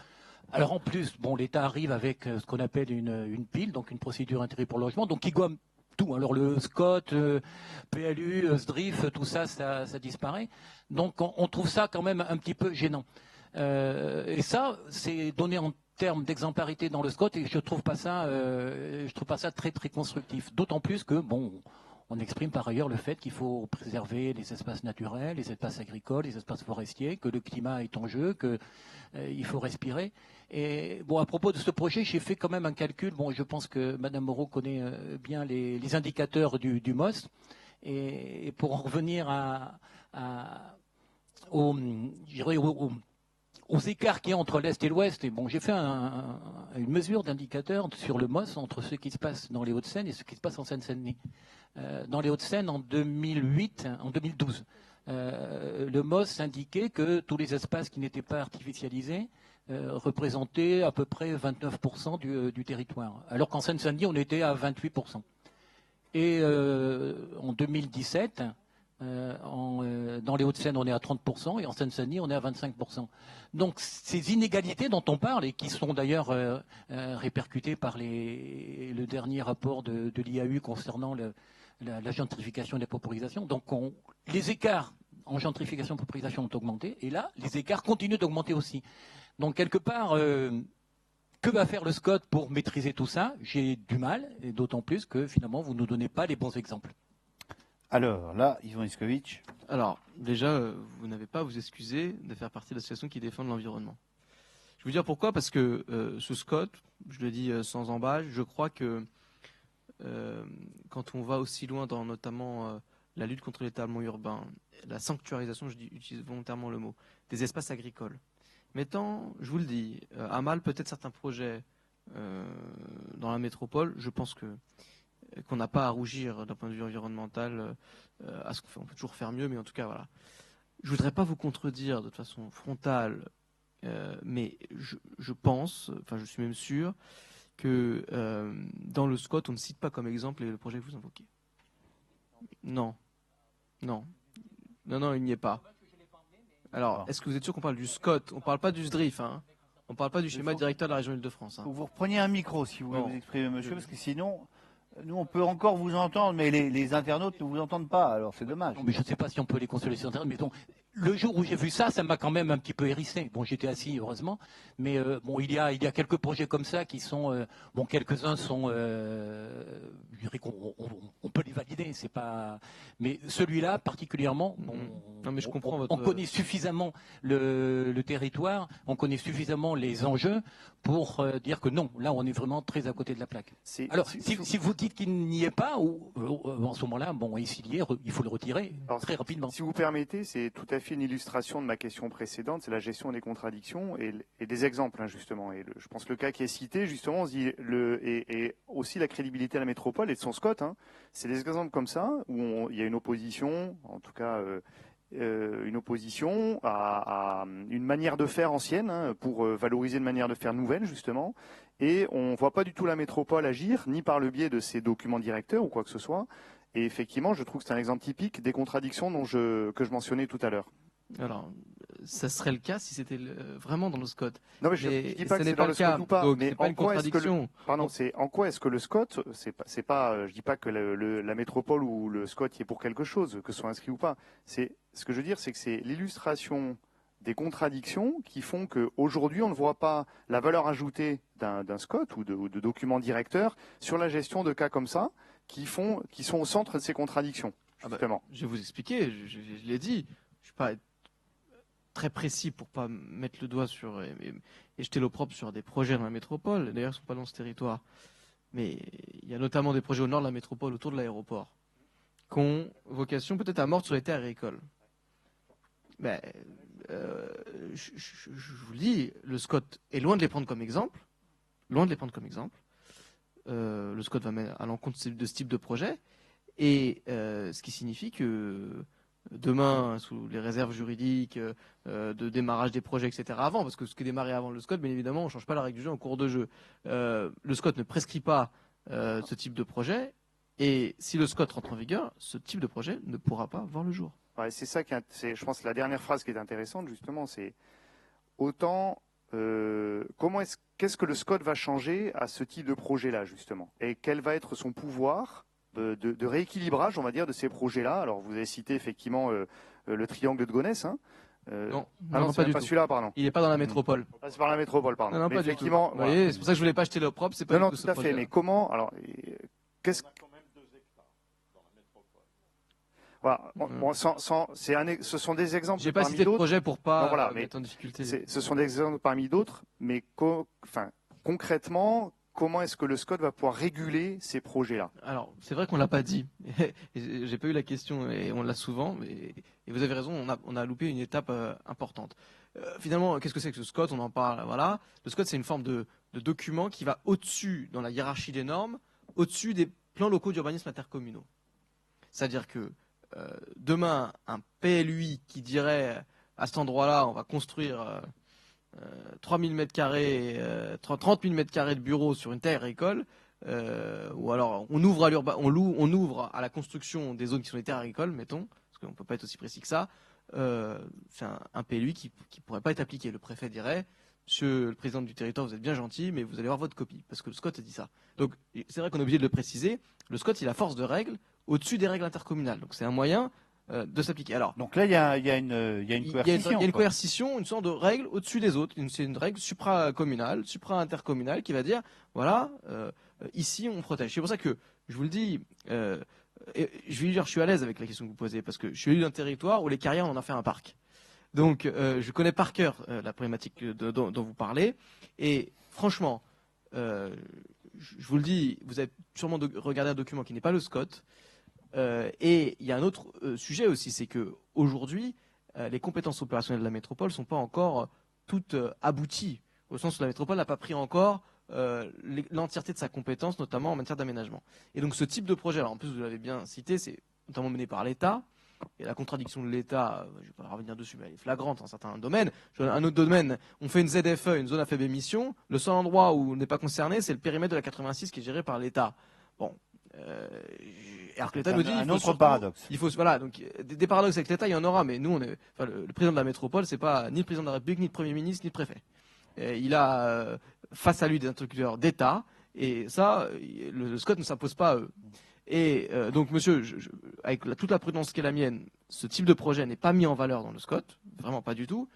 Alors en plus, bon, l'État arrive avec ce qu'on appelle une PIL, donc une procédure intégrée pour le logement, donc qui gomme tout. Alors le SCOT, PLU, SDRIF, tout ça, ça disparaît. Donc on trouve ça quand même un petit peu gênant. Et ça, c'est donné en termes d'exemplarité dans le SCOT, et je trouve pas ça très très constructif. D'autant plus que bon. On exprime par ailleurs le fait qu'il faut préserver les espaces naturels, les espaces agricoles, les espaces forestiers, que le climat est en jeu, qu'il faut respirer. Et bon, à propos de ce projet, j'ai fait quand même un calcul. Bon, je pense que Madame Moreau connaît bien les indicateurs du MOS. Et pour en revenir aux écarts qu'il y a entre l'Est et l'Ouest, et bon, j'ai fait une mesure d'indicateurs sur le MOS entre ce qui se passe dans les Hauts-de-Seine et ce qui se passe en Seine-Saint-Denis. Dans les Hauts-de-Seine, en 2012, le MOS indiquait que tous les espaces qui n'étaient pas artificialisés représentaient à peu près 29% du territoire, alors qu'en Seine-Saint-Denis, on était à 28%. Et en 2017, dans les Hauts-de-Seine, on est à 30%, et en Seine-Saint-Denis, on est à 25%. Donc ces inégalités dont on parle, et qui sont d'ailleurs répercutées par le dernier rapport de l'IAU concernant la gentrification et la paupérisation, donc les écarts en gentrification et paupérisation ont augmenté, et là, les écarts continuent d'augmenter aussi. Donc quelque part, que va faire le SCOT pour maîtriser tout ça? J'ai du mal, et d'autant plus que finalement, vous ne nous donnez pas les bons exemples. Alors là, Yvon Iskovitch. Alors, déjà, vous n'avez pas à vous excuser de faire partie de l'association qui défend l'environnement. Je vais vous dire pourquoi, parce que ce SCOT, je le dis sans embâche, je crois que quand on va aussi loin dans notamment la lutte contre l'étalement urbain, la sanctuarisation, j'utilise volontairement le mot, des espaces agricoles, mettant, je vous le dis, à mal peut-être certains projets dans la métropole, je pense qu'on n'a pas à rougir d'un point de vue environnemental à ce qu'on fait. On peut toujours faire mieux, mais en tout cas, voilà. Je voudrais pas vous contredire de façon frontale, mais je pense, enfin je suis même sûr, que dans le SCOT, on ne cite pas comme exemple le projet que vous invoquez. Non, il n'y est pas. Alors, est-ce que vous êtes sûr qu'on parle du SCOT? On ne parle pas du SDRIF, hein. On ne parle pas du schéma directeur de la région Île-de-France. Hein. Vous repreniez un micro si vous voulez vous exprimer, monsieur, parce que sinon, nous, on peut encore vous entendre, mais les internautes ne vous entendent pas, alors c'est dommage. Non, mais je ne sais pas si on peut les consoler sur Internet, mais bon, le jour où j'ai vu ça, ça m'a quand même un petit peu hérissé. Bon, j'étais assis, heureusement, mais bon, il y a quelques projets comme ça qui sont, bon, quelques-uns sont, je dirais qu'on peut les valider, c'est pas, mais celui-là particulièrement, bon, non, mais je comprends on connaît suffisamment le territoire, on connaît suffisamment les enjeux pour dire que non, là, on est vraiment très à côté de la plaque. Alors, si vous dites qu'il n'y est pas, en ce moment-là, bon, s'il y est, il faut le retirer très rapidement. Si vous permettez, c'est tout à fait une illustration de ma question précédente, c'est la gestion des contradictions et des exemples, hein, justement. Et je pense que le cas qui est cité, justement, on se dit, et aussi la crédibilité à la métropole et de son SCOT, hein, c'est des exemples comme ça, où il y a une opposition, en tout cas une opposition à une manière de faire ancienne, hein, pour valoriser une manière de faire nouvelle, justement. Et on ne voit pas du tout la métropole agir, ni par le biais de ses documents directeurs ou quoi que ce soit. Et effectivement, je trouve que c'est un exemple typique des contradictions que je mentionnais tout à l'heure. Alors, ça serait le cas si c'était vraiment dans le SCOT. Non, mais je ne dis pas que c'est dans le SCOT ou pas. Mais en quoi est-ce que le SCOT, c'est pas, je dis pas que la métropole ou le SCOT y est pour quelque chose, que ce soit inscrit ou pas. Ce que je veux dire, c'est que c'est l'illustration des contradictions qui font qu'aujourd'hui, on ne voit pas la valeur ajoutée d'un SCOT ou de documents directeurs sur la gestion de cas comme ça, qui sont au centre de ces contradictions, justement. Je vais vous expliquer, je l'ai dit, je ne suis pas très précis pour pas mettre le doigt sur et jeter l'opprobre sur des projets dans la métropole, d'ailleurs ils ne sont pas dans ce territoire, mais il y a notamment des projets au nord de la métropole, autour de l'aéroport, qui ont vocation peut-être à mordre sur les terres agricoles. Ben, je vous le dis, le SCOT est loin de les prendre comme exemple, le SCOT va mettre à l'encontre de ce type de projet, et ce qui signifie que demain, sous les réserves juridiques de démarrage des projets, etc., avant, parce que ce qui est démarré avant le SCOT, bien évidemment, on ne change pas la règle du jeu en cours de jeu. Le SCOT ne prescrit pas ce type de projet, et si le SCOT rentre en vigueur, ce type de projet ne pourra pas voir le jour. Ouais, c'est ça je pense, la dernière phrase qui est intéressante, justement, c'est autant qu'est-ce que le SCOT va changer à ce type de projet-là, justement? Et quel va être son pouvoir de rééquilibrage, on va dire, de ces projets-là? Alors, vous avez cité effectivement le triangle de Gonesse. Hein. Non, c'est pas du pas tout. celui-là, pardon. Il n'est pas dans la métropole. Ah, c'est par la métropole, pardon. Non, Mais pas du tout. effectivement, Vous voilà. voyez, c'est pour ça que je voulais pas acheter l'opprobre, c'est pas Non, du tout tout à ce fait. projet-là. Mais comment? Alors, qu'est-ce Voilà. Bon, ce sont des exemples J'ai pas parmi cité de d'autres. projet pour pas Non, voilà, mais mettre en difficulté. Ce sont des exemples parmi d'autres, mais concrètement, comment est-ce que le SCOT va pouvoir réguler ces projets-là? Alors, c'est vrai qu'on l'a pas dit. J'ai pas eu la question et on l'a souvent. Et vous avez raison, on a loupé une étape importante. Finalement, qu'est-ce que c'est que ce SCOT? On en parle. Voilà. Le SCOT, c'est une forme de document qui va au-dessus, dans la hiérarchie des normes, au-dessus des plans locaux d'urbanisme intercommunaux. C'est-à-dire que demain, un PLUI qui dirait à cet endroit-là, on va construire 3000 m², 30 000 m² de bureaux sur une terre agricole, ou alors on ouvre à la construction des zones qui sont des terres agricoles, mettons, parce qu'on ne peut pas être aussi précis que ça, c'est un PLUI qui ne pourrait pas être appliqué. Le préfet dirait, monsieur le président du territoire, vous êtes bien gentil, mais vous allez avoir votre copie, parce que le SCOT a dit ça. Donc c'est vrai qu'on est obligé de le préciser, le SCOT il a force de règle au-dessus des règles intercommunales, donc c'est un moyen de s'appliquer. Alors, donc là, il y a une coercition. Il y a une coercition, une sorte de règle au-dessus des autres. C'est une règle supracommunale, supra-intercommunale qui va dire, voilà, ici on protège. C'est pour ça que je vous le dis, et je vais dire, je suis à l'aise avec la question que vous posez, parce que je suis élu d'un territoire où les carrières, on en a fait un parc. Donc, je connais par cœur la problématique dont vous parlez. Et franchement, je vous le dis, vous avez sûrement regardé un document qui n'est pas le SCOT. Et il y a un autre sujet aussi, c'est que aujourd'hui, les compétences opérationnelles de la métropole ne sont pas encore toutes abouties, au sens où la métropole n'a pas pris encore l'entièreté de sa compétence, notamment en matière d'aménagement. Et donc ce type de projet, alors en plus vous l'avez bien cité, c'est notamment mené par l'État. Et la contradiction de l'État, je ne vais pas revenir dessus, mais elle est flagrante en certains domaines. Un autre domaine, on fait une ZFE, une zone à faible émission. Le seul endroit où on n'est pas concerné, c'est le périmètre de la 86 qui est géré par l'État. Bon. Alors que l'État nous dit un autre paradoxe. Il faut, voilà, donc des paradoxes avec l'État, il y en aura, mais nous, le président de la métropole, c'est pas ni le président de la République, ni le Premier ministre, ni le préfet. Il a face à lui des interlocuteurs d'État, et ça, le SCOT ne s'impose pas à eux. Et donc, monsieur, avec toute la prudence qui est la mienne, ce type de projet n'est pas mis en valeur dans le SCOT, vraiment pas du tout.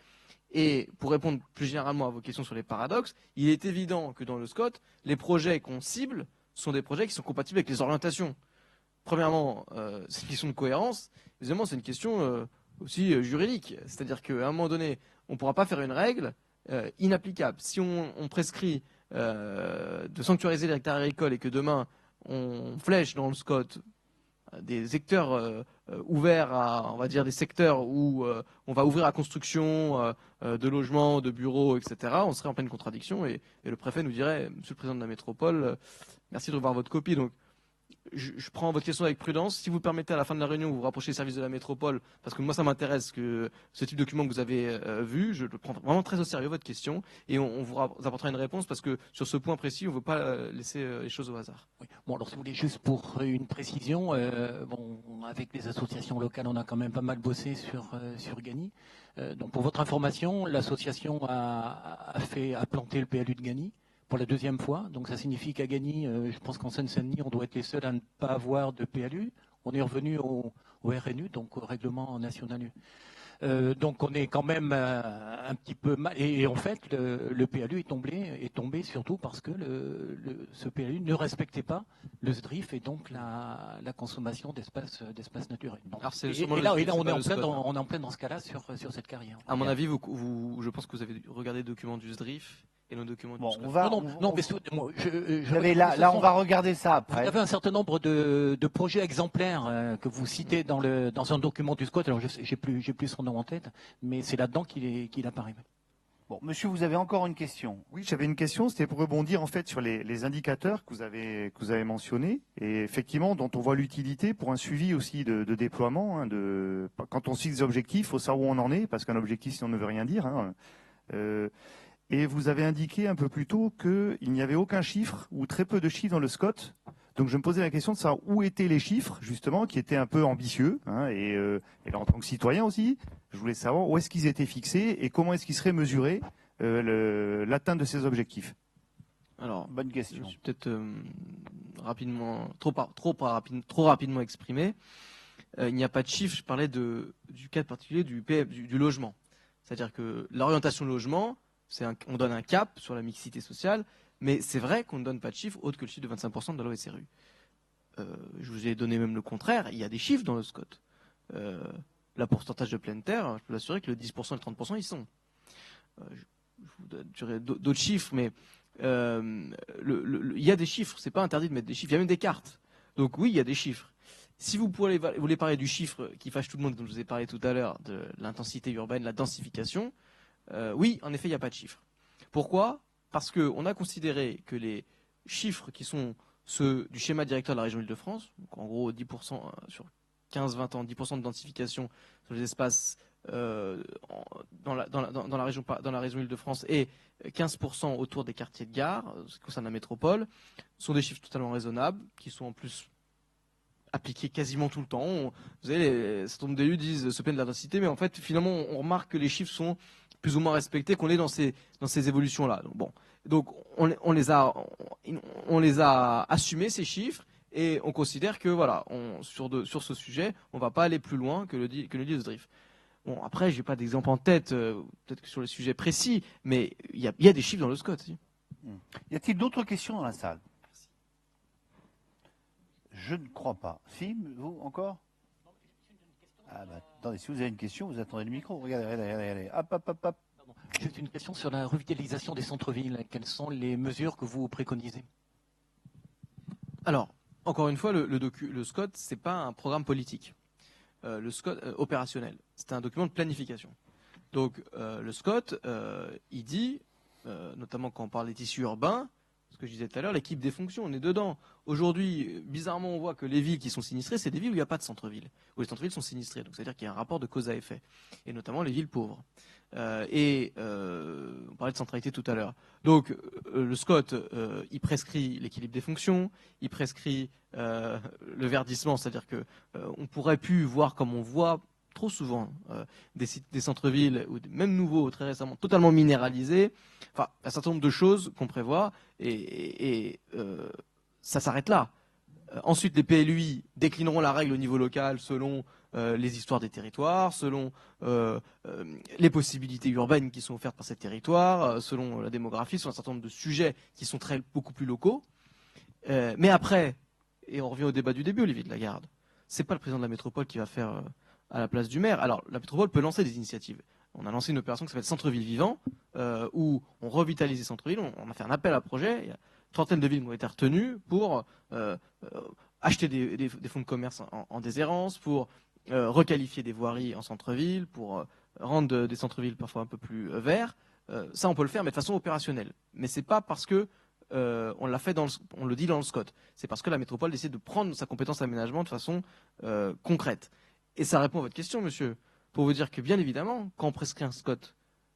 Et pour répondre plus généralement à vos questions sur les paradoxes, il est évident que dans le SCOT, les projets qu'on cible sont des projets qui sont compatibles avec les orientations. Premièrement, c'est une question de cohérence. Deuxièmement, c'est une question aussi juridique. C'est-à-dire qu'à un moment donné, on ne pourra pas faire une règle inapplicable. Si on prescrit de sanctuariser les hectares agricoles et que demain, on flèche dans le SCOT des secteurs ouverts à, on va dire, des secteurs où on va ouvrir à construction de logements, de bureaux, etc., on serait en pleine contradiction et le préfet nous dirait, monsieur le président de la métropole, merci de revoir votre copie. Donc, je prends votre question avec prudence. Si vous permettez, à la fin de la réunion, vous vous rapprochez des services de la métropole, parce que moi, ça m'intéresse que ce type de document que vous avez vu, je le prends vraiment très au sérieux, votre question, et on vous apportera une réponse, parce que sur ce point précis, on ne veut pas laisser les choses au hasard. Oui. Bon, alors si vous voulez, juste pour une précision, avec les associations locales, on a quand même pas mal bossé sur Gagny. Donc pour votre information, l'association a planté le PLU de Gagny pour la deuxième fois. Donc ça signifie qu'à Gagny, je pense qu'en Seine-Saint-Denis, on doit être les seuls à ne pas avoir de PLU. On est revenu au RNU, donc au règlement national U. Donc on est quand même un petit peu mal. Et en fait, le PLU est tombé surtout parce que ce PLU ne respectait pas le SDRIF et donc la consommation d'espace naturel. Et là, on est en plein dans ce cas-là sur cette carrière. À mon avis, je pense que vous avez regardé le document du SDRIF. Et le document bon, du on va. on va regarder ça après. Vous avez un certain nombre de projets exemplaires que vous citez dans un document du SCOT. Alors, j'ai plus son nom en tête, mais c'est là-dedans qu'il apparaît. Bon, monsieur, vous avez encore une question? Oui, j'avais une question. C'était pour rebondir en fait sur les indicateurs que vous avez mentionnés et effectivement dont on voit l'utilité pour un suivi aussi de déploiement. Hein, quand on fixe des objectifs, il faut savoir où on en est parce qu'un objectif, sinon, ne veut rien dire. Hein. Et vous avez indiqué un peu plus tôt qu'il n'y avait aucun chiffre ou très peu de chiffres dans le SCOT. Donc je me posais la question de savoir où étaient les chiffres, justement, qui étaient un peu ambitieux. Hein, et là, en tant que citoyen aussi, je voulais savoir où est-ce qu'ils étaient fixés et comment est-ce qu'ils seraient mesurés l'atteinte de ces objectifs? Alors, Bonne question. je suis peut-être trop rapidement exprimé. Il n'y a pas de chiffre. Je parlais du cas particulier du logement. C'est-à-dire que l'orientation logement, on donne un cap sur la mixité sociale, mais c'est vrai qu'on ne donne pas de chiffre autre que le chiffre de 25% de la loi SRU. Je vous ai donné même le contraire. Il y a des chiffres dans le SCOT. La pourcentage de pleine terre, je peux vous assurer que le 10% et le 30% y sont. Je vous donnerai d'autres chiffres, mais il y a des chiffres. C'est pas interdit de mettre des chiffres. Il y a même des cartes. Donc oui, il y a des chiffres. Si vous voulez parler du chiffre qui fâche tout le monde, dont je vous ai parlé tout à l'heure, de l'intensité urbaine, la densification, oui, en effet, il n'y a pas de chiffres. Pourquoi? Parce qu'on a considéré que les chiffres qui sont ceux du schéma directeur de la région Île-de-France, donc en gros 10% sur 15-20 ans, 10% de densification sur les espaces dans la région Île-de-France et 15% autour des quartiers de gare, ce qui concerne la métropole, sont des chiffres totalement raisonnables, qui sont en plus appliqués quasiment tout le temps. Vous savez, certain nombre d'élus disent se plaignent de la densité, mais en fait, finalement, on remarque que les chiffres sont plus ou moins respectés, qu'on est dans ces évolutions-là. Donc on les a assumés, ces chiffres, et on considère que voilà, sur ce sujet, on ne va pas aller plus loin que le dit le DRIF. Bon, après, j'ai pas d'exemple en tête, peut-être que sur les sujets précis, mais il y a des chiffres dans le SCOT. Si. Y a-t-il d'autres questions dans la salle? Je ne crois pas. Si, vous, encore? Ah bah, attendez, si vous avez une question, vous attendez le micro. Regardez. Hop. Juste une question sur la revitalisation des centres-villes. Quelles sont les mesures que vous préconisez? Alors, encore une fois, le SCOT, c'est pas un programme politique. Le SCOT opérationnel, c'est un document de planification. Donc, le SCOT, il dit, notamment quand on parle des tissus urbains, ce que je disais tout à l'heure, l'équipe des fonctions, on est dedans. Aujourd'hui, bizarrement, on voit que les villes qui sont sinistrées, c'est des villes où il n'y a pas de centre-ville, où les centres-villes sont sinistrés. Donc, c'est-à-dire qu'il y a un rapport de cause à effet, et notamment les villes pauvres. On parlait de centralité tout à l'heure. Donc, le SCOT, il prescrit l'équilibre des fonctions, il prescrit le verdissement, c'est-à-dire que on pourrait plus voir comme on voit trop souvent des centres-villes, ou même nouveaux, très récemment, totalement minéralisés. Enfin, un certain nombre de choses qu'on prévoit, et ça s'arrête là. Ensuite, les PLUI déclineront la règle au niveau local selon les histoires des territoires, selon les possibilités urbaines qui sont offertes par ces territoires, selon la démographie, selon un certain nombre de sujets qui sont beaucoup plus locaux. Mais après, et on revient au débat du début, Olivier de Lagarde, c'est pas le président de la métropole qui va faire à la place du maire. Alors, la métropole peut lancer des initiatives. On a lancé une opération qui s'appelle Centre-ville vivant, où on revitalise les centres-villes. On a fait un appel à projet. Il y a une trentaine de villes qui ont été retenues pour acheter des fonds de commerce en déshérence, pour requalifier des voiries en centre-ville, pour rendre des centres-villes parfois un peu plus verts. Ça, on peut le faire, mais de façon opérationnelle. Mais c'est pas parce que on le dit dans le SCOT. C'est parce que la métropole décide de prendre sa compétence d'aménagement de façon concrète. Et ça répond à votre question, monsieur, pour vous dire que bien évidemment, quand on prescrit un SCOT,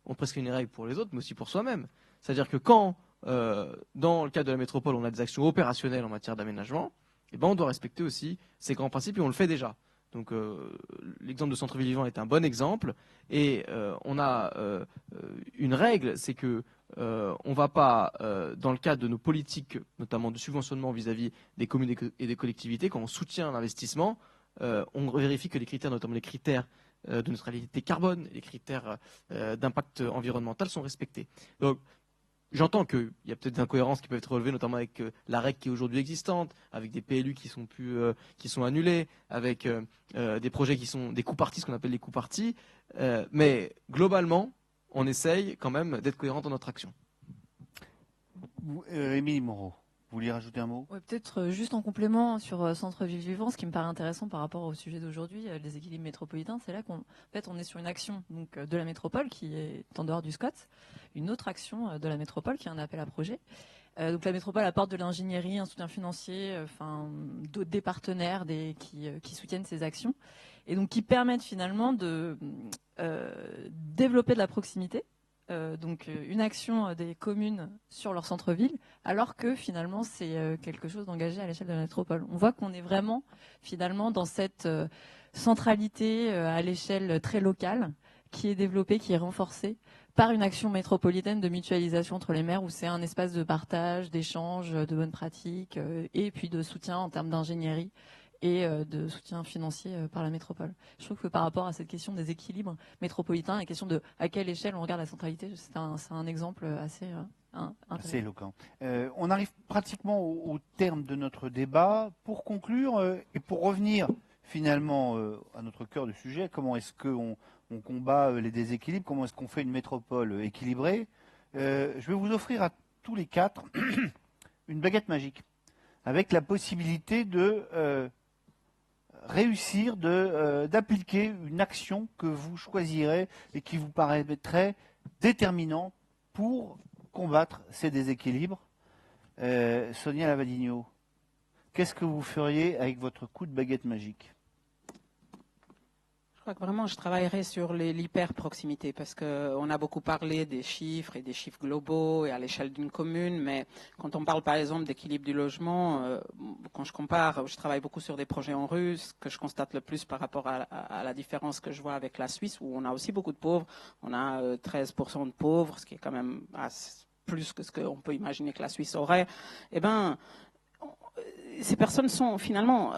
on prescrit une règle pour les autres, mais aussi pour soi-même. C'est-à-dire que quand, dans le cadre de la métropole, on a des actions opérationnelles en matière d'aménagement, eh ben, on doit respecter aussi ces grands principes, et on le fait déjà. Donc l'exemple de centre-ville vivant est un bon exemple, et on a une règle, c'est que on ne va pas, dans le cadre de nos politiques, notamment de subventionnement vis-à-vis des communes et des collectivités, quand on soutient l'investissement, on vérifie que les critères, notamment les critères de neutralité carbone, les critères d'impact environnemental sont respectés. Donc, j'entends qu'il y a peut-être des incohérences qui peuvent être relevées, notamment avec la règle qui est aujourd'hui existante, avec des PLU qui sont annulés, avec des projets qui sont des coûts partis, ce qu'on appelle les coûts partis. Mais globalement, on essaye quand même d'être cohérent dans notre action. Émilie Moreau, vous vouliez rajouter un mot? Ouais, peut-être juste en complément sur Centre-ville vivant, ce qui me paraît intéressant par rapport au sujet d'aujourd'hui, les équilibres métropolitains, c'est là on est sur une action donc, de la métropole qui est en dehors du SCOT, une autre action de la métropole qui est un appel à projet. Donc la métropole apporte de l'ingénierie, un soutien financier, des partenaires qui soutiennent ces actions, et donc qui permettent finalement de développer de la proximité. Donc une action des communes sur leur centre-ville, alors que finalement c'est quelque chose d'engagé à l'échelle de la métropole. On voit qu'on est vraiment finalement dans cette centralité à l'échelle très locale qui est développé, qui est renforcé par une action métropolitaine de mutualisation entre les maires, où c'est un espace de partage, d'échange, de bonnes pratiques, et puis de soutien en termes d'ingénierie et de soutien financier par la métropole. Je trouve que par rapport à cette question des équilibres métropolitains, la question de à quelle échelle on regarde la centralité, c'est un exemple assez assez éloquent. On arrive pratiquement au terme de notre débat. Pour conclure et pour revenir finalement à notre cœur du sujet, comment est-ce qu'on combat les déséquilibres, comment est-ce qu'on fait une métropole équilibrée, je vais vous offrir à tous les quatre une baguette magique avec la possibilité de réussir d'appliquer une action que vous choisirez et qui vous paraîtrait déterminante pour combattre ces déséquilibres. Sonia Lavadino, qu'est-ce que vous feriez avec votre coup de baguette magique? Je crois que vraiment je travaillerai sur l'hyper-proximité parce qu'on a beaucoup parlé des chiffres et des chiffres globaux et à l'échelle d'une commune, mais quand on parle par exemple d'équilibre du logement, quand je compare, je travaille beaucoup sur des projets en rue, ce que je constate le plus par rapport à la différence que je vois avec la Suisse où on a aussi beaucoup de pauvres, on a 13% de pauvres, ce qui est quand même plus que ce qu'on peut imaginer que la Suisse aurait, eh ben, ces personnes sont finalement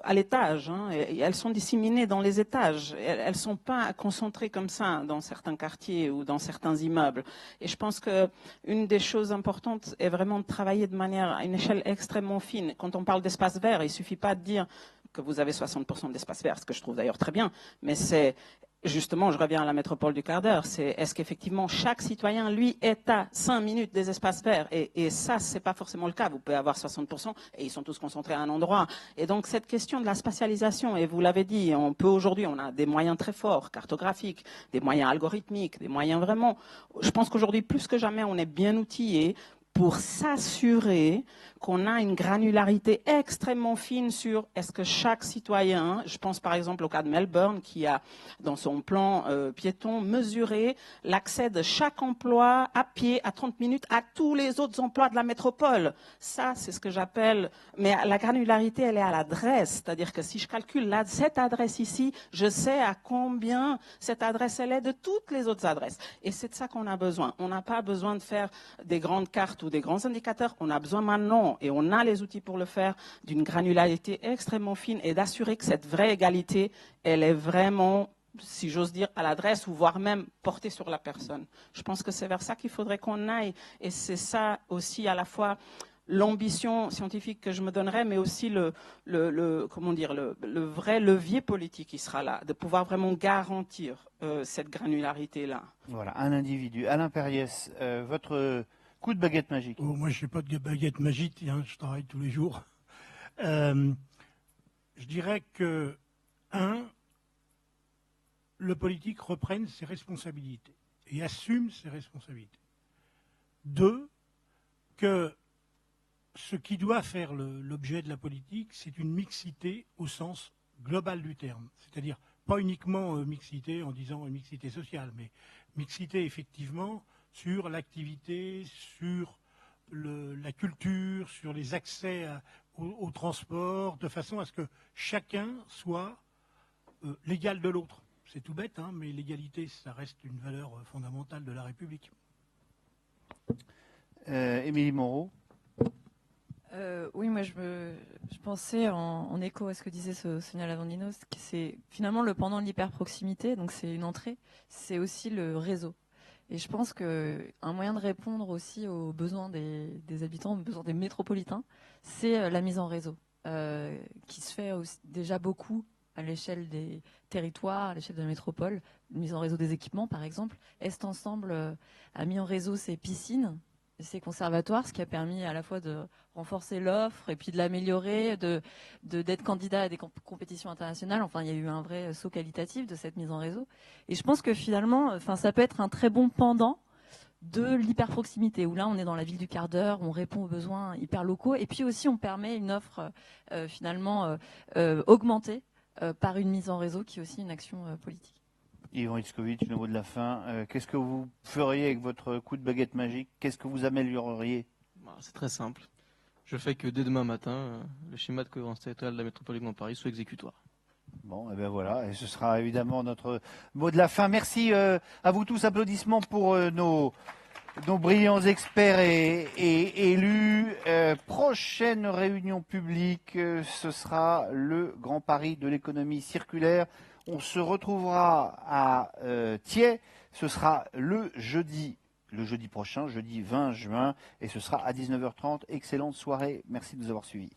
à l'étage, hein, et elles sont disséminées dans les étages. Elles ne sont pas concentrées comme ça dans certains quartiers ou dans certains immeubles. Et je pense qu'une des choses importantes est vraiment de travailler de manière à une échelle extrêmement fine. Quand on parle d'espace vert, il ne suffit pas de dire que vous avez 60% d'espace vert, ce que je trouve d'ailleurs très bien, mais c'est justement, je reviens à la métropole du quart d'heure, c'est est-ce qu'effectivement chaque citoyen, lui, est à 5 minutes des espaces verts et ça, c'est pas forcément le cas. Vous pouvez avoir 60% et ils sont tous concentrés à un endroit. Et donc, cette question de la spatialisation, et vous l'avez dit, aujourd'hui, on a des moyens très forts, cartographiques, des moyens algorithmiques, des moyens vraiment, je pense qu'aujourd'hui, plus que jamais, on est bien outillés pour s'assurer qu'on a une granularité extrêmement fine sur est-ce que chaque citoyen, je pense par exemple au cas de Melbourne, qui a dans son plan piéton mesuré l'accès de chaque emploi à pied à 30 minutes à tous les autres emplois de la métropole. Ça, c'est ce que j'appelle, mais la granularité, elle est à l'adresse, c'est-à-dire que si je calcule cette adresse ici, je sais à combien cette adresse elle est de toutes les autres adresses. Et c'est de ça qu'on a besoin. On n'a pas besoin de faire des grandes cartes ou des grands indicateurs, on a besoin maintenant, et on a les outils pour le faire, d'une granularité extrêmement fine et d'assurer que cette vraie égalité, elle est vraiment, si j'ose dire, à l'adresse ou voire même portée sur la personne. Je pense que c'est vers ça qu'il faudrait qu'on aille, et c'est ça aussi à la fois l'ambition scientifique que je me donnerais, mais aussi le vrai levier politique qui sera là, de pouvoir vraiment garantir cette granularité-là. Voilà, un individu. Alain Perriès, votre coup de baguette magique. Oh, moi, je n'ai pas de baguette magique, hein, je travaille tous les jours. Je dirais que, le politique reprenne ses responsabilités et assume ses responsabilités. 2, que ce qui doit faire l'objet de la politique, c'est une mixité au sens global du terme. C'est-à-dire pas uniquement mixité en disant mixité sociale, mais mixité effectivement sur l'activité, sur la culture, sur les accès au transport, de façon à ce que chacun soit l'égal de l'autre. C'est tout bête, hein, mais l'égalité, ça reste une valeur fondamentale de la République. Émilie Moreau. Oui, moi je pensais en écho à ce que disait Sonia Lavandino, que c'est finalement le pendant de l'hyperproximité, donc c'est une entrée, c'est aussi le réseau. Et je pense qu'un moyen de répondre aussi aux besoins des habitants, aux besoins des métropolitains, c'est la mise en réseau, qui se fait aussi déjà beaucoup à l'échelle des territoires, à l'échelle de la métropole, mise en réseau des équipements par exemple. Est Ensemble a mis en réseau ses piscines, ces conservatoires, ce qui a permis à la fois de renforcer l'offre et puis de l'améliorer, d'être candidat à des compétitions internationales. Enfin, il y a eu un vrai saut qualitatif de cette mise en réseau. Et je pense que finalement, ça peut être un très bon pendant de l'hyperproximité, où là, on est dans la ville du quart d'heure, on répond aux besoins hyper locaux, et puis aussi, on permet une offre finalement augmentée par une mise en réseau qui est aussi une action politique. Yvan Itzkovitch, le mot de la fin. Qu'est-ce que vous feriez avec votre coup de baguette magique? Qu'est-ce que vous amélioreriez? C'est très simple. Je fais que dès demain matin, le schéma de cohérence territoriale de la métropole du Grand Paris soit exécutoire. Bon, et bien voilà, et ce sera évidemment notre mot de la fin. Merci à vous tous, applaudissements pour nos brillants experts et élus. Prochaine réunion publique, ce sera le Grand Paris de l'économie circulaire. On se retrouvera à Thiais, ce sera le jeudi prochain, jeudi 20 juin, et ce sera à 19h30. Excellente soirée, merci de nous avoir suivis.